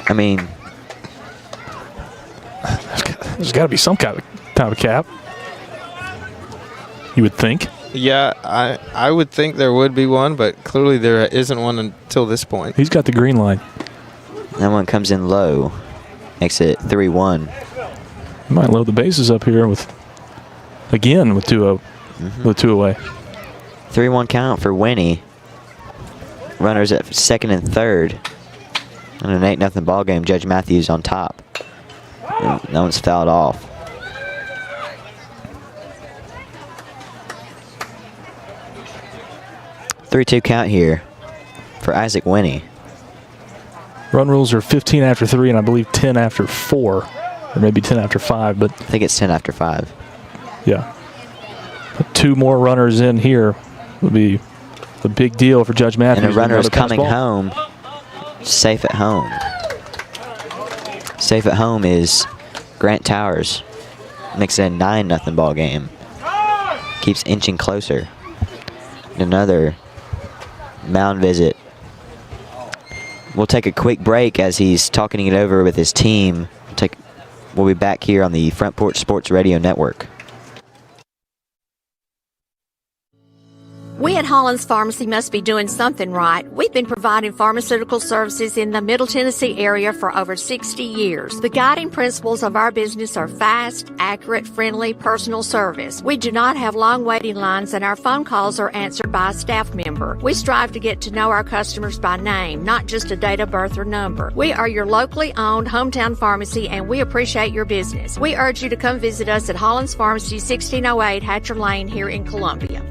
I mean, there's got to be some kind of cap. You would think. Yeah, I would think there would be one, but clearly there isn't one until this point. He's got the green line. That one comes in low. Makes it 3-1. Might load the bases up here with 2-0. With 2 away. 3-1 count for Winnie. Runners at second and third. In an 8-0 ball game, Judge Matthews on top. And that one's fouled off. Three-two count here for Isaac Winnie. Run rules are 15 after 3 and I believe 10 after 4. Or maybe 10 after 5, but I think it's 10 after 5. Yeah. But 2 more runners in here would be a big deal for Judge Matthews. And a runner is coming home. Safe at home. Safe at home is Grant Towers. Makes it a 9-0 ball game. Keeps inching closer. And another mound visit. We'll take a quick break as he's talking it over with his team. We'll be back here on the Front Porch Sports Radio Network. We at Hollins Pharmacy must be doing something right. We've been providing pharmaceutical services in the Middle Tennessee area for over 60 years. The guiding principles of our business are fast, accurate, friendly, personal service. We do not have long waiting lines, and our phone calls are answered by a staff member. We strive to get to know our customers by name, not just a date of birth or number. We are your locally owned hometown pharmacy, and we appreciate your business. We urge you to come visit us at Hollins Pharmacy, 1608 Hatcher Lane here in Columbia.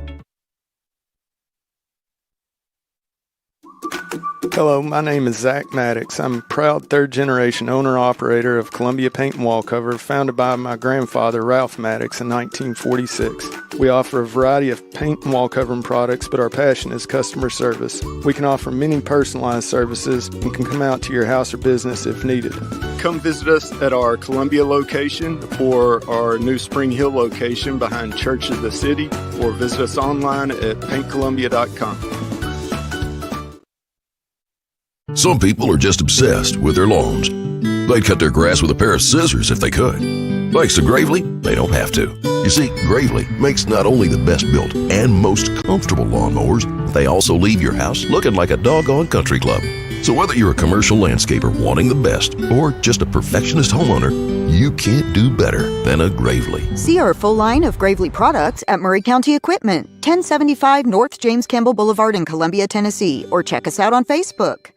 Hello, my name is Zach Maddox. I'm a proud third-generation owner-operator of Columbia Paint and Wall Cover, founded by my grandfather, Ralph Maddox, in 1946. We offer a variety of paint and wall covering products, but our passion is customer service. We can offer many personalized services and can come out to your house or business if needed. Come visit us at our Columbia location or our new Spring Hill location behind Church of the City, or visit us online at paintcolumbia.com. Some people are just obsessed with their lawns. They'd cut their grass with a pair of scissors if they could. Thanks to Gravely, they don't have to. You see, Gravely makes not only the best built and most comfortable lawnmowers, they also leave your house looking like a doggone country club. So whether you're a commercial landscaper wanting the best or just a perfectionist homeowner, you can't do better than a Gravely. See our full line of Gravely products at Murray County Equipment, 1075 North James Campbell Boulevard in Columbia, Tennessee, or check us out on Facebook.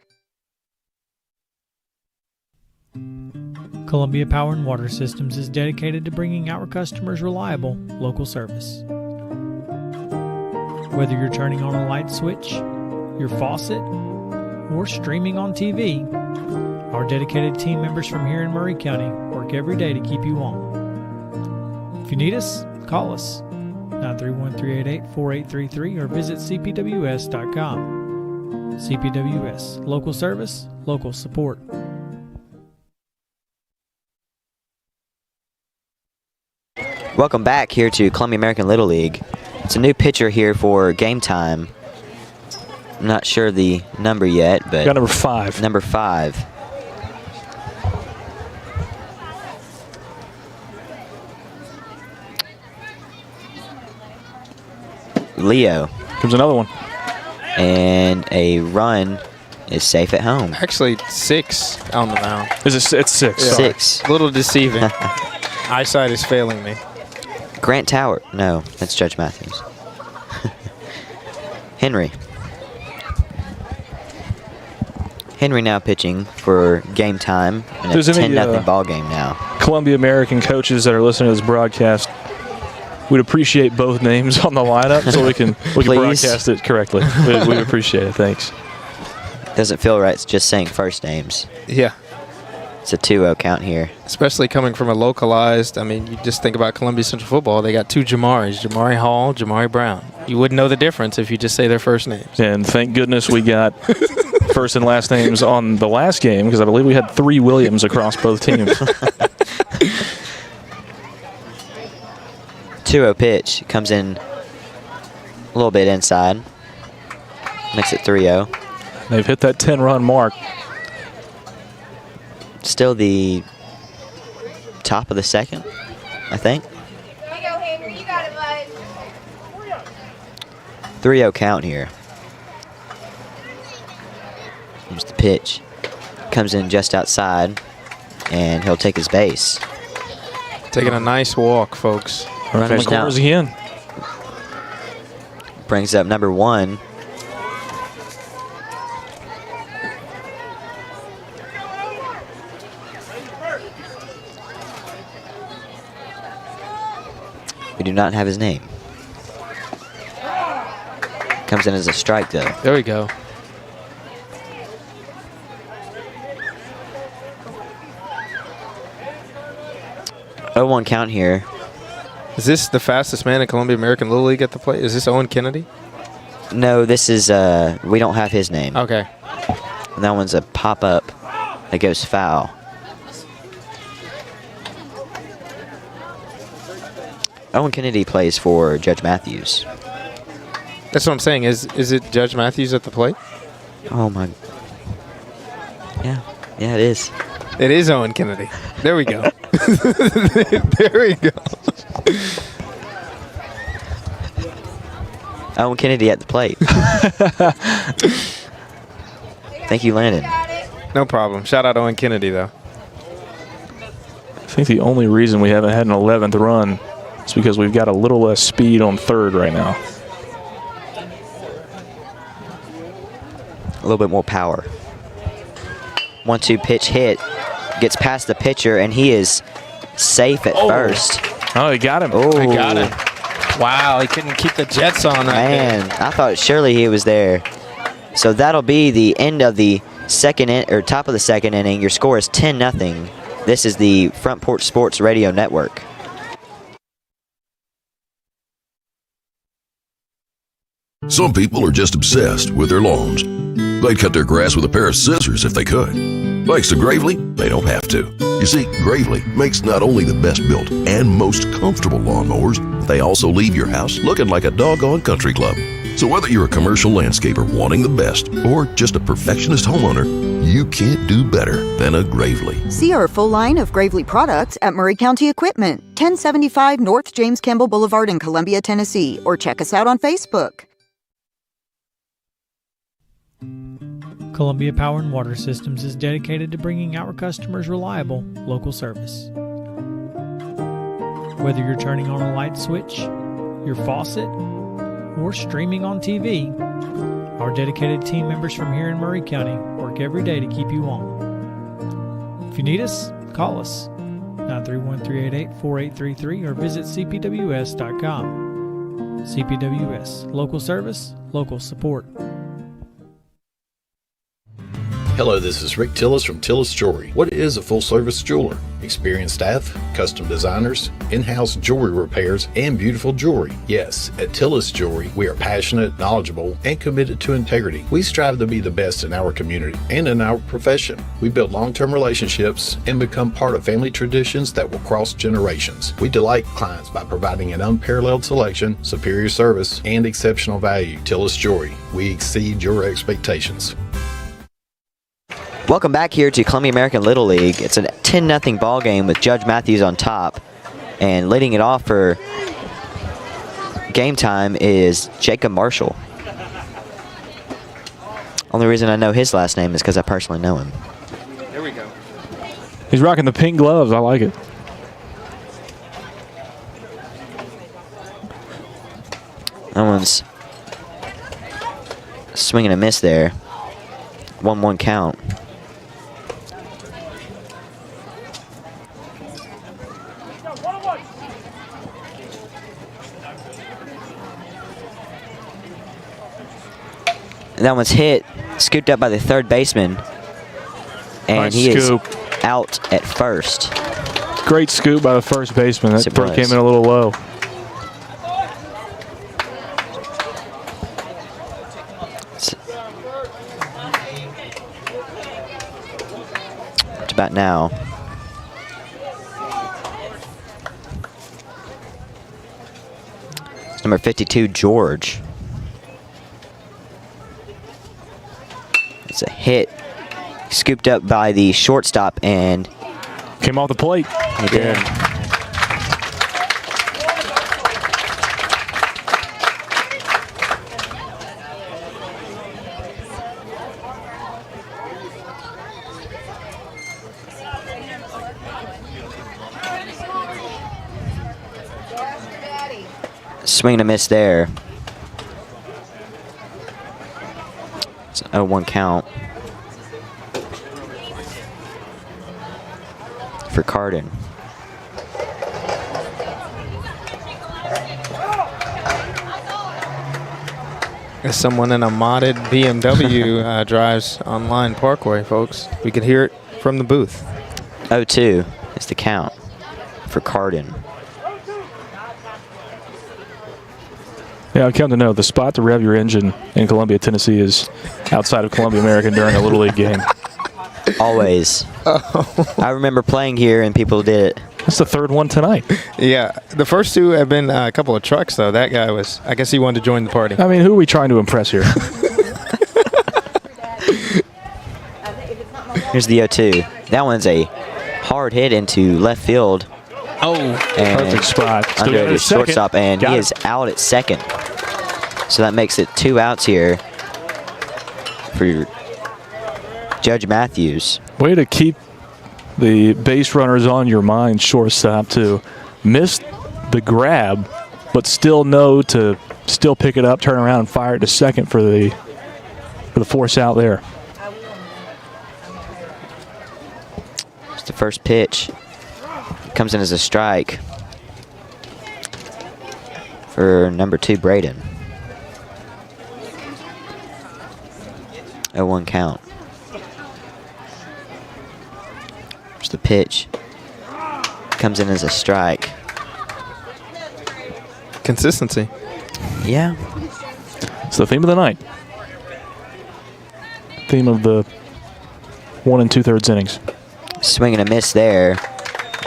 Columbia Power and Water Systems is dedicated to bringing our customers reliable local service. Whether you're turning on a light switch, your faucet, or streaming on TV, our dedicated team members from here in Murray County work every day to keep you on. If you need us, call us 931-388-4833 or visit cpws.com. CPWS, local service, local support. Welcome back here to Columbia American Little League. It's a new pitcher here for game time. I'm not sure the number yet, but got number 5. Number 5. Leo. Comes another one. And a run is safe at home. Actually, 6 on the mound. It's 6. Yeah. 6. A little deceiving. Eyesight is failing me. Grant Tower. No, that's Judge Matthews. Henry. Henry now pitching for game time in a 10-0 ball game now. Columbia American coaches that are listening to this broadcast, we'd appreciate both names on the lineup so we can broadcast it correctly. We'd appreciate it. Thanks. Doesn't feel right just saying first names. Yeah. It's a 2-0 count here. Especially coming from a localized, I mean, you just think about Columbia Central football. They got 2 Jamaris, Jamari Hall, Jamari Brown. You wouldn't know the difference if you just say their first names. And thank goodness we got first and last names on the last game, because I believe we had 3 Williams across both teams. 2-0 pitch. Comes in a little bit inside. Makes it 3-0. They've hit that 10-run mark. Still the top of the second, I think. 3-0 count here. Here's the pitch. Comes in just outside, and he'll take his base. Taking a nice walk, folks. Runners the corners again. Brings up number 1. We do not have his name. Comes in as a strike, though. There we go. Oh, 1 count here. Is this the fastest man in Columbia American Little League at the plate? Is this Owen Kennedy? No, this is, we don't have his name. Okay. And that one's a pop-up that goes foul. Owen Kennedy plays for Judge Matthews. That's what I'm saying. Is it Judge Matthews at the plate? Oh, my. Yeah, it is. It is Owen Kennedy. There we go. There we go. Owen Kennedy at the plate. Thank you, Landon. No problem. Shout out Owen Kennedy, though. I think the only reason we haven't had an 11th run is because we've got a little less speed on third right now. A little bit more power. 1-2 pitch hit. Gets past the pitcher, and he is safe at first. Oh, he got him. Oh, He got him. Wow, he couldn't keep the Jets on right there. Man, I thought surely he was there. So that'll be the end of the top of the second inning. Your score is 10-0. This is the Front Porch Sports Radio Network. Some people are just obsessed with their lawns. They'd cut their grass with a pair of scissors if they could. Thanks to Gravely, they don't have to. You see, Gravely makes not only the best built and most comfortable lawnmowers, they also leave your house looking like a doggone country club. So whether you're a commercial landscaper wanting the best or just a perfectionist homeowner, you can't do better than a Gravely. See our full line of Gravely products at Murray County Equipment, 1075 North James Campbell Boulevard in Columbia, Tennessee, or check us out on Facebook. Columbia Power and Water Systems is dedicated to bringing our customers reliable, local service. Whether you're turning on a light switch, your faucet, or streaming on TV, our dedicated team members from here in Murray County work every day to keep you on. If you need us, call us 931-388-4833 or visit cpws.com. CPWS, local service, local support. Hello, this is Rick Tillis from Tillis Jewelry. What is a full-service jeweler? Experienced staff, custom designers, in-house jewelry repairs, and beautiful jewelry. Yes, at Tillis Jewelry, we are passionate, knowledgeable, and committed to integrity. We strive to be the best in our community and in our profession. We build long-term relationships and become part of family traditions that will cross generations. We delight clients by providing an unparalleled selection, superior service, and exceptional value. Tillis Jewelry, we exceed your expectations. Welcome back here to Columbia American Little League. It's a 10-0 ball game with Judge Matthews on top. And leading it off for game time is Jacob Marshall. Only reason I know his last name is because I personally know him. There we go. He's rocking the pink gloves. I like it. That one's swinging a miss there. 1-1 count. And that one's hit, scooped up by the third baseman. And Nice he scoop. is out at first. Great scoop by the first baseman. Yes, That it throw was. came in a little low. It's about now. It's number 52, George. It's a hit, scooped up by the shortstop, and came off the plate. He did. Swing and a miss there. It's an 0-1 count for Cardin. As someone in a modded BMW drives on Line Parkway, folks, we could hear it from the booth. 0-2 is the count for Cardin. Yeah, I come to know the spot to rev your engine in Columbia, Tennessee is outside of Columbia American during a Little League game. Always. I remember playing here and people did it That's the third one tonight. Yeah, the first two have been a couple of trucks, though. That guy was, I guess he wanted to join the party. I mean, who are we trying to impress here? Here's the 0-2. That one's a hard hit into left field. Oh, and perfect spot. Still Under got it the at second. shortstop, and Got he it. is out at second. So that makes it 2 outs here for Judge Matthews. Way to keep the base runners on your mind, shortstop, to miss the grab, but still know to still pick it up, turn around, and fire it to second for the force out there. It's the first pitch. Comes in as a strike for number 2, Braden. 0-1 count. There's the pitch. Comes in as a strike. Consistency. Yeah. It's the theme of the night. Theme of the 1 2/3 innings. Swing and a miss there.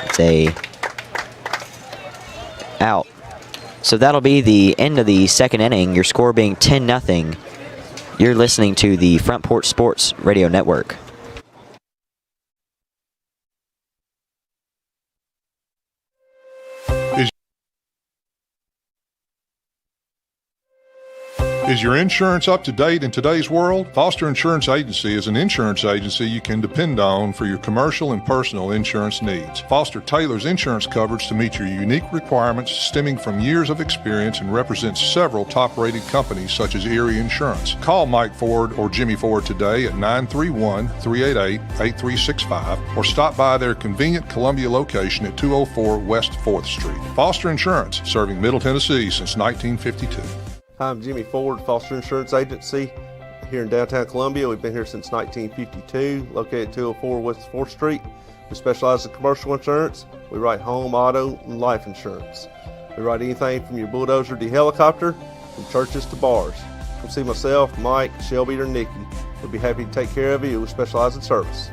It's a out. So that'll be the end of the second inning. Your score being 10-0. You're listening to the Front Porch Sports Radio Network. Is your insurance up to date in today's world? Foster Insurance Agency is an insurance agency you can depend on for your commercial and personal insurance needs. Foster tailors insurance coverage to meet your unique requirements stemming from years of experience and represents several top-rated companies such as Erie Insurance. Call Mike Ford or Jimmy Ford today at 931-388-8365 or stop by their convenient Columbia location at 204 West 4th Street. Foster Insurance, serving Middle Tennessee since 1952. Hi, I'm Jimmy Ford, Foster Insurance Agency here in downtown Columbia. We've been here since 1952, located at 204 West 4th Street. We specialize in commercial insurance. We write home, auto, and life insurance. We write anything from your bulldozer to your helicopter, from churches to bars. Come see myself, Mike, Shelby, or Nikki. We'll be happy to take care of you. We specialize in service.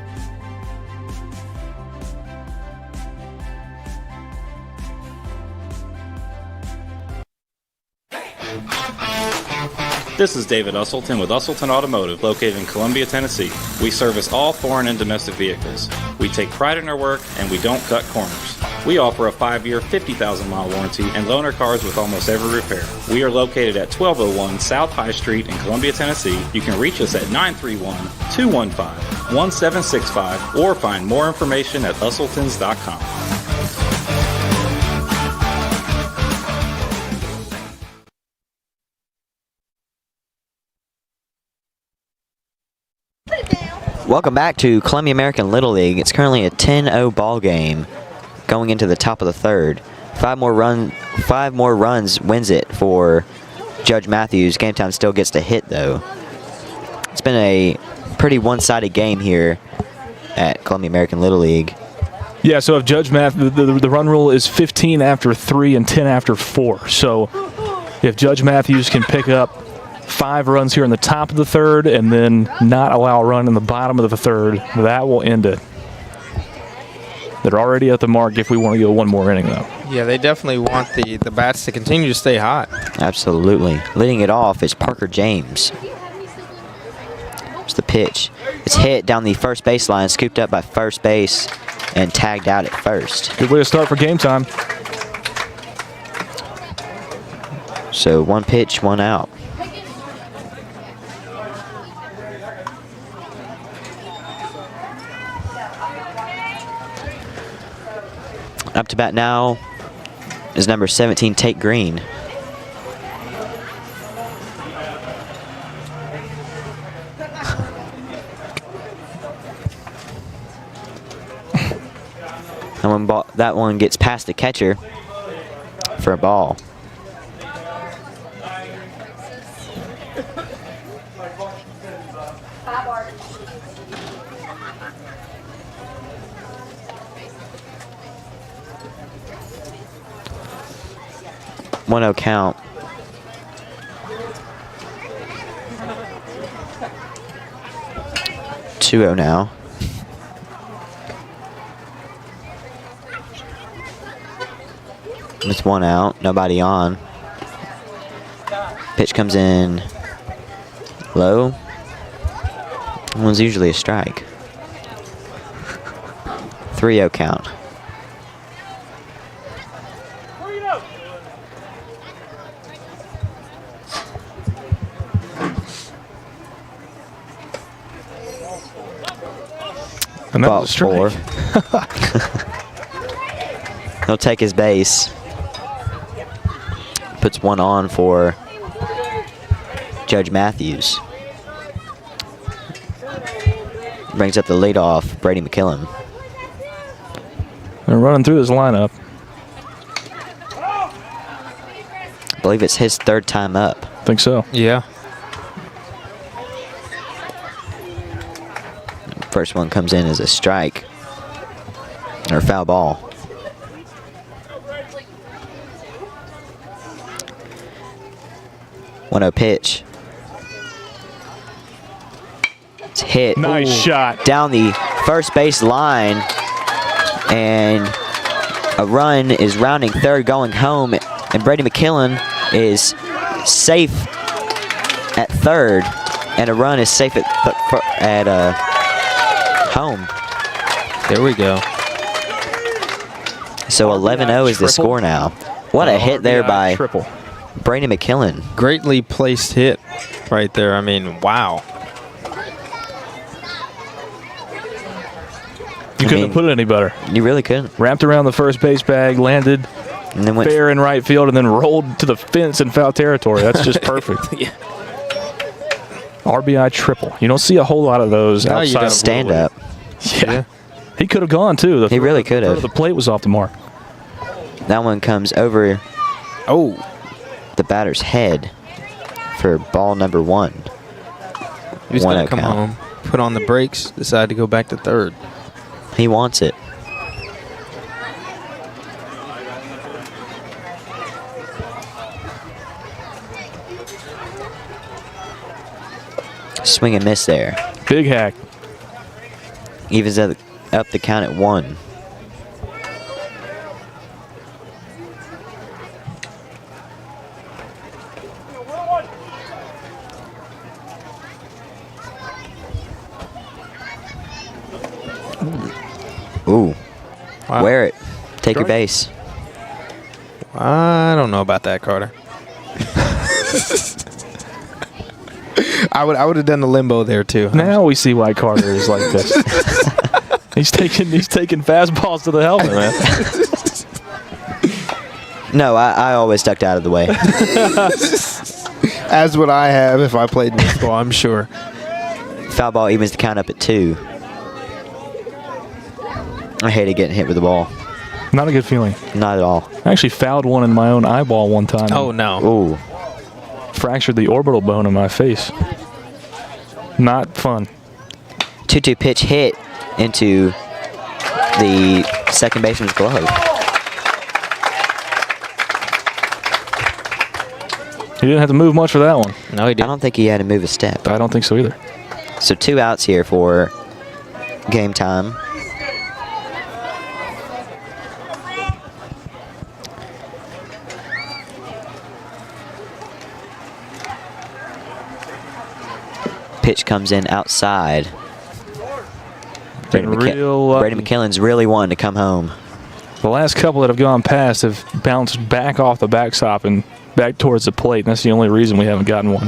This is David Usselton with Usselton Automotive, located in Columbia, Tennessee. We service all foreign and domestic vehicles. We take pride in our work, and we don't cut corners. We offer a 5-year, 50,000-mile warranty and loan our cars with almost every repair. We are located at 1201 South High Street in Columbia, Tennessee. You can reach us at 931-215-1765 or find more information at usseltons.com. Welcome back to Columbia American Little League. It's currently a 10-0 ball game going into the top of the third. 5 more runs wins it for Judge Matthews. Game Time still gets to hit, though. It's been a pretty one-sided game here at Columbia American Little League. Yeah, so if Judge the run rule is 15 after 3 and 10 after 4. So if Judge Matthews can pick up 5 runs here in the top of the third and then not allow a run in the bottom of the third, that will end it. They're already at the mark if we want to go one more inning, though. Yeah, they definitely want the bats to continue to stay hot. Absolutely. Leading it off is Parker James. It's the pitch. It's hit down the first baseline, scooped up by first base, and tagged out at first. Good way to start for Game Time. So 1 pitch, 1 out. Up to bat now is number 17, Tate Green. And that one gets past the catcher for a ball. One 0 count. Two 0 now. It's 1 out, nobody on. Pitch comes in low. That one's usually a strike. 3-0 count. And that Ball was a strike. 4. He'll take his base. Puts 1 on for Judge Matthews. Brings up the leadoff, Brady McKillin. They're running through this lineup. I believe it's his 3rd time up. Think so. Yeah. First one comes in as a strike or foul ball. One-0 pitch. It's hit. Nice shot. Down the first base line, and a run is rounding third going home, and Brady McKillin is safe at third, and a run is safe at home. There we go. So 11-0 is the score now. What a hit there by triple. Brady McKillin. Greatly placed hit right there. I mean, wow. You couldn't have put it any better. You really couldn't. Wrapped around the first base bag, landed and then went fair in right field, and then rolled to the fence in foul territory. That's just perfect. Yeah. RBI triple. You don't see a whole lot of those No, you outside don't. of Stand Little up. League. Yeah. He could have gone, too. He really could have. The plate was off the mark. That one comes over the batter's head for ball number 1. He was going to 1-0 come count. home, put on the brakes, decide to go back to third. He wants it. Swing and miss there. Big hack. Evens up the count at 1. Ooh. Wow. Wear it. Take your base. I don't know about that, Carter. I would have done the limbo there too. Now we see why Carter is like this. He's taking fastballs to the helmet, man. No, I always ducked out of the way. As would I have if I played baseball, I'm sure. Foul ball evens the count up at 2. I hated getting hit with the ball. Not a good feeling. Not at all. I actually fouled one in my own eyeball one time. Oh, no. Ooh. Fractured the orbital bone in my face. Not fun. 2-2 pitch hit into the second baseman's glove. He didn't have to move much for that one. No, he didn't. I don't think he had to move a step. I don't think so either. So 2 outs here for game time. Pitch comes in outside. Brady McKillen's really wanting to come home. The last couple that have gone past have bounced back off the backstop and back towards the plate, and that's the only reason we haven't gotten one.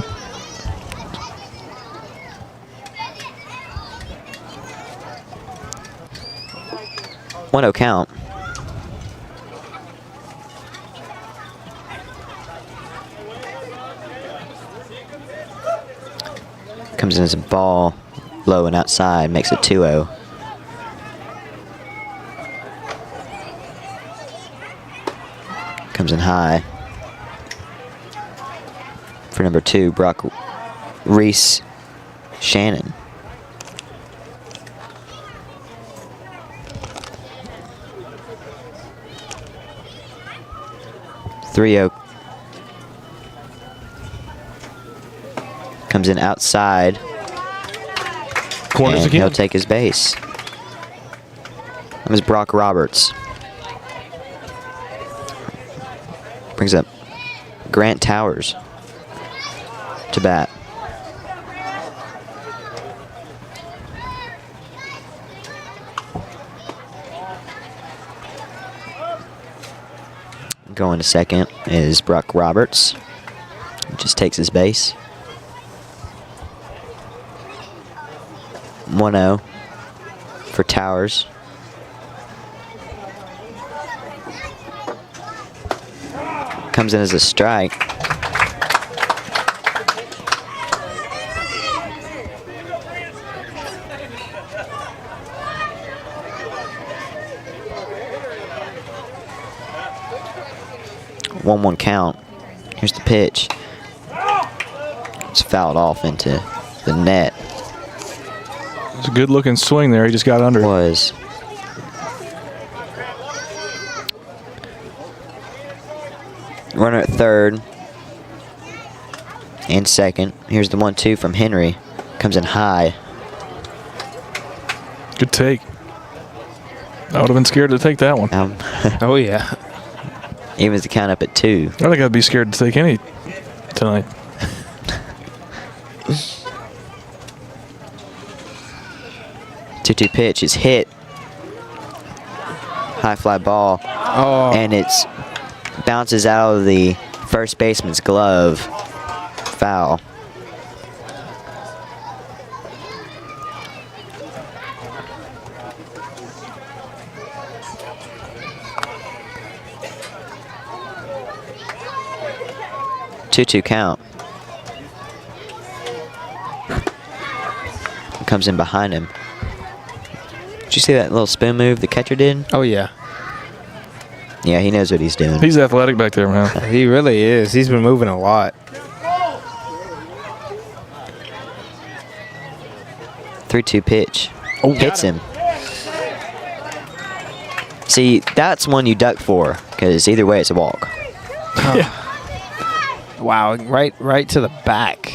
One-0 count. Comes in as a ball, low and outside, makes it 2-0. Comes in high. For number 2, Brock Reese Shannon. Comes in outside. Corners and again. He'll take his base. That was Brock Roberts. brings up Grant Towers to bat. Going to second is Brock Roberts. He just takes his base. 1-0 for Towers. Comes in as a strike. One count. Here's the pitch. It's fouled off into the net. It's a good looking swing there. He just got under. Was. Runner at third and second. Here's the 1-2 from Henry. Comes in high. Good take. I would have been scared to take that one. Oh, yeah. Evens the count up at 2. I think I'd be scared to take any tonight. Two pitch is hit. High fly ball. Oh. And it's bounces out of the first baseman's glove. Foul. Two count. Comes in behind him. Did you see that little spin move the catcher did? Oh, yeah. Yeah, he knows what he's doing. He's athletic back there, man. He really is. He's been moving a lot. 3-2 pitch. Oh, hits him. See, that's one you duck for, because either way it's a walk. Yeah. Wow, right to the back.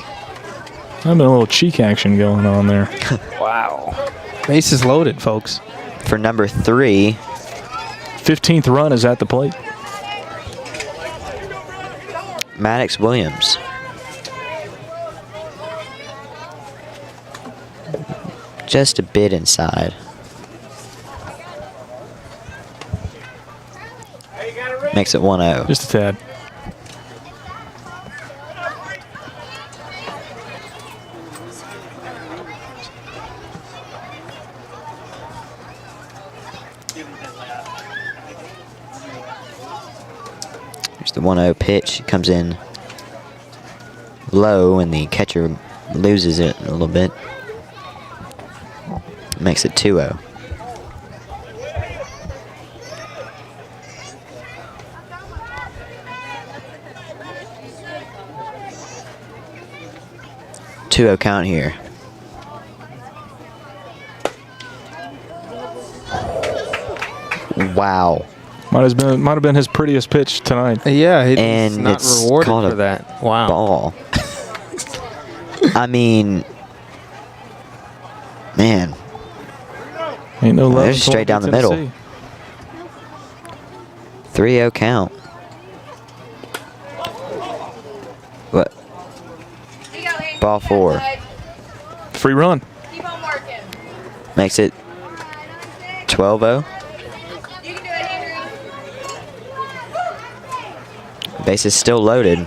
I've been a little cheek action going on there. Wow. Bases loaded, folks. For number 3. 15th run is at the plate. Maddox Williams. Just a bit inside. Makes it 1-0. Just a tad. Here's the 1-0 pitch. It comes in low and the catcher loses it a little bit. Makes it 2-0. Two-0 count here. Wow. Might have been his prettiest pitch tonight. Yeah, he's and not it's rewarded called for that. Wow. Ball. I mean, man. Ain't no love. There's straight down the middle. 3-0 count. What? Ball 4. Free run. Makes it 12-0. Base is still loaded.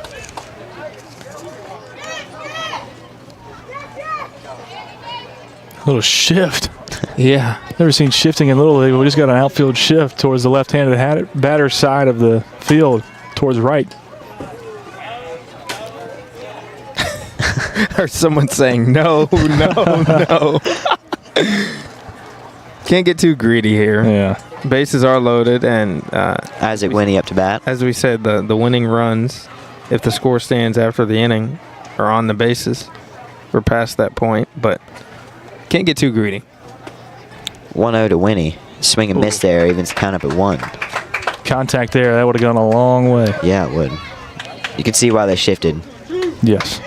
Little shift. Yeah. Never seen shifting in Little League. We just got an outfield shift towards the left-handed batter side of the field, towards right. Or someone saying, no. Can't get too greedy here. Yeah. Bases are loaded, and Isaac Winnie up to bat. As we said, the winning runs, if the score stands after the inning, are on the bases. We're past that point, but can't get too greedy. 1-0 to Winnie. Swing and miss there, evens count up at 1. Contact there, that would have gone a long way. Yeah, it would. You can see why they shifted. Yes.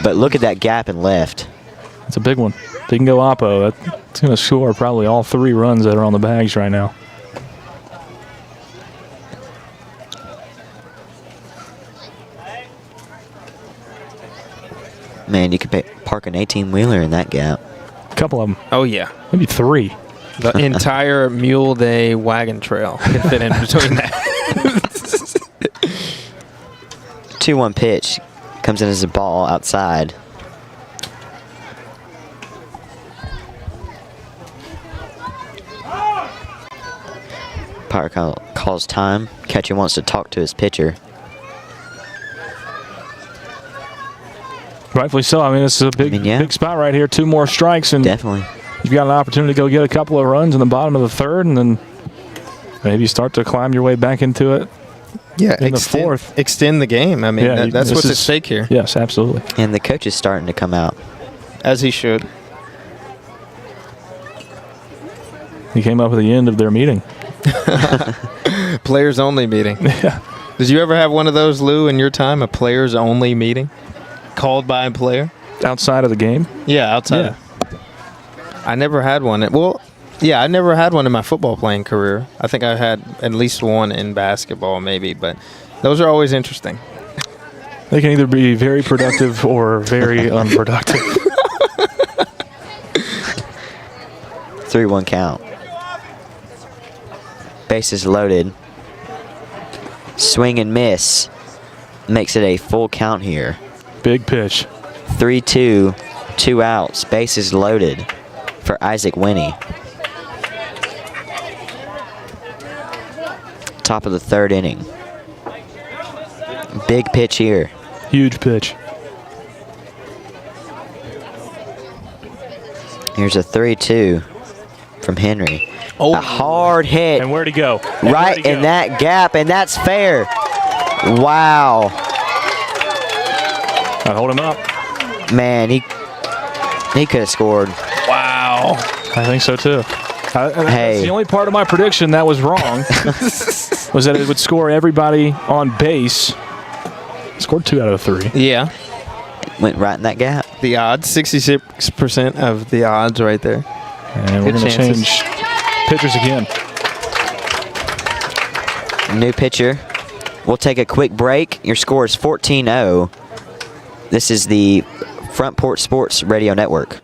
But look at that gap in left. It's a big one. If he can go oppo, that's going to score probably all 3 runs that are on the bags right now. Man, you could park an 18-wheeler in that gap. A couple of them. Oh, yeah. Maybe 3. The entire Mule Day wagon trail can fit in between that. 2-1 pitch. Comes in as a ball outside. Umpire calls time. Catcher wants to talk to his pitcher. Rightfully so. I mean, this is a big spot right here. 2 more strikes, and definitely you've got an opportunity to go get a couple of runs in the bottom of the 3rd, and then maybe start to climb your way back into it. Yeah, in the 4th. Extend the game. I mean, that's what's at stake here. Yes, absolutely. And the coach is starting to come out. As he should. He came up at the end of their meeting. Players only meeting. Yeah. Did you ever have one of those, Lou, in your time? A players only meeting? Called by a player? Outside of the game? Yeah, outside. Yeah. I never had one. Well, yeah, I never had one in my football playing career. I think I had at least one in basketball, maybe, but those are always interesting. They can either be very productive or very unproductive. 3-1 count. Bases loaded. Swing and miss. Makes it a full count here. Big pitch. 3-2, 2 outs. Bases loaded for Isaac Winnie. Top of the 3rd inning. Big pitch here. Huge pitch. Here's a 3-2 from Henry. Oh, a hard hit. And where'd he go? Right in that gap, and that's fair. Wow. I hold him up. Man, he could have scored. Wow. I think so too. Hey. The only part of my prediction that was wrong was that it would score everybody on base. Scored 2 out of 3. Yeah. Went right in that gap. The odds, 66% of the odds right there. And we're going to change pitchers again. New pitcher. We'll take a quick break. Your score is 14-0. This is the Front Porch Sports Radio Network.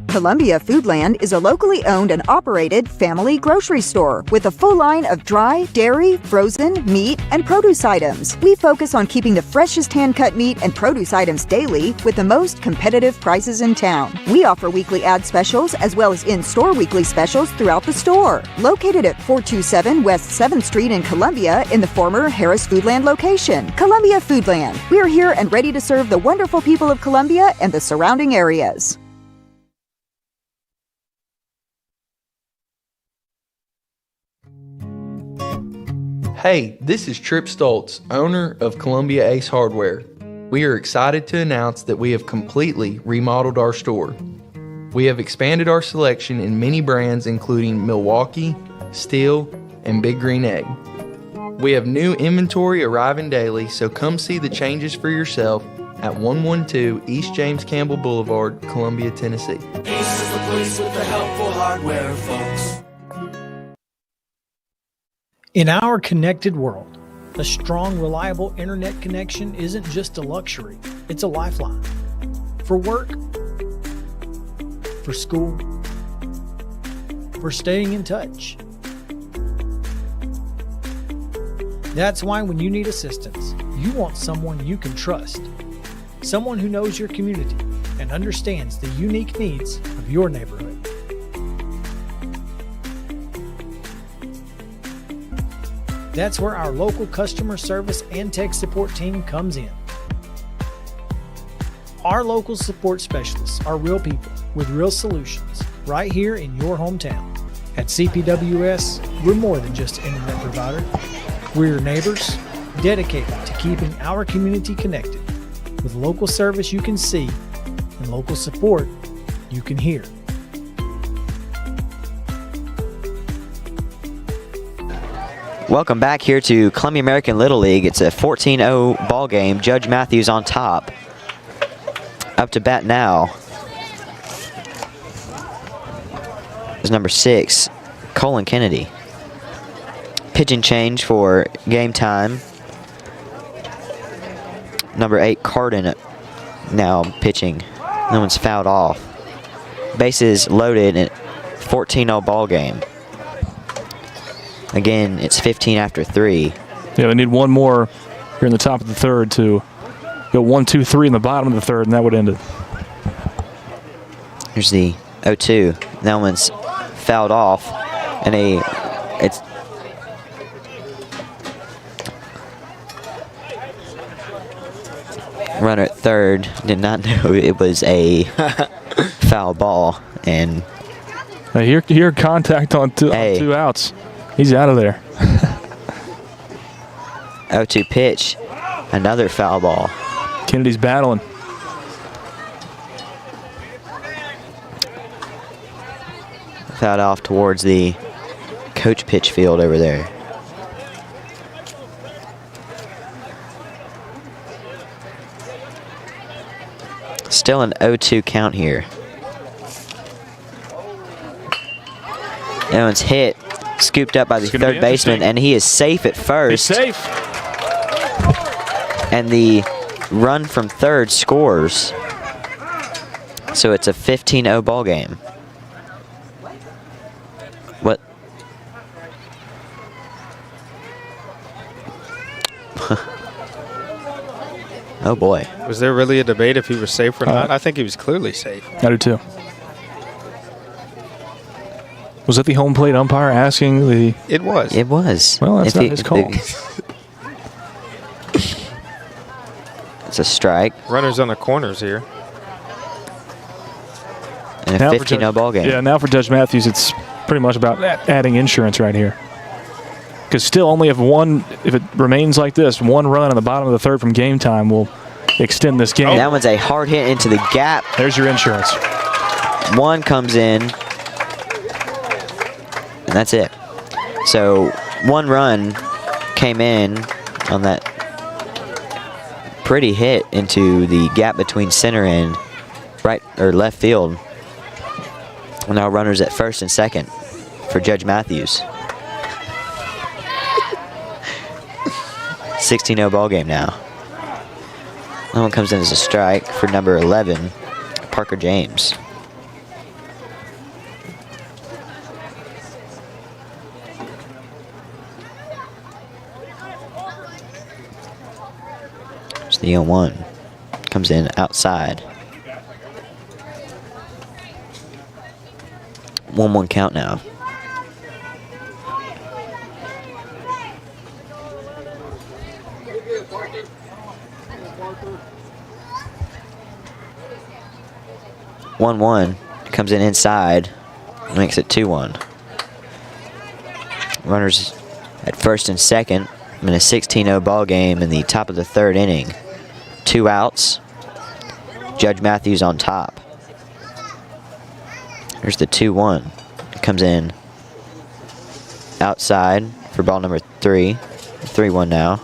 Columbia Foodland is a locally owned and operated family grocery store with a full line of dry, dairy, frozen, meat, and produce items. We focus on keeping the freshest hand-cut meat and produce items daily with the most competitive prices in town. We offer weekly ad specials as well as in-store weekly specials throughout the store. Located at 427 West 7th Street in Columbia in the former Harris Foodland location. Columbia Foodland. We're here and ready to serve the wonderful people of Columbia and the surrounding areas. Hey, this is Trip Stoltz, owner of Columbia Ace Hardware. We are excited to announce that we have completely remodeled our store. We have expanded our selection in many brands including Milwaukee, Steel, and Big Green Egg. We have new inventory arriving daily, so come see the changes for yourself at 112 East James Campbell Boulevard, Columbia, Tennessee. Ace is the place with the helpful hardware, folks. In our connected world, a strong, reliable internet connection isn't just a luxury, it's a lifeline. For work, for school, for staying in touch. That's why when you need assistance, you want someone you can trust. Someone who knows your community and understands the unique needs of your neighborhood. That's where our local customer service and tech support team comes in. Our local support specialists are real people with real solutions right here in your hometown. At CPWS, we're more than just an internet provider. We're your neighbors, dedicated to keeping our community connected with local service you can see and local support you can hear. Welcome back here to Columbia American Little League. It's a 14-0 ball game. Judge Matthews on top. Up to bat now is number 6, Colin Kennedy. pitching change for game time. Number 8, Cardin, now pitching. No one's fouled off. Bases loaded in 14-0 ball game. Again, it's 15 after 3. Yeah, we need one more here in the top of the third to go 1, 2, 3 in the bottom of the third, and that would end it. Here's the 0-2. That one's fouled off, and it's runner at third did not know it was a foul ball, and here contact on two outs. He's out of there. 0-2 pitch, another foul ball. Kennedy's battling. Fouled off towards the coach pitch field over there. Still an 0-2 count here. That one's hit, scooped up by the third baseman, and he is safe at first. He's safe. And the run from third scores. So it's a 15-0 ball game. What? Oh boy. Was there really a debate if he was safe or not? I think he was clearly safe. I do too. Was it the home plate umpire asking the... It was. It was. Well, that's not his call. It's a strike. Runners on the corners here. And a 15-0 ball game. Yeah, now for Judge Matthews, it's pretty much about adding insurance right here. Because still only if it remains like this, one run in the bottom of the third from game time will extend this game. That one's a hard hit into the gap. There's your insurance. One comes in, and that's it. So one run came in on that pretty hit into the gap between center and right or left field. Now runners at first and second for Judge Matthews. 16-0 ball game now. That one comes in as a strike for number 11, Parker James. It's the 0-1. Comes in outside. 1-1 count now. One comes in inside, makes it 2-1. Runners at first and second in a 16-0 ball game in the top of the third inning. 2 outs. Judge Matthews on top. Here's the 2-1. Comes in outside for ball number 3. 3-1 now.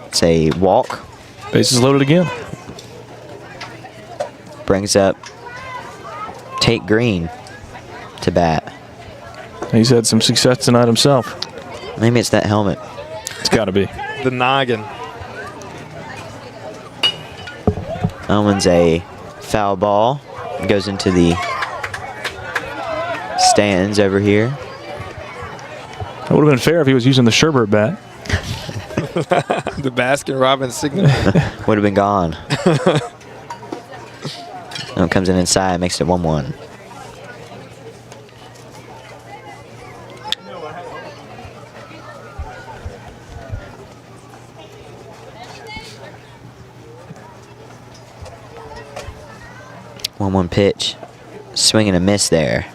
It's a walk. Bases loaded again. Brings up Tate Green to bat. He's had some success tonight himself. Maybe it's that helmet. It's got to be. The noggin. That one's a foul ball. It goes into the stands over here. It would have been fair if he was using the Sherbert bat. The Baskin-Robbins signal. Would have been gone. Now it comes in inside, makes it 1-1. One pitch, swing and a miss there.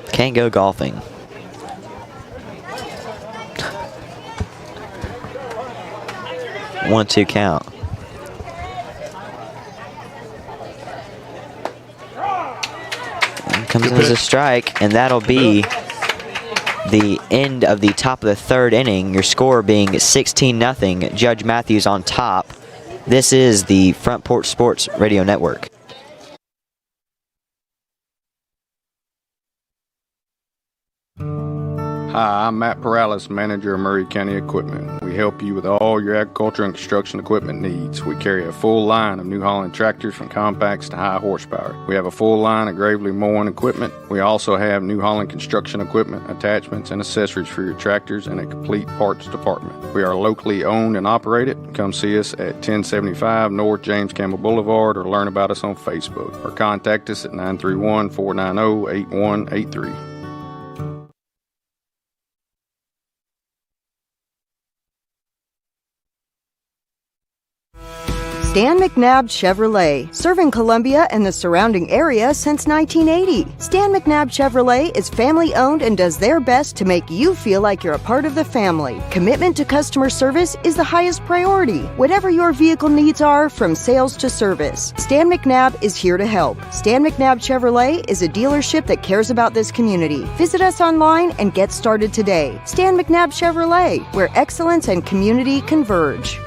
Can't go golfing. One, 2 count. And comes in as a strike, and that'll be the end of the top of the third inning, your score being 16-0, Judge Matthews on top. This is the Front Porch Sports Radio Network. Hi, I'm Matt Perales, manager of Murray County Equipment. We help you with all your agriculture and construction equipment needs. We carry a full line of New Holland tractors from compacts to high horsepower. We have a full line of Gravely mowing equipment. We also have New Holland construction equipment, attachments, and accessories for your tractors and a complete parts department. We are locally owned and operated. Come see us at 1075 North James Campbell Boulevard or learn about us on Facebook or contact us at 931-490-8183. Stan McNabb Chevrolet, serving Columbia and the surrounding area since 1980. Stan McNabb Chevrolet is family-owned and does their best to make you feel like you're a part of the family. Commitment to customer service is the highest priority. Whatever your vehicle needs are, from sales to service, Stan McNabb is here to help. Stan McNabb Chevrolet is a dealership that cares about this community. Visit us online and get started today. Stan McNabb Chevrolet, where excellence and community converge.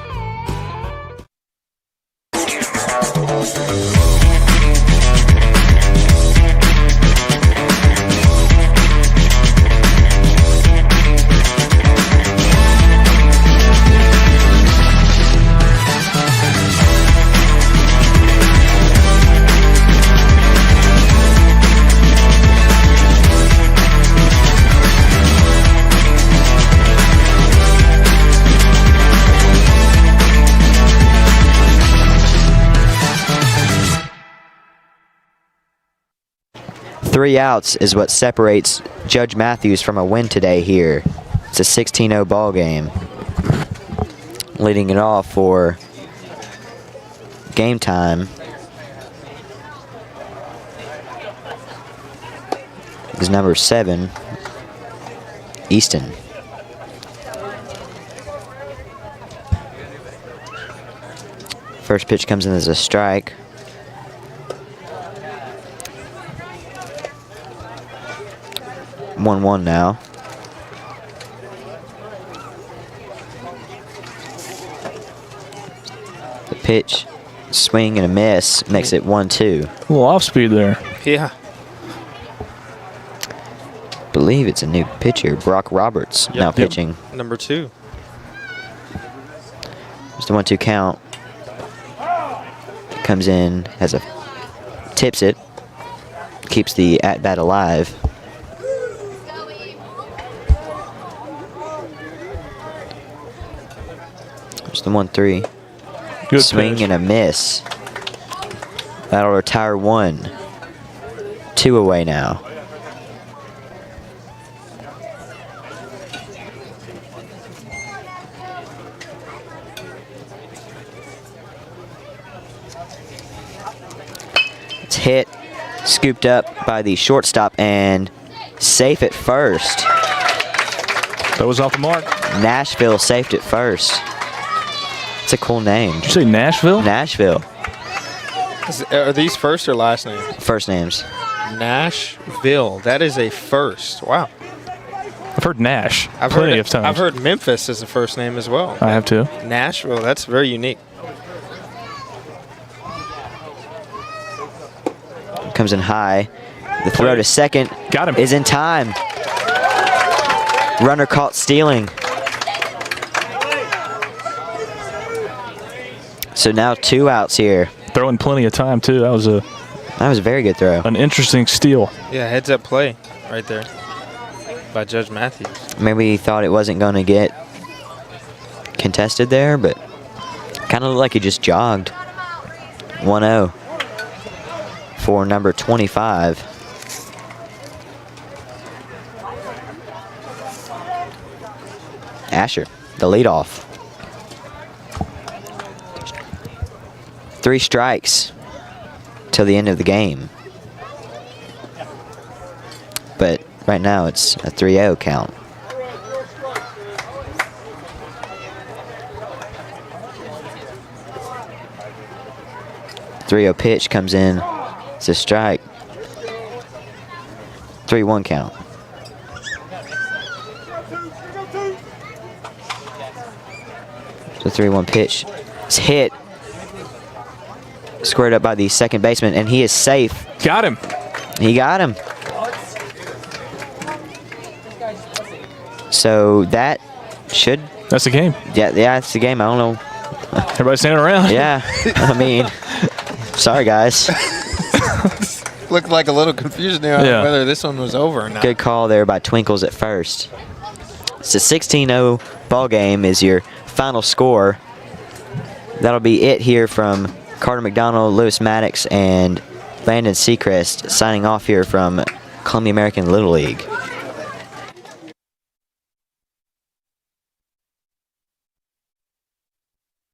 Three outs is what separates Judge Matthews from a win today here. It's a 16-0 ball game. Leading it off for game time is number 7, Easton. First pitch comes in as a strike. One now. The pitch, swing and a miss, makes it 1-2. A little off speed there. Yeah. Believe it's a new pitcher, Brock Roberts, now pitching. Number 2. Just a 1-2 count. Comes in, tips it, keeps the at-bat alive. Just the 1-3. Good swing pitch. And a miss. That'll retire 1. 2 away now. It's hit, scooped up by the shortstop, and safe at first. That was off the mark. Nashville safe at first. It's a cool name. Did you say Nashville? Nashville. Are these first or last names? First names. Nashville. That is a first. Wow. I've heard Nash I've plenty of times. I've heard Memphis as a first name as well. I have too. Nashville. That's very unique. Comes in high. The throw to second got him. Is in time. Runner caught stealing. So now 2 outs here. Throwing plenty of time too. That was a very good throw. An interesting steal. Yeah, heads up play right there by Judge Matthews. Maybe he thought it wasn't going to get contested there, but kind of looked like he just jogged. 1-0 for number 25. Asher, the leadoff. 3 strikes till the end of the game. But right now it's a 3-0 count. The 3-0 pitch comes in. It's a strike. 3-1 count. The 3-1 pitch is hit. Squared up by the second baseman, and he is safe. Got him. He got him. So that should... That's the game. Yeah, that's the game. I don't know. Everybody standing around. Yeah. I mean, sorry, guys. Looked like a little confusion there on whether this one was over or not. Good call there by Twinkles at first. It's a 16-0 ball game is your final score. That'll be it here from Carter McDonald, Lewis Maddox, and Landon Seacrest signing off here from Columbia American Little League.